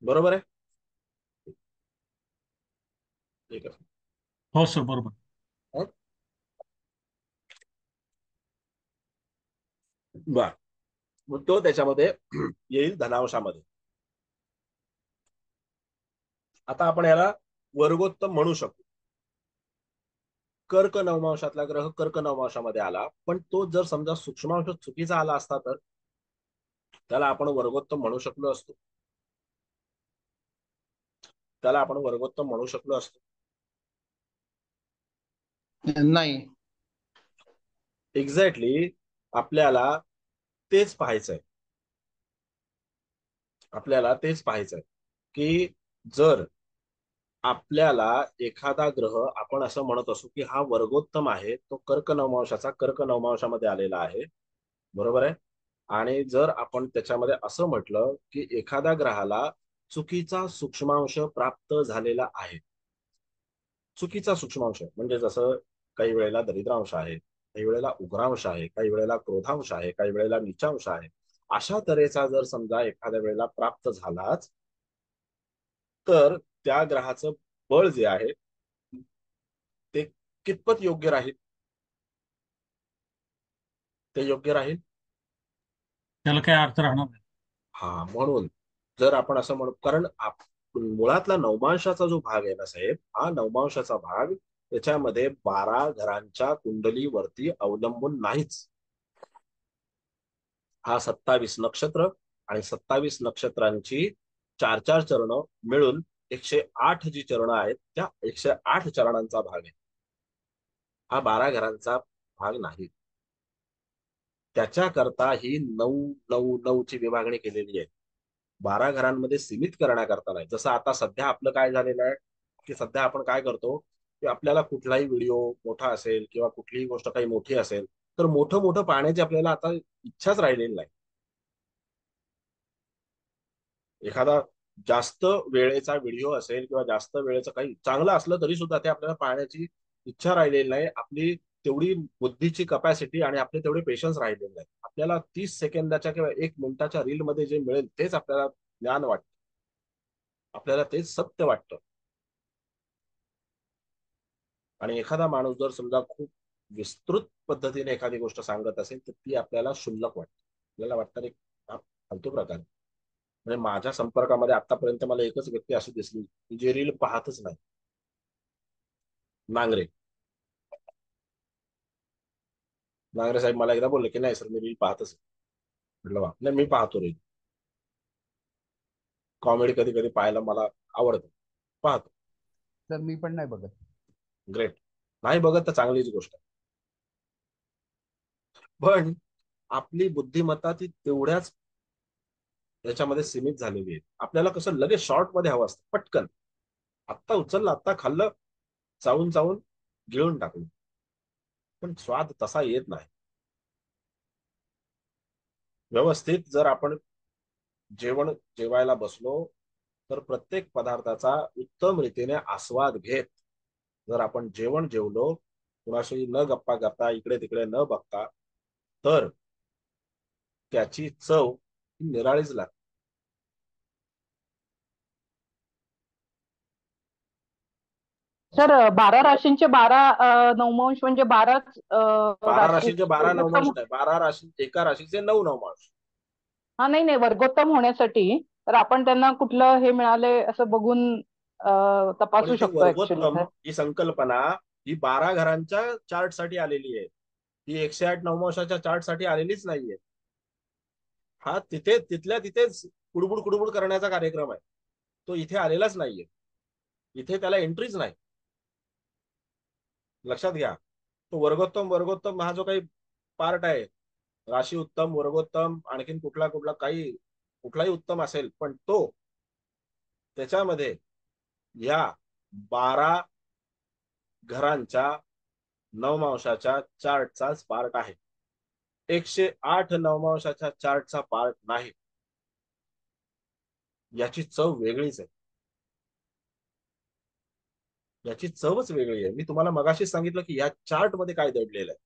बरोबर आहे, ठीक आहे. हो सर, बरोबर. हं? बर, मग तो त्याच्यामध्ये येईल धनांशामध्ये. आता आपण याला वर्गोत्तम म्हणू शकतो. कर्क नवमांशातला ग्रह कर्क नवमांशामध्ये आला, पण तो जर समजा सूक्ष्मांश चुकीचा आला असता तर त्याला आपण वर्गोत्तम म्हणू शकलो असतो, त्याला आपण वर्गोत्तम म्हणू शकलो असतो. नाही. एक्झॅक्टली, आपल्याला तेच पाहायचंय. आपल्याला तेच पाहायचंय की जर आपल्याला एखादा ग्रह आपण असं म्हणत असू की हा वर्गोत्तम आहे, तो कर्क नवमांशाचा कर्क नवमांशामध्ये आलेला आहे, बरोबर आहे. आणि जर आपण त्याच्यामध्ये असं म्हटलं की एखाद्या ग्रहाला चुकीचा सूक्ष्मांश प्राप्त झालेला आहे, चुकीचा सूक्ष्मांश म्हणजे जसं काही वेळेला दरिद्रांश आहे, काही वेळेला उग्रांश आहे, काही वेळेला क्रोधांश आहे, काही वेळेला नीचांश आहे, अशा तऱ्हेचा जर समजा एखाद्या वेळेला प्राप्त झालाच तर त्या ग्रहाचं बळ जे आहे ते कितपत योग्य राहील? ते योग्य राहील? त्याला काय अर्थ राहणार नाही. हा, म्हणून जर आपण असं म्हणू, कारण मुळातला नवमांशाचा जो भाग आहे ना साहेब, हा नवमांशाचा भाग त्याच्यामध्ये 12 घरांच्या कुंडलीवरती अवलंबून नाहीच. हा 27 नक्षत्र आणि 27 नक्षत्रांची 4-4 चरण मिळून 108 जी चरण आहेत त्या 108 चरणांचा भाग आहे. हा 12 घरांचा भाग नाही. त्याच्याकरता ही 9-9-9 ची विभागणी केलेली आहे. 12 घरांमध्ये सीमित करण्याकरता नाही. जसं आता सध्या आपलं काय झालेलं आहे की सध्या आपण काय करतो की आपल्याला कुठलाही व्हिडिओ मोठा असेल किंवा कुठलीही गोष्ट काही मोठी असेल तर मोठं मोठं पाहण्याची आपल्याला आता इच्छाच राहिलेली नाही. एखादा जास्त वेळेचा व्हिडिओ असेल किंवा जास्त वेळेचं काही चांगलं असलं तरी सुद्धा ते आपल्याला पाहण्याची इच्छा राहिलेली नाही. आपली तेवढी बुद्धीची कपॅसिटी आणि आपले तेवढे पेशन्स राहिलेले नाही. आपल्याला 30 सेकंदाच्या किंवा 1 मिनिटाच्या रील मध्ये जे मिळेल तेच आपल्याला ज्ञान वाटतं, आपल्याला तेच सत्य वाटतं. आणि एखादा माणूस जर समजा खूप विस्तृत पद्धतीने एखादी गोष्ट सांगत असेल तर ती आपल्याला क्षुल्लक वाटते. आपल्याला वाटतं एक फालतू प्रकार. म्हणजे माझ्या संपर्कामध्ये आतापर्यंत मला एकच व्यक्ती अशी दिसली जी रील पाहतच नाही. नांगरे. नांगरे साहेब मला एकदा बोलले की नाही सर मी रील पाहतच आहे. म्हटलं वा, नाही मी पाहतो रील, कॉमेडी कधी कधी पाहायला मला आवडतं, पाहतो. सर मी पण नाही बघत. ग्रेट. नाही बघत तर चांगलीच गोष्ट आहे. पण आपली बुद्धिमत्ता ती तेवढ्याच याच्यामध्ये सीमित झालेली आहे. आपल्याला कसं लगेच शॉर्ट मध्ये हवं असतं, पटकन आत्ता उचललं आत्ता खाल्लं, चावून चावून गिळून टाकलं, पण स्वाद तसा येत नाही. व्यवस्थित जर आपण जेवण जेवायला बसलो तर प्रत्येक पदार्थाचा उत्तम रीतीने आस्वाद घेत जर आपण जेवण जेवलो, कुणाशी न गप्पा करता इकडे तिकडे न बघता, तर त्याची चव ही निराळीच लागते. सर 12 राशींचे 12 नवमांश म्हणजे 12च 12 राशी राशीचे 12 वर्गोत्तम. नवमांश नाही, 12 राशी एका राशीचे 9 नवमांश. हा नाही नाही, वर्गोत्तम होण्यासाठी तर आपण त्यांना कुठलं हे मिळाले असं बघून पण तपासू इथे शकतो ऍक्च्युली. वर्गोत्तम ही संकल्पना ही 12 घरांच्या चार्ट साठी आलेली आहे, ही 108 नवमांशाच्या चार्ट साठी आलेलीच नाहीये. हा तिथे तिथल्या तिथेच कुडबुड कुडबुड करण्याचा कार्यक्रम आहे, तो इथे आलेलाच नाहीये. इथे त्याला एंट्रीच नाही. लक्षात घ्या. तो वर्गोत्तम वर्गोत्तम हा जो काही पार्ट आहे, राशी उत्तम, वर्गोत्तम, आणखीन कुठला कुठला काही कुठलाही उत्तम असेल, पण तो त्याच्यामध्ये या 12 घरांच्या नवमांशाच्या चार्टचाच पार्ट आहे. 108 नवमांशाच्या चार्टचा पार्ट नाही. याची चव वेगळीच आहे. याची चवच वेगळी आहे. मी तुम्हाला मगाशीच सांगितलं की या चार्ट मध्ये काय दडलेलं आहे,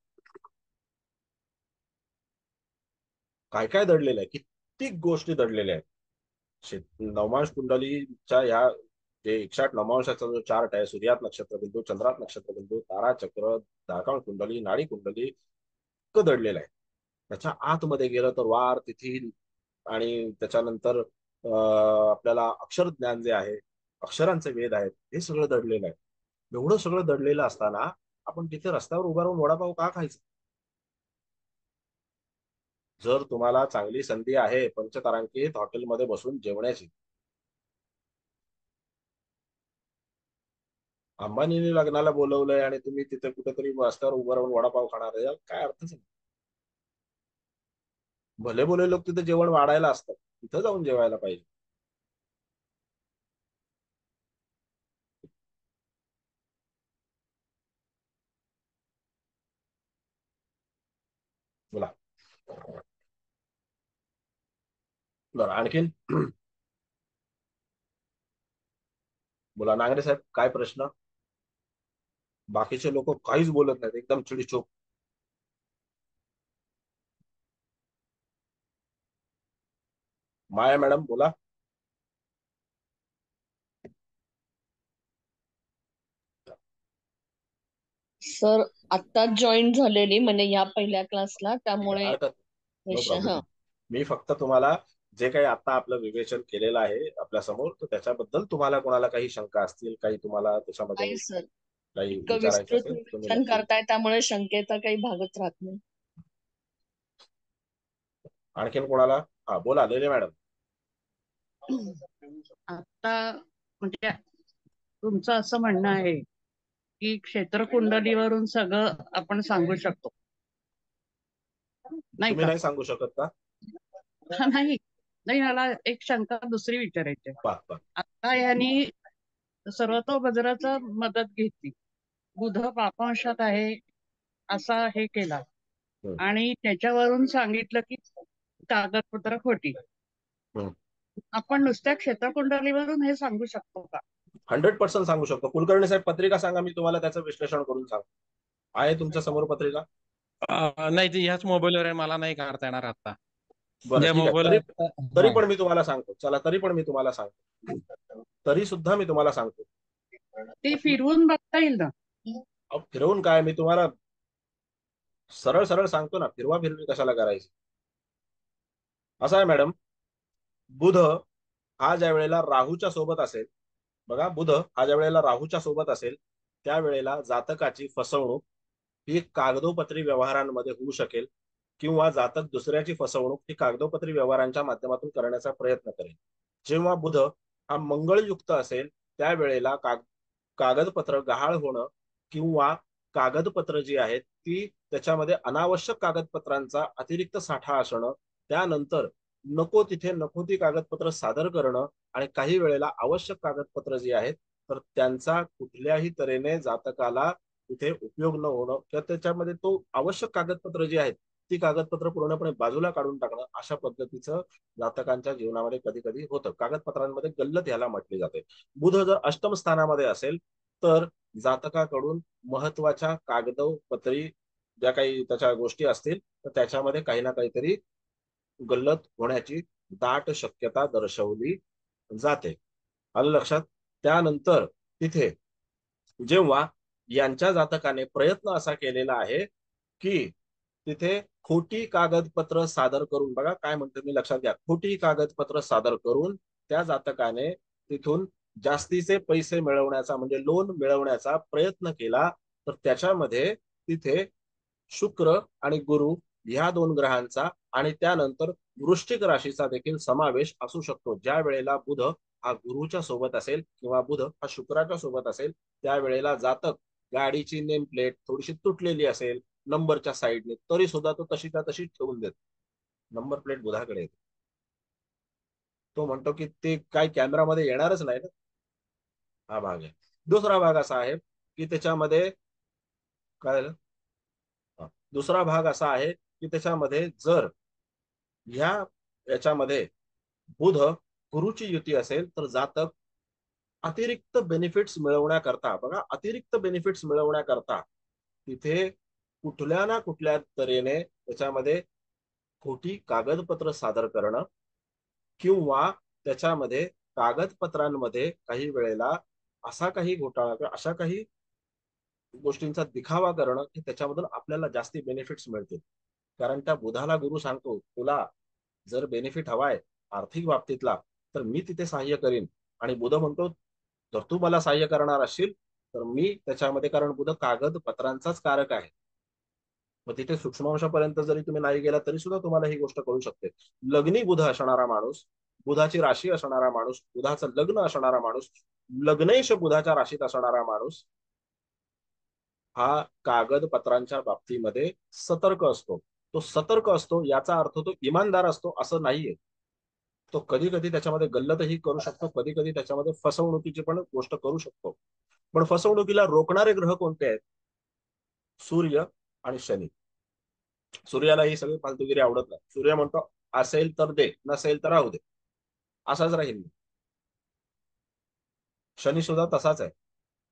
काय काय दडलेलं आहे, किती गोष्टी दडलेल्या आहेत. नवमांश कुंडलीच्या या जे 108 नवमांशाचा जो चार्ट आहे, सूर्यात नक्षत्रबिंदू, चंद्रात नक्षत्रबिंदू, तारा चक्र, दाखण कुंडली, नाडी कुंडली, इतकं दडलेलं आहे. त्याच्या आतमध्ये गेलं तर वार तिथी आणि त्याच्यानंतर आपल्याला अक्षर ज्ञान जे आहे, अक्षरांचे वेद आहेत, हे सगळं दडलेलं आहे. एवढं सगळं दडलेलं असताना आपण तिथे रस्त्यावर उभा राहून वडापाव का खायचं? जर तुम्हाला चांगली संधी आहे पंचतारांकित हॉटेलमध्ये बसून जेवण्याची, अंबानीने लग्नाला बोलवलंय आणि तुम्ही तिथे कुठेतरी रस्त्यावर उभं राहून वडापाव खाणार आहे, काय अर्थच नाही. भले बोले लोक तिथे जेवण वाढायला असतात, तिथं जाऊन जेवायला पाहिजे. बोला. बरं, आणखीन बोला नांगरे साहेब, काय प्रश्न? बाकीचे लोक काहीच बोलत नाहीत, एकदम चिडीचूप. माया मॅडम बोला. सर आत्ताच जॉईन झालेली म्हणजे या पहिल्या क्लासला, त्यामुळे हरकत नो हा. प्रॉब्लेम. मी फक्त तुम्हाला जे काही आता आपलं विवेचन केलेलं आहे आपल्या समोर, तर त्याच्याबद्दल तुम्हाला कोणाला काही शंका असतील, काही तुम्हाला त्याच्यामध्ये नाही सर, काही इतकं विचारायचं विस्तृत असेल तर तुम्ही निरीक्षण नक्की. करताय त्यामुळे शंकेचा काही भागच राहत नाही. आणखीन कोणाला? हा बोला लेले मॅडम. आता म्हणजे तुमचं असं म्हणणं आहे की क्षेत्रकुंडलीवरून सगळं आपण सांगू शकतो, नाही तुम्ही का? नाही सांगू शकत का? नाही नाही, मला एक शंका दुसरी विचारायची आहे. पा आता यांनी सर्वतोपजराचा मदत घेतली, बुध पापांशात आहे असा हे केला आणि त्याच्यावरून सांगितलं की कागदपत्र खोटी. आपण नुसत्या क्षेत्रकुंडलीवरून हे सांगू शकतो का? 100% सांगू शकतो. कुलकर्णी साहेब पत्रिका सांगा, मी तुम्हाला त्याचं विश्लेषण करून सांगतो. आहे तुमच्या समोर पत्रिका? नाही, ती ह्याच मोबाईलवर आहे, मला नाही काढता येणार आता. बरं ज्या ठीक आहे. मोबाईल तरी पण मी तुम्हाला सांगतो. चला, तरी पण मी तुम्हाला सांगतो. तरी सुद्धा मी तुम्हाला सांगतो. ते फिरवून बघता येईल ना? फिरवून काय, मी तुम्हाला सरळ सरळ सांगतो ना, फिरवा फिरवी कशाला करायची. असं आहे मॅडम, बुध हा ज्या वेळेला राहूच्या सोबत असेल, बघा बुध हा ज्या वेळेला राहूच्या सोबत असेल त्यावेळेला जातकाची फसवणूक ही कागदोपत्री व्यवहारांमध्ये होऊ शकेल, किंवा जातक दुसऱ्याची फसवणूक ही कागदोपत्री व्यवहारांच्या माध्यमातून करण्याचा प्रयत्न करेल. जेव्हा बुध हा मंगळयुक्त असेल त्यावेळेला कागदपत्र गहाळ होणं किंवा कागदपत्र जी आहेत ती त्याच्यामध्ये अनावश्यक कागदपत्रांचा अतिरिक्त साठा असणं, त्यानंतर नको तिथे नको ती कागदपत्र सादर करणं, आणि काही वेळेला आवश्यक कागदपत्र जी आहेत तर त्यांचा कुठल्याही तऱ्हेने जातकाला तिथे उपयोग न होणं, किंवा त्याच्यामध्ये तो आवश्यक कागदपत्र जी आहेत ती कागदपत्र पूर्णपणे बाजूला काढून टाकणं, अशा पद्धतीचं जातकांच्या जीवनामध्ये कधी कधी होतं. कागदपत्रांमध्ये गल्लत याला म्हटली जाते. बुध जर अष्टम स्थानामध्ये असेल तर जातकाकडून महत्वाच्या कागदोपत्री ज्या काही त्याच्या गोष्टी असतील तर त्याच्यामध्ये काही ना काहीतरी गल्लत होण्याची दाट शक्यता दर्शवली जाते. आलं लक्षात? त्यानंतर तिथे जेव्हा यांच्या जातकाने प्रयत्न असा केलेला आहे की तिथे खोटी कागदपत्र सादर करून, बघा काय म्हणतो मी, लक्षात घ्या, खोटी कागदपत्र सादर करून त्या जातकाने तिथून जास्तीचे पैसे मिळवण्याचा म्हणजे लोन मिळवण्याचा प्रयत्न केला, तर त्याच्यामध्ये तिथे शुक्र आणि गुरु ह्या दोन ग्रहांचा आणि त्यानंतर वृश्चिक राशीचा देखील समावेश असू शकतो. ज्या वेळेला बुध हा गुरुच्या सोबत असेल किंवा बुध हा शुक्राच्या सोबत असेल त्यावेळेला जातक गाडीची नेम प्लेट थोडीशी तुटलेली असेल नंबरच्या साईडने तरी सुद्धा तो तशीच्या तशी ठेवून देतो. नंबर प्लेट बुधाकडे येते. तो म्हणतो की ते काय कॅमेरामध्ये येणारच नाही ना. हा भाग आहे. दुसरा भाग असा आहे की त्याच्यामध्ये काय झालं, दुसरा भाग असा आहे की त्याच्यामध्ये जर ह्या याच्यामध्ये बुध गुरुची युती असेल तर जातक अतिरिक्त बेनिफिट्स मिळवण्याकरता, बघा अतिरिक्त बेनिफिट्स मिळवण्याकरता तिथे कुठल्या ना कुठल्या तऱ्हेने त्याच्यामध्ये खोटी कागदपत्र सादर करणं किंवा त्याच्यामध्ये कागदपत्रांमध्ये काही वेळेला असा काही घोटाळा किंवा अशा काही गोष्टींचा दिखावा करणं की त्याच्यामधून आपल्याला जास्ती बेनिफिट्स मिळतील. कारण त्या बुधाला गुरु सांगतो तुला जर बेनिफिट हवाय आर्थिक बाबतीतला तर मी तिथे सहाय्य करीन, आणि बुध म्हणतो जर तू मला सहाय्य करणार असशील तर मी त्याच्यामध्ये, कारण बुध कागदपत्रांचाच कारक आहे, मग तिथे सूक्ष्मांशापर्यंत जरी तुम्ही नाही गेला तरी सुद्धा तुम्हाला ही गोष्ट कळू शकते. लग्नी बुध असणारा माणूस, बुधाची राशी असणारा माणूस, बुधाचं लग्न असणारा माणूस, लग्नेश बुधाच्या राशीत असणारा माणूस हा कागदपत्रांच्या बाबतीमध्ये सतर्क असतो. तो सतर्क असतो याचा अर्थ तो इमानदार असतो असं नाहीये. तो कधी कधी त्याच्यामध्ये गल्लतही करू शकतो, कधी कधी त्याच्यामध्ये फसवणुकीची पण गोष्ट करू शकतो. पण फसवणुकीला रोखणारे ग्रह कोणते आहेत? सूर्य आणि शनी. सूर्याला ही सगळी फालतूगिरी आवडत नाही. सूर्य म्हणतो असेल तर दे, नसेल तर राहू दे, असाच राहील. शनी सुद्धा तसाच आहे.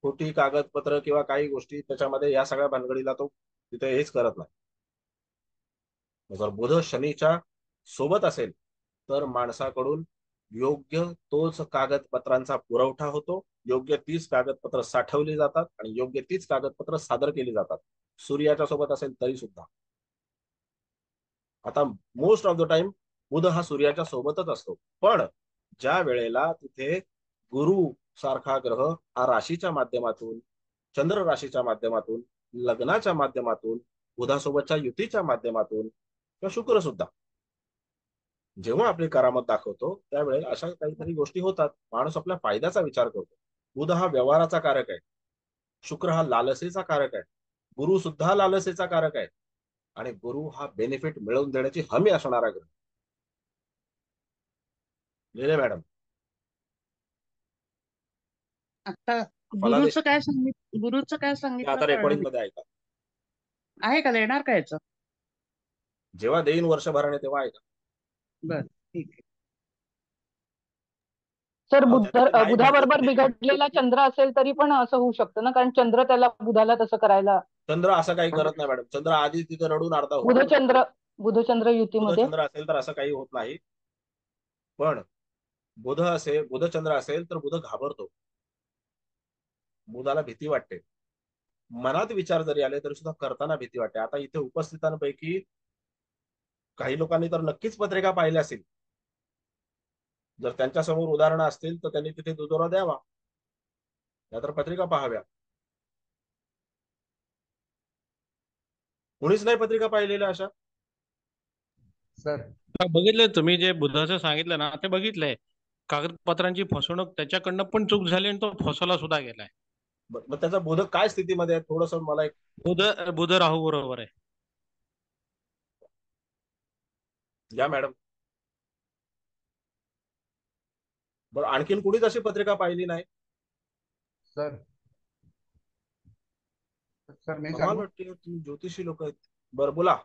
खोटी कागदपत्र किंवा काही गोष्टी त्याच्यामध्ये या सगळ्या भानगडीला तो तिथे हेच करत नाही. जर बुध शनीच्या सोबत असेल तर माणसाकडून योग्य तोच कागदपत्रांचा पुरवठा होतो, योग्य तीच कागदपत्र साठवली जातात आणि योग्य तीच कागदपत्र सादर केली जातात. सूर्याच्या सोबत असेल तरी सुद्धा. आता मोस्ट ऑफ द टाइम बुध हा सूर्याच्या सोबतच असतो, पण ज्या वेळेला तिथे गुरु सारखा ग्रह हा राशीच्या माध्यमातून, चंद्र राशीच्या माध्यमातून, लग्नाच्या माध्यमातून, बुधासोबतच्या युतीच्या माध्यमातून किंवा शुक्र सुद्धा जेव्हा आपली करामत दाखवतो त्यावेळेला अशा काहीतरी गोष्टी होतात. माणूस आपल्या फायद्याचा विचार करतो. बुध हा व्यवहाराचा कारक आहे, शुक्र हा लालसेचा कारक आहे, गुरु सुद्धा लालसेचा कारक आहे, आणि गुरु हा बेनिफिट मिळवून देण्याची हमी असणारा ग्रह. लिहिले मॅडम? आता फलादेश गुरुचं काय ते सांगितलं आता कळलं रेकॉर्डिंग नाही. मध्ये ऐका. आहे का, देणार का याचं? जेव्हा देईन वर्षभराने तेव्हा ऐका. बर, ठीक आहे. सर त्याच्यामध्ये नाही म्हटलं बुधाबरोबर तरी बिघडलेला चंद्र असेल तरी पण असं होऊ शकतं ना, कारण चंद्र त्याला बुधाला तसं करायला. चंद्र असं काही करत नाही मॅडम. चंद्र आधी तिथे रडून अर्धा होतो. बुधचंद्र युतीमध्ये बुधचंद्र असेल तर असं काही होत नाही, पण बुधचंद्र असेल तर बुध घाबरतो, बुधाला भीती वाटते. मनात विचार जरी आले तरी सुद्धा करताना भीती वाटते. आता इथे उपस्थितांपैकी काही लोकांनी तर नक्कीच पत्रिका पाहिल्या असेल. जर त्यांच्या समोर उदाहरणं असतील तर त्यांनी तिथे दुजोरा द्यावा, नाहीतर पत्रिका पाहाव्या. कोणीच नाही पत्रिका पाहिलेल्या अशा. सर बघितलंय तुम्ही जे बुधाचं सांगितलं ना ते बघितलंय. कागदपत्रांची फसवणूक त्याच्याकडनं पण चूक झाली आणि तो फसवला सुद्धा गेलाय. मग त्याचा बोधक काय स्थितीमध्ये आहे थोडस मला एक. बुध बुध राहू बरोबर आहे. या मॅडम. बरं आणखीन कुणीच अशी पत्रिका पाहिली नाही. सर सर मी कमाल सांगू. वाटते तुम्ही ज्योतिषी लोक आहेत. बरं बोला.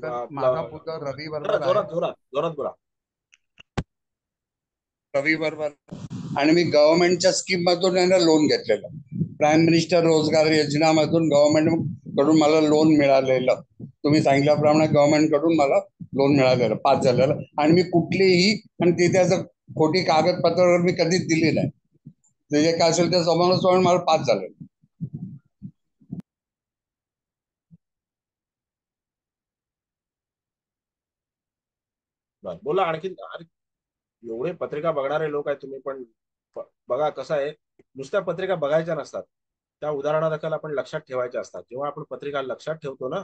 सर आपला माझा पुत्र रवी जरा बरोबर आहे. जोरात जोरात जोरात बोला. रवी बरोबर. आणि मी गव्हर्नमेंटच्या स्कीम मधून आहे ना लोन घेतलेलं. प्राईम मिनिस्टर रोजगार योजनामधून गव्हर्नमेंट कडून मला लोन मिळालेलं. तुम्ही सांगितल्याप्रमाणे गव्हर्नमेंट कडून मला लोन मिळालेलं, पास झालेलं. आणि मी कुठलीही आणि तिथे असं खोटी कागदपत्र मी कधीच दिली नाही. जे काय असेल ते समोर मला पास झालेलं. बरं बोला आणखीन. एवढे पत्रिका बघणारे लोक आहेत तुम्ही पण. बघा कसं आहे, नुसत्या पत्रिका बघायच्या नसतात, त्या उदाहरणादाखल आपण लक्षात ठेवायच्या असतात. जेव्हा आपण पत्रिका लक्षात ठेवतो ना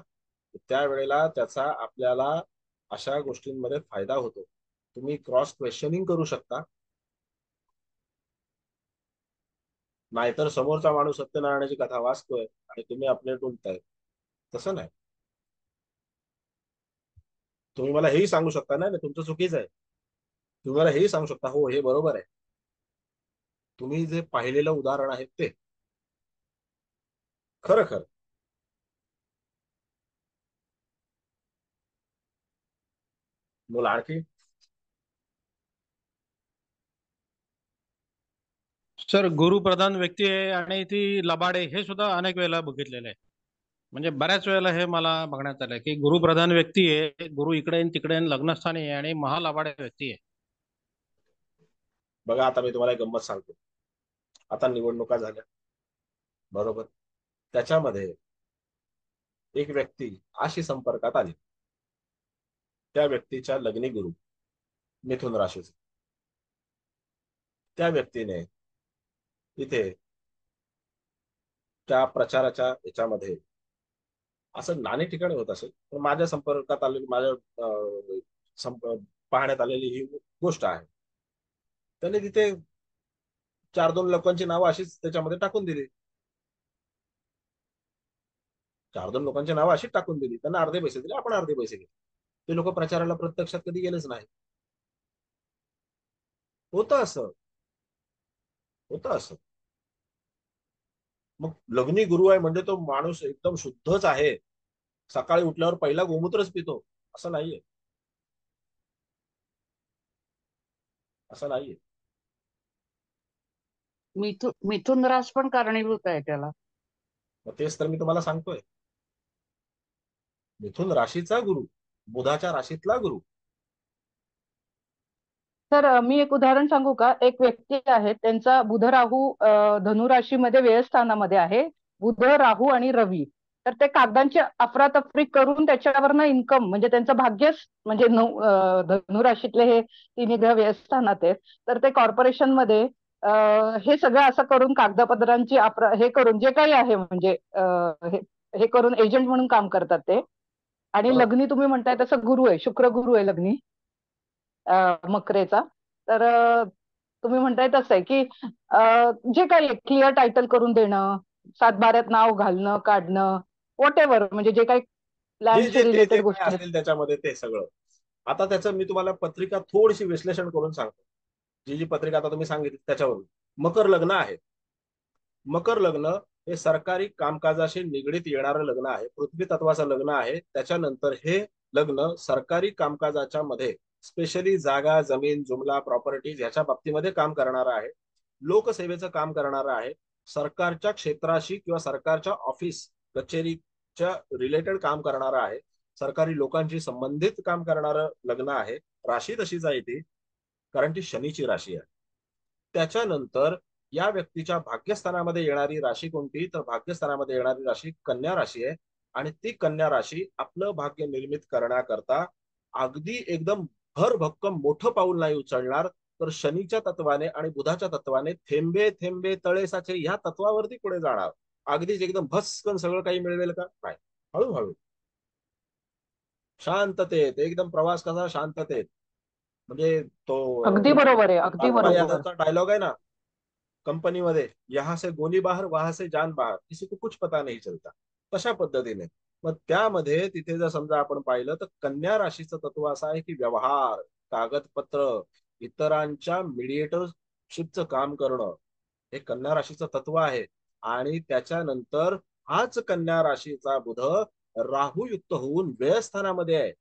त्यावेळेला त्याचा आपल्याला अशा गोष्टींमध्ये फायदा होतो. तुम्ही क्रॉस क्वेश्चनिंग करू शकता. नाहीतर समोरचा माणूस सत्यनारायणाची कथा वाचतोय आणि तुम्ही आपले बोलताय. तसं नाही. तुम्ही मला हेही सांगू शकता नाही तुमचं चुकीचं आहे. तुम्ही मला हेही सांगू शकता हो हे बरोबर आहे. तुम्ही जे पाहिलेलं उदाहरण आहे ते खरं खरं. बोला आणखी. सर गुरुप्रधान व्यक्ती आहे आणि ती लबाडे हे सुद्धा अनेक वेळेला बघितलेलं आहे. म्हणजे बऱ्याच वेळेला हे मला बघण्यात आलंय की गुरुप्रधान व्यक्ती आहे, गुरु इकडे आणि तिकडे लग्नस्थानी आहे आणि महालबाडे व्यक्ती आहे. बघा आता मी तुम्हाला एक गंमत सांगतो. आता निवडणुका झाल्या बरोबर. त्याच्यामध्ये एक व्यक्ती अशी संपर्कात आली. त्या व्यक्तीच्या लग्नी गुरु मिथुन राशीचे. त्या व्यक्तीने तिथे त्या प्रचाराच्या याच्यामध्ये असं नाणे ठिकाणी होत असेल तर माझ्या संपर्कात आलेली पाहण्यात आलेली ही गोष्ट आहे. त्याने तिथे 4-2 लोकांची नावं अशीच त्याच्यामध्ये टाकून दिली. 4-2 लोकांची नावं अशीच टाकून दिली. त्यांना अर्धे पैसे दिले, आपण अर्धे पैसे घेतले. ते लोक प्रचाराला प्रत्यक्षात कधी गेलेच नाही. होतं असं. होतं असं. मग लग्नी गुरु आहे म्हणजे तो माणूस एकदम शुद्धच आहे, सकाळी उठल्यावर पहिला गोमूत्रच पितो असं नाहीये. असं नाहीये. मिथुन रास पण कारणीभूत आहे त्याला. मग तेच तर मी तुम्हाला सांगतोय. मिथुन राशीचा गुरु, बुधाच्या राशीतला गुरु. तर मी एक उदाहरण सांगू का. एक व्यक्ती आहे त्यांचा बुध राहू धनु राशीमध्ये व्ययस्थानामध्ये आहे. बुध राहू आणि रवी. तर ते कागदांची अफरातफरी करून त्याच्यावरनं इन्कम म्हणजे त्यांचं भाग्यच म्हणजे धनु राशीतले हे तिन्ही ग्रह व्ययस्थानात आहेत. तर ते कॉर्पोरेशन मध्ये हे सगळं असं करून कागदपत्रांची हे करून जे काही आहे म्हणजे हे करून एजंट म्हणून काम करतात ते. आणि बरोबर. लग्नी तुम्ही म्हणताय तसं गुरु आहे, शुक्र गुरु आहे लग्नी मकरेचा. तर तुम्ही म्हणताय तसं आहे की जे काही क्लिअर टायटल करून देणं, 7/12 नाव घालणं काढणं, व्हॉट एव्हर म्हणजे जे काही जे लँडशी जे जे जे रिलेटेड काय गोष्टी आहेत. असेल त्याच्यामध्ये ते सगळं. आता त्याचं मी तुम्हाला पत्रिका थोडीशी विश्लेषण करून सांगतो. जी जी पत्रिका आता तुम्ही सांगितली त्याच्यावरून. मकर लग्न आहे. मकर लग्न हे सरकारी कामकाजाशी निगडीत येणारं लग्न आहे. पृथ्वी तत्वाचं लग्न आहे. त्याच्यानंतर हे लग्न सरकारी कामकाजाच्या मध्ये स्पेशली जागा जमीन जुमला प्रॉपर्टीज ह्याच्या बाबतीमध्ये काम करणारं आहे. लोकसेवेचं काम करणारं आहे. सरकारच्या क्षेत्राशी किंवा सरकारच्या ऑफिस कचेरीच्या रिलेटेड काम करणारं आहे. सरकारी लोकांशी संबंधित काम करणारं लग्न आहे. राशी तशीच आहे ती, कारण ती शनीची राशी आहे. त्याच्यानंतर या व्यक्तीच्या भाग्यस्थानामध्ये येणारी राशी कोणती तर भाग्यस्थानामध्ये येणारी राशी कन्या राशी आहे. आणि ती कन्या राशी आपलं भाग्य निर्मित करण्याकरता अगदी एकदम भरभक्कम मोठं पाऊल नाही उचलणार, तर शनीच्या तत्वाने आणि बुधाच्या तत्वाने थेंबे थेंबे तळे साचे ह्या तत्वावरती पुढे जाणार. अगदीच एकदम भस्कन सगळं काही मिळवेल का? नाही. हळूहळू शांततेत, एकदम प्रवास कसा शांततेत. म्हणजे तो अगदी बरोबर आहे, अगदी लालबाई बरोबर. यादवचा डायलॉग आहे ना कंपनी मध्ये, यहाँ से गोली बाहर वहां से जान बाहर, किसी को कुछ पता नहीं चलता, तशा पद्धतीने. मग त्यामध्ये तिथे जर समजा आपण पाहिलं तर कन्या राशीचं तत्व असं आहे की व्यवहार, कागदपत्र, इतरांच्या मीडिएटरशिपचं काम करणं, हे कन्या राशीचं तत्व आहे. आणि त्याच्यानंतर हाच कन्या राशीचा बुध राहुयुक्त होऊन व्ययस्थानामध्ये आहे.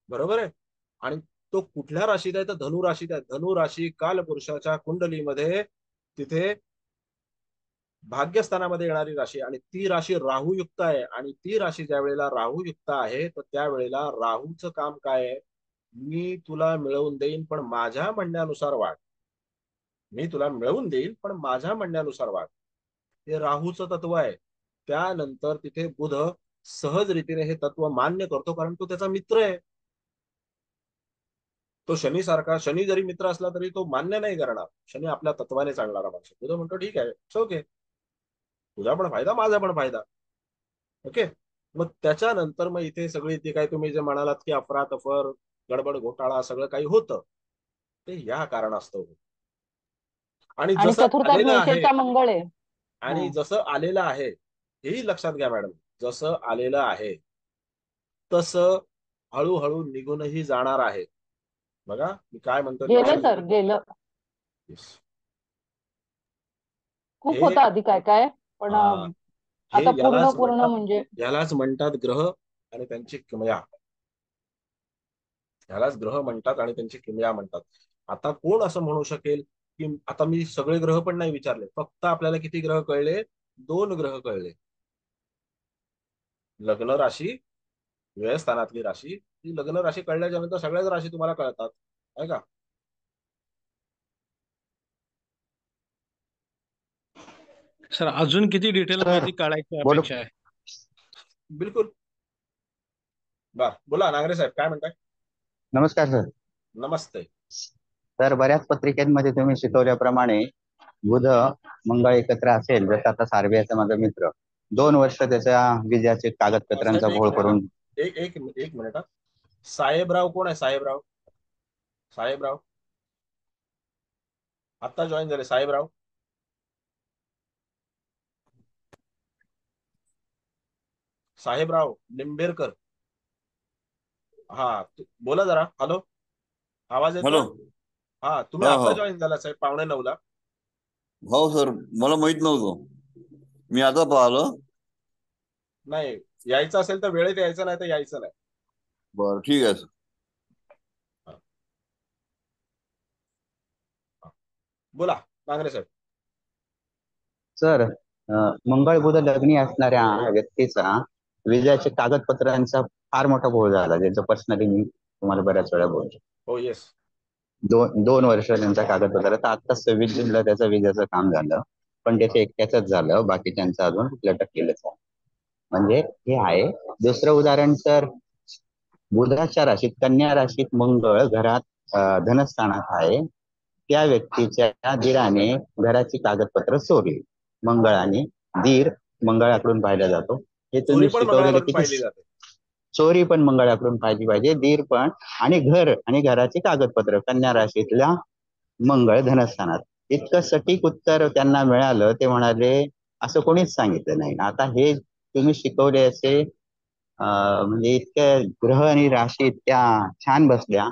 बरोबर आहे. आणि तो कुठल्या राशीत आहे तर धनु राशीत आहे. धनु राशी कालपुरुषाच्या कुंडलीमध्ये तिथे भाग्यस्थानामध्ये येणारी राशी, आणि ती राशी राहुयुक्त आहे. आणि ती राशी ज्या वेळेला राहुयुक्त आहे तर त्यावेळेला राहूचं काम काय आहे, मी तुला मिळवून देईन पण माझ्या म्हणण्यानुसार वाग, मी तुला मिळवून देईन पण माझ्या म्हणण्यानुसार वाग, हे राहूचं तत्व आहे. त्यानंतर तिथे बुध सहज रीतीने हे तत्व मान्य करतो, कारण तो त्याचा मित्र आहे. तो शनी सारखा, शनी जरी मित्र असला तरी तो मान्य नाही करणार. शनी आपल्या तत्वाने चालणारा माणूस. बुध म्हणतो ठीक आहे, ओके, तुझा पण फायदा माझा पण फायदा. ओके. मग त्याच्यानंतर मग इथे सगळी ती काय तुम्ही जे म्हणालात की अफरातफर, गडबड घोटाळा सगळं काही होतं, ते या कारणास्तव होतं. आणि आणि जसं चतुर्थात आलेलं आहे, निळशेचा मंगळ आहे. आणि जसं आलेलं आहे, हेही लक्षात घ्या मॅडम, जसं आलेलं आहे तसं हळूहळू निघूनही जाणार आहे. बघा मी काय म्हणतो गेलं लक्षात सर, घ्या. गेलं. Yes. खूप हे होतं आधी काय काय, पण हा, हे आता पूर्ण यालाच पूर्ण म्हणतात, म्हणजे यालाच म्हणतात ग्रह आणि त्यांची किमया. ह्यालाच ग्रह म्हणतात आणि त्यांची किमया म्हणतात. आता कोण असं म्हणू शकेल की, आता मी सगळे ग्रह पण नाही विचारले, फक्त आपल्याला किती ग्रह कळले, 2 ग्रह कळले. लग्न राशी, व्ययस्थानातली राशी, ही लग्न राशी कळल्याच्या नंतर सगळ्याच राशी तुम्हाला कळतात, आहे का? सर अजून किती डिटेल सर माहिती काढायची बोलू. अपेक्षा आहे? बिलकुल. बर बोला नांगरे साहेब, काय म्हणताय? नमस्कार सर. नमस्ते. सर बऱ्याच पत्रिकांमध्ये तुम्ही शिकवल्याप्रमाणे बुध मंगळ एकत्र असेल, जसं आता सार्बियाचा माझा मित्र 2 वर्ष त्याच्या विजाचे कागदपत्रांचा साहेब एक घोळ मिनिट हा. करून. एक मिनिट हा. साहेबराव कोण आहे? साहेबराव, साहेबराव आता जॉईन झाले. साहेबराव, साहेबराव निंबेरकर. हा बोला जरा. हॅलो, आवाज हॅलो. येतोय? हा, तुम्ही हो आता हो जॉईन झाला साहेब 8:45. हो सर, मला माहित नव्हतं, मी आता पाहिलं. नाही, यायचं असेल तर वेळेत यायचं, नाही तर यायचं नाही. बरं ठीक आहे सर. हा, हा. बोला नांगरे साहेब. सर मंगळ बुध लग्नी असणाऱ्या व्यक्तीचा विजयाच्या कागदपत्रांचा फार मोठा घोळ झाला, ज्याचं पर्सनली मी तुम्हाला बऱ्याच वेळा बोलतो. हो येस. 2 वर्ष त्यांचा कागदपत्र, तर आता 26 जूनला त्याचं विजेचं काम झालं, पण त्याचे एकट्याच झालं, बाकीच्यांचं अजून लटकलेलंच आहे. म्हणजे हे आहे. दुसरं उदाहरण सर, बुधाच्या राशीत कन्या राशीत मंगळ घरात धनस्थानात आहे. त्या व्यक्तीच्या दीराने घराची कागदपत्र चोरली. मंगळ आणि दीर मंगळाकडून पाहिला जातो. हे चोरी तुम्ही पण शिकवलेलं मंगळाकडून किती. पाहिली जाते. चोरी पण मंगळाकडून पाहिली पाहिजे, दीर पण, आणि घर आणि घराची कागदपत्र कन्या राशीतल्या मंगळ धनस्थानात. इतकं सटीक उत्तर त्यांना मिळालं, ते म्हणाले असं कोणीच सांगितलं नाही. आता हे तुम्ही शिकवले असे म्हणजे इतक्या ग्रह आणि राशी इतक्या छान बसल्या.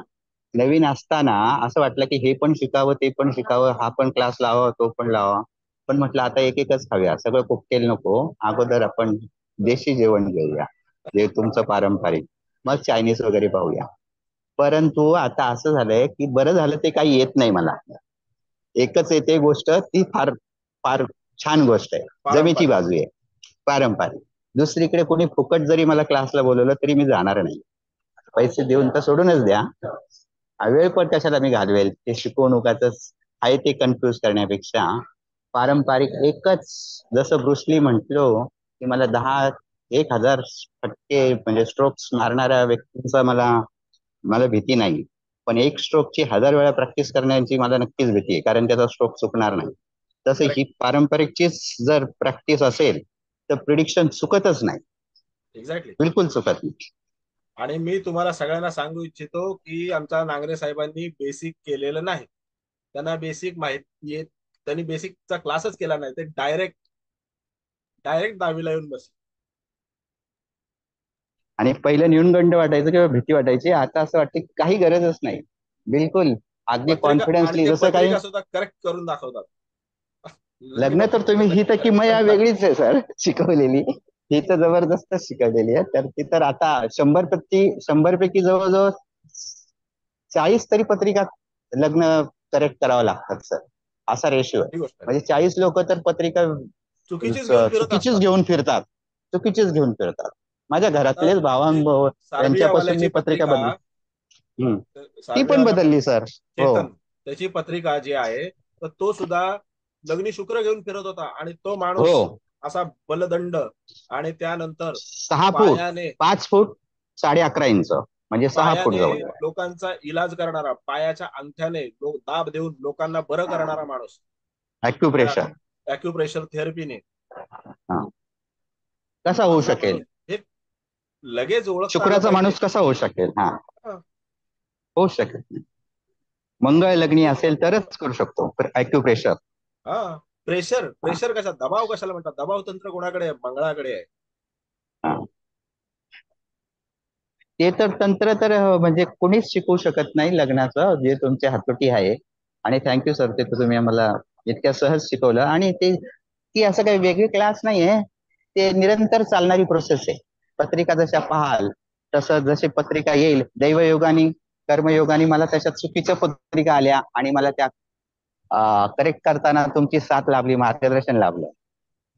नवीन असताना असं वाटलं की हे पण शिकावं, ते पण शिकावं, हा पण क्लास लावा, तो पण लावा. पण म्हटलं आता एक एकच खाऊया, सगळं कोकटेल नको. अगोदर आपण देशी जेवण घेऊया, जे तुमचं पारंपरिक, मग चायनीज वगैरे पाहूया. परंतु आता असं झालंय की बरं झालं ते काही येत नाही मला. एकच येते गोष्ट, ती फार फार छान गोष्ट आहे, जमेची पारंपरिक. बाजू आहे, पारंपरिक. दुसरीकडे कोणी फुकट जरी मला क्लासला बोलवलं तरी मी जाणार नाही. पैसे देऊन तर सोडूनच द्या, वेळ पण कशाला मी घालवेल ते शिकवून उगाच आहे ते कन्फ्युज करण्यापेक्षा. पारंपरिक एकच, जसं ब्रुसली म्हटलो की मला 10,000 फटके म्हणजे स्ट्रोक्स मारणाऱ्या व्यक्तींचा मला मला भीती नाही, पण एक स्ट्रोकची 1000 वेळा प्रॅक्टिस करण्याची मला नक्कीच भीती आहे, कारण त्याचा स्ट्रोक चुकणार नाही. तसं ही करेक्ट. पारंपरिकचीच जर प्रॅक्टिस असेल तर प्रिडिक्शन चुकतच नाही. एक्झॅक्टली. बिलकुल चुकत नाही. आणि मी तुम्हाला सगळ्यांना सांगू इच्छितो की आमच्या नांगरे साहेबांनी बेसिक केलेलं नाही. त्यांना बेसिक माहिती, त्यांनी बेसिकचा क्लासच केला नाही, ते डायरेक्ट डायरेक्ट 10वीला येऊन बसले. आणि पहिलं न्यूनगंड वाटायचं किंवा भीती वाटायची, आता असं वाटतं की काही गरजच नाही. बिलकुल अगदी पत्रिका, आणि कॉन्फिडन्सली ते जसं काही पत्रिका सुद्धा करेक्ट करून दाखवतात. लग्न तर तुम्ही ही तर किमया वेगळीच आहे सर शिकवलेली. ही तर जबरदस्त शिकवलेली आहे. तर ती तर आता 100 पैकी जवळजवळ 40 तरी पत्रिका लग्न करेक्ट करावं लागतात सर. असा रेशिओ आहे. ही गोष्ट आहे. म्हणजे 40 लोक तर पत्रिका चुकीचीच घेऊन फिरत चुकीचीच असतात. घेऊन फिरतात. चुकीचीच घेऊन फिरतात. माझ्या आता घरातलेच भावांभाऊ त्यांच्यापासून मी सार्बियावाल्याची पत्रिका पत्रिका, बदलली. हम्म. ती पण सार्बियावाला बदलली सर. हो. चेतन, त्याची पत्रिका जी आहे, तर तो सुद्धा लग्नी शुक्र घेऊन फिरत होता, आणि तो माणूस हो. असा बलदंड, आणि त्यानंतर 6 फूट पायाने 5 फूट 11.5 इंच म्हणजे 6 फूट पायाने जवळ. लोकांचा इलाज करणारा, पायाच्या अंगठ्याने दाब देऊन लोकांना बरं करणारा माणूस, ॲक्युप्रेशर. अॅक्युप्रेशर थेरपीने. कसा होऊ असा शकेल? माणूस हे लगेच ओळखता आलं शुक्राचा पाहिजे. माणूस कसा होऊ शकेल? हा, हा. होऊ शकेल. मंगळ लग्नी असेल तरच करू शकतो ॲक्युप्रेशर. हा, प्रेशर, प्रेशर कशा, दबाव कशाला म्हणतात? दबाव तंत्र कोणाकडे आहे? मंगळाकडे आहे. ते तर तंत्र तर म्हणजे कोणीच शिकवू शकत नाही लग्नाचं, जे तुमच्या हातोटी आहे. आणि थँक्यू सर, ते तुम्ही आम्हाला इतक्या सहज शिकवलं. आणि ते ती असं काही वेगळी क्लास नाहीये, ते निरंतर चालणारी प्रोसेस आहे. पत्रिका जशा पाहाल तसं जशी पत्रिका येईल, दैवयोगाने कर्मयोगाने मला त्याच्यात चुकीच्या पत्रिका आल्या आणि मला त्या करेक्ट करताना तुमची साथ लाभली, मार्गदर्शन लाभलं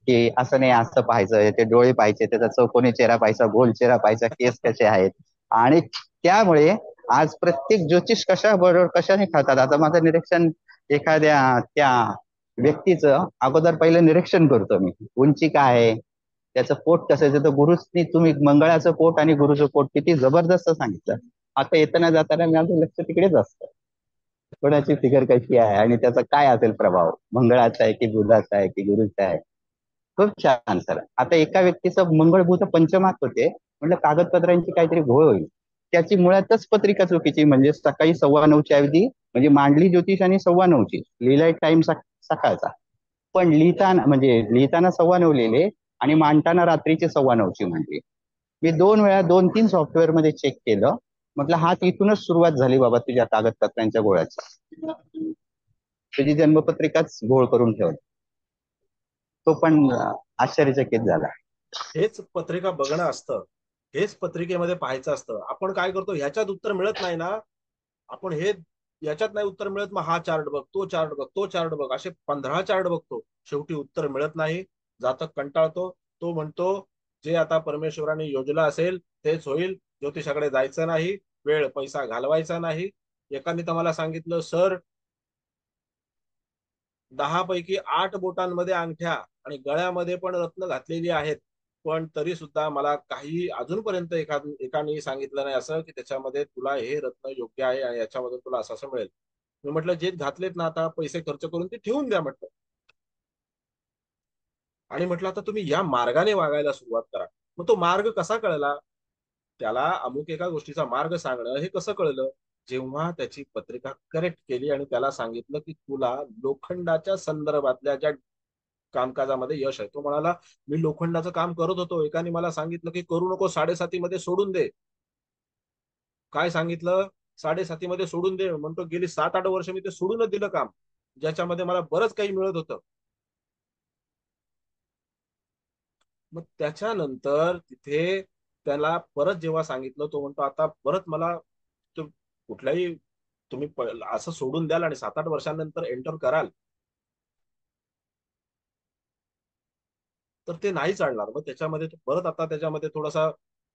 की असं नाही, असं पाहायचं, ते डोळे पाहायचे, त्याचा चौकोनी चेहरा पाहायचा, गोल चेहरा पाहायचा, केस कसे आहेत. आणि त्यामुळे आज प्रत्येक ज्योतिष कशाबरोबर कशाने खातात. आता माझं निरीक्षण एखाद्या त्या व्यक्तीचं अगोदर पहिलं निरीक्षण करतो मी, उंची काय आहे, त्याचं पोट कसं आहे. तर गुरुनी तुम्ही मंगळाचं पोट आणि गुरुचं पोट किती जबरदस्त सांगितलं. आता येताना जाताना माझं लक्ष तिकडेच असतं, कोणाची फिगर कशी आहे आणि त्याचा काय असेल प्रभाव, मंगळाचा आहे की बुधाचा आहे की गुरुचा आहे. खूप छान सर. आता एका व्यक्तीचं मंगळभूत पंचमात होते, म्हटलं कागदपत्रांची काहीतरी घोळ होईल. त्याची मुळातच पत्रिका चुकीची, म्हणजे सकाळी 9:15च्या ऐवजी म्हणजे मांडली ज्योतिष आणि 9:15ची लिहिलाय टाइम सकाळचा, पण लिहिताना 9:15 लिहिले आणि मांडताना रात्रीची 9:15ची मांडली. मी 2 वेळा 2-3 सॉफ्टवेअर मध्ये चेक केलं. म्हटलं हा इथूनच सुरुवात झाली बाबा तुझ्या कागदपत्रांच्या घोळाची. तुझी जन्मपत्रिकाच घोळ करून ठेवली. तो पण आश्चर्यचकित झाला. हेच पत्रिका बघणं असतं, हेच पत्रिकेमध्ये पाहायचं असतं. आपण काय करतो, ह्याच्यात उत्तर मिळत नाही ना, आपण हे याच्यात नाही उत्तर मिळत, मग हा चार्ट बघ, तो चार्ट बघ, तो चार्ट बघ, असे 15 चार्ट बघतो. शेवटी उत्तर मिळत नाही, जातक कंटाळतो. तो म्हणतो जे आता परमेश्वराने योजलं असेल तेच होईल, ज्योतिषाकडे जायचं नाही, वेळ पैसा घालवायचा नाही. एकाने तर मला सांगितलं, सर 10 पैकी 8 बोटांमध्ये अंगठ्या आणि गळ्यामध्ये पण रत्न घातलेली आहेत, पण तरी सुद्धा मला काही अजूनपर्यंत एकाने सांगितलं नाही असं की त्याच्यामध्ये तुला हे रत्न योग्य आहे आणि याच्यामध्ये तुला असं असं मिळेल. मी म्हटलं जे घातलेत ना, आता पैसे खर्च करून ते ठेवून द्या म्हटलं. आणि म्हटलं आता तुम्ही या मार्गाने वागायला सुरुवात करा. मग तो मार्ग कसा कळला? त्याला अमुक एका गोष्टीचा मार्ग सांगणं हे कसं कळलं? जेव्हा त्याची पत्रिका करेक्ट केली आणि त्याला सांगितलं की तुला लोखंडाच्या संदर्भातल्या ज्या कामकाजामध्ये यश आहे. तो म्हणाला मी लोखंडाचं काम करत होतो, एकाने मला सांगितलं की करू नको, 7.5 मध्ये सोडून दे. काय सांगितलं? 7.5 मध्ये सोडून दे. म्हणतो गेली 7-8 वर्ष मी ते सोडूनच दिलं काम, ज्याच्यामध्ये मला बरंच काही मिळत होतं. मग त्याच्यानंतर तिथे त्याला परत जेव्हा सांगितलं, तो म्हणतो आता परत मला कुठल्याही तुम्ही असं सोडून द्याल आणि 7-8 वर्षांनंतर एंटर कराल तर ते नाही चालणार. मग त्याच्यामध्ये तो परत आता त्याच्यामध्ये थोडासा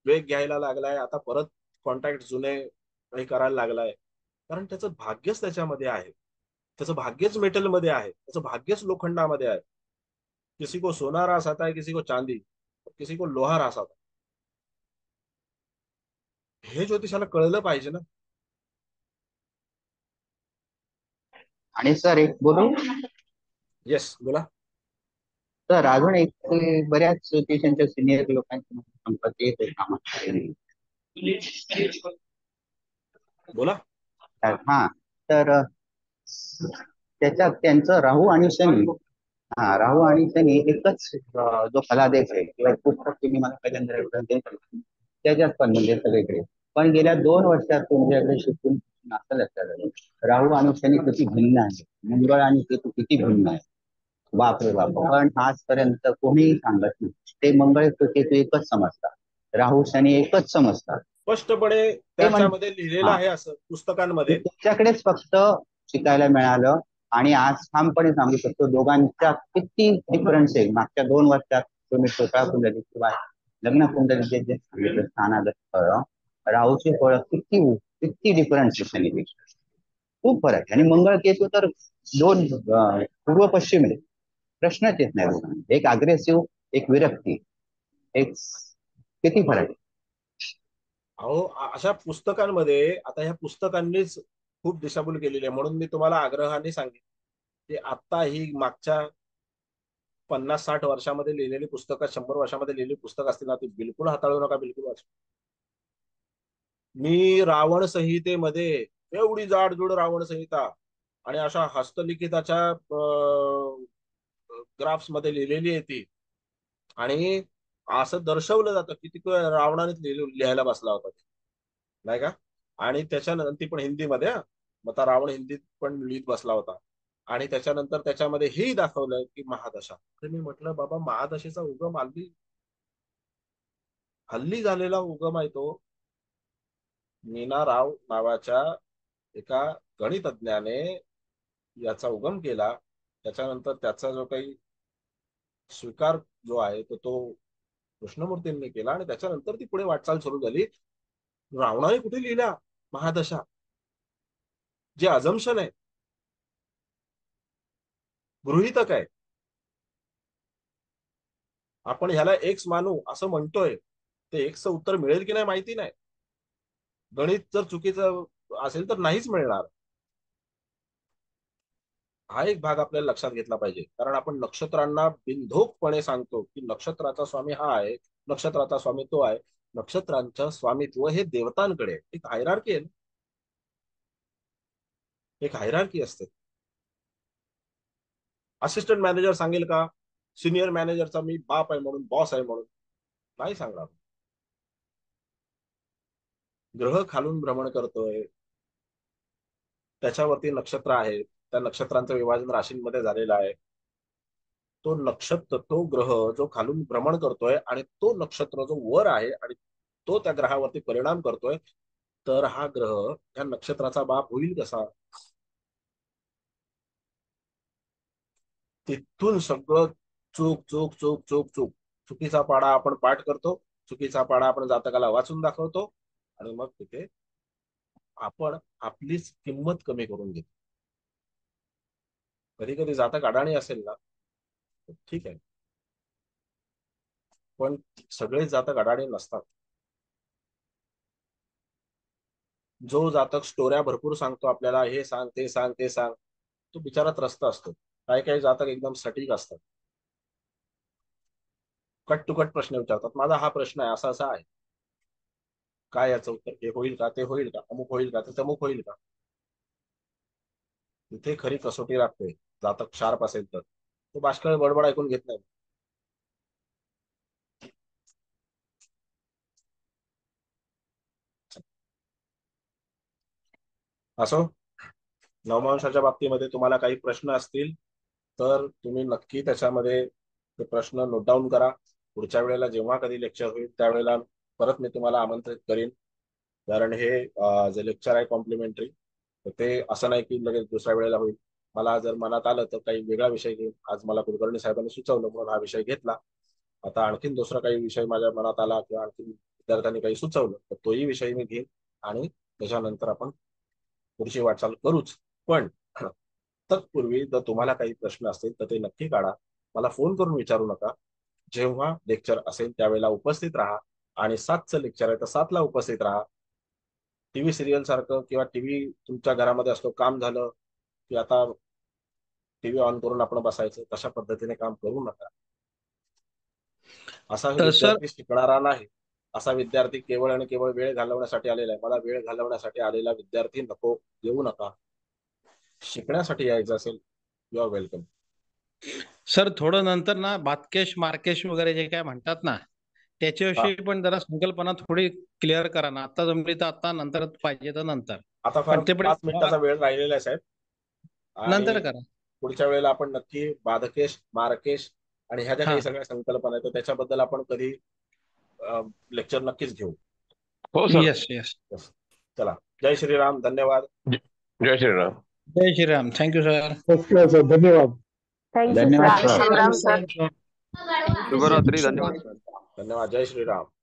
वेग घ्यायला लागलाय. आता परत कॉन्टॅक्ट जुने हे करायला लागलाय, कारण त्याचं भाग्यच त्याच्यामध्ये आहे, त्याचं भाग्यच मेटलमध्ये आहे, त्याचं भाग्यच लोखंडामध्ये आहे. किसी को सोना रास आता है, किसी को चांदी, किसी को लोहा रास आता. हे ज्योतिषाला कळलं पाहिजे ना. आणि सर एक बोलू, येस बोला. तर अजून एक बऱ्याच ट्युशनच्या सिनियर लोकांची संपर्क येत आहे कामात. बोला. हा तर त्याच्यात त्यांचं राहू आणि शनी, राहू आणि शनी एकच जो फलादेश आहे किंवा पुस्तक तुम्ही मला पहिल्यांदा रेफरन्स देत त्याच्यात पण म्हणजे सगळीकडे. पण गेल्या 2 वर्षात तुमच्याकडे शिकून असं लक्षात आलं राहू आणि शनी किती भिन्न आहे, मंगळ आणि केतू किती भिन्न आहे. बापरे बाप. पण आजपर्यंत कोणीही सांगत नाही. ते मंगळ केतू एकच समजतात, राहू शनी एकच समजतात. स्पष्टपणे ते त्याच्यामध्ये लिहिलेलं आहे असं पुस्तकांमध्ये. तुमच्याकडेच फक्त शिकायला मिळालं. आणि आज ठामपणे सांगू शकतो दोघांच्या किती डिफरन्स आहे. मागच्या 2 वर्षात तुम्ही स्वतः कुंडली किंवा लग्न कुंडलीचे जे सांगितलं स्थानागत फळ, राहूचे फळ किती किती डिफरन्स आहे शनीपेक्षा. खूप फरक आहे. आणि मंगळ केतू तर 2 पूर्व पश्चिम आहे, प्रश्नच येत नाही दोघांना. एक अग्रेसिव्ह, एक विरक्ती, एक किती फरक आहे. अहो अशा पुस्तकांमध्ये आता ह्या पुस्तकांनीच खूप दिशाभूल केलेली आहे. म्हणून मी तुम्हाला आग्रहाने सांगेन की आता ही मागच्या 50-60 वर्षामध्ये लिहिलेली पुस्तकं, 100 वर्षामध्ये लिहिलेली पुस्तक असतील ना, ती बिलकुल हाताळू नका, बिलकुल वाचू. मी रावण संहितेमध्ये एवढी जाडजूड रावण संहिता आणि अशा हस्तलिखिताच्या ग्राफ्स मध्ये लिहिलेली आहे ती. आणि असं दर्शवलं जातं की ती रावणानेच लिहायला बसला होता, नाही का. आणि त्याच्यानंतर ती पण हिंदीमध्ये, मग आता रावण हिंदीत पण लिहित बसला होता. आणि त्याच्यानंतर त्याच्यामध्ये हेही दाखवलं की महादशा. तर मी म्हटलं बाबा महादशेचा उगम हल्ली झालेला उगम आहे तो. मीना राव नावाच्या एका गणितज्ञाने याचा उगम केला. त्याच्यानंतर त्याचा जो काही स्वीकार जो आहे तो कृष्णमूर्तींनी केला. आणि त्याच्यानंतर ती पुढे वाटचाल सुरू झाली. रावणाने कुठे लिहिला महादशा? जे अजम्पशन आहे, गृहीतक आहे, आपण ह्याला एक्स मानू असं म्हणतोय, ते एक्सचं उत्तर मिळेल की नाही माहिती नाही. गणित जर चुकीचं असेल तर नाहीच मिळणार. हा एक भाग आपल्याला लक्षात घेतला पाहिजे. कारण आपण नक्षत्रांना बिनधोकपणे सांगतो की नक्षत्राचा स्वामी हा आहे, नक्षत्राचा स्वामी तो आहे. नक्षत्रांचं स्वामित्व हे देवतांकडे. एक हायरार्की आहे, एक हायरार्की असते. असिस्टंट मॅनेजर सांगेल का सिनियर मॅनेजरचा मी बाप आहे म्हणून, बॉस आहे म्हणून? नाही सांगणार. ग्रह खालून भ्रमण करतोय, त्याच्यावरती नक्षत्र आहे, त्या नक्षत्रांचं विभाजन राशींमध्ये झालेलं आहे. तो नक्षत्र, तो ग्रह जो खालून भ्रमण करतोय आणि तो नक्षत्र जो वर आहे आणि तो त्या ग्रहावरती परिणाम करतोय, तर हा ग्रह त्या नक्षत्राचा बाप होईल कसा? तिथून सगळं चूक चूक चूक चूक चूक. चुकीचा पाडा आपण पाठ करतो, चुकीचा पाडा आपण जातकाला वाचून दाखवतो, आणि मग तिथे आपण आपलीच किंमत कमी करून घेतो. कधी कधी जातक अडाणी असेल ना, ठीक आहे, पण सगळे जातक अडाणी नसतात. जो जातक स्टोऱ्या भरपूर सांगतो आपल्याला, हे सांग ते सांग ते सांग, तो बिचारा त्रस्त असतो. काही काही जातक एकदम सटीक असतात, कट टू कट प्रश्न विचारतात. माझा हा प्रश्न आहे, असा असा आहे, काय याचं उत्तर? हे होईल का, ते होईल का, अमुक होईल का, ते तमुक होईल का? तिथे खरी कसोटी लागते. जातक शार्प असेल तर तो बाष्कळ बडबड ऐकून घेत नाही. असो, नवमांशाच्या बाबतीमध्ये तुम्हाला काही प्रश्न असतील तर तुम्ही नक्की त्याच्यामध्ये ते प्रश्न नोट डाऊन करा. पुढच्या वेळेला जेव्हा कधी लेक्चर होईल त्यावेळेला परत मी तुम्हाला आमंत्रित करीन. कारण हे जे लेक्चर आहे कॉम्प्लिमेंटरी, तर ते असं नाही की लगेच दुसऱ्या वेळेला होईल. मला जर मनात आलं तर काही वेगळा विषय घेईन. आज मला कुलकर्णी साहेबांनी सुचवलं म्हणून हा विषय घेतला. आता आणखीन दुसरा काही विषय माझ्या मनात आला किंवा आणखी विद्यार्थ्यांनी काही सुचवलं तर तोही विषय मी घेईन आणि त्याच्यानंतर आपण पुढची वाटचाल करूच. पण तत्पूर्वी जर तुम्हाला काही प्रश्न असतील तर ते नक्की काढा. मला फोन करून विचारू नका. जेव्हा लेक्चर असेल त्यावेळेला उपस्थित राहा. आणि 7चं लेक्चर आहे तर 7ला उपस्थित राहा. टीव्ही सिरियल सारखं किंवा टीव्ही तुमच्या घरामध्ये असतो, काम झालं की आता टीव्ही ऑन करून आपण बसायचं, तशा पद्धतीने काम करू नका. असा तर सर विद्यार्थी शिकणारा नाही. असा विद्यार्थी केवळ आणि केवळ वेळ घालवण्यासाठी आलेला आहे. मला वेळ घालवण्यासाठी आलेला विद्यार्थी नको, येऊ नका. शिकण्यासाठी यायचं असेल, यू आर वेलकम. सर थोडं नंतर ना बातकेश मार्केश वगैरे जे काय म्हणतात ना, त्याच्याविषयी पण जरा संकल्पना थोडी क्लिअर करा ना. आता जमली तर आता, नंतर पाहिजे तर नंतर. आता फार पण ते पण 5 मिनिटाचा वेळ राहिलेला आहे साहेब. नंतर आणि करा. पुढच्या वेळेला आपण नक्की बाधकेश, मार्केश आणि ह्या ज्या हा काही सगळ्या संकल्पना आहेत, तर त्याच्याबद्दल आपण कधी लेक्चर नक्कीच घेऊ. हो सर. Yes yes. चला, जय श्रीराम, धन्यवाद. जय श्रीराम. जय श्रीराम. Thank you sir. धन्यवाद. धन्यवाद सर. श्रीराम सर. शुभरात्री. धन्यवाद सर. धन्यवाद. जय श्रीराम.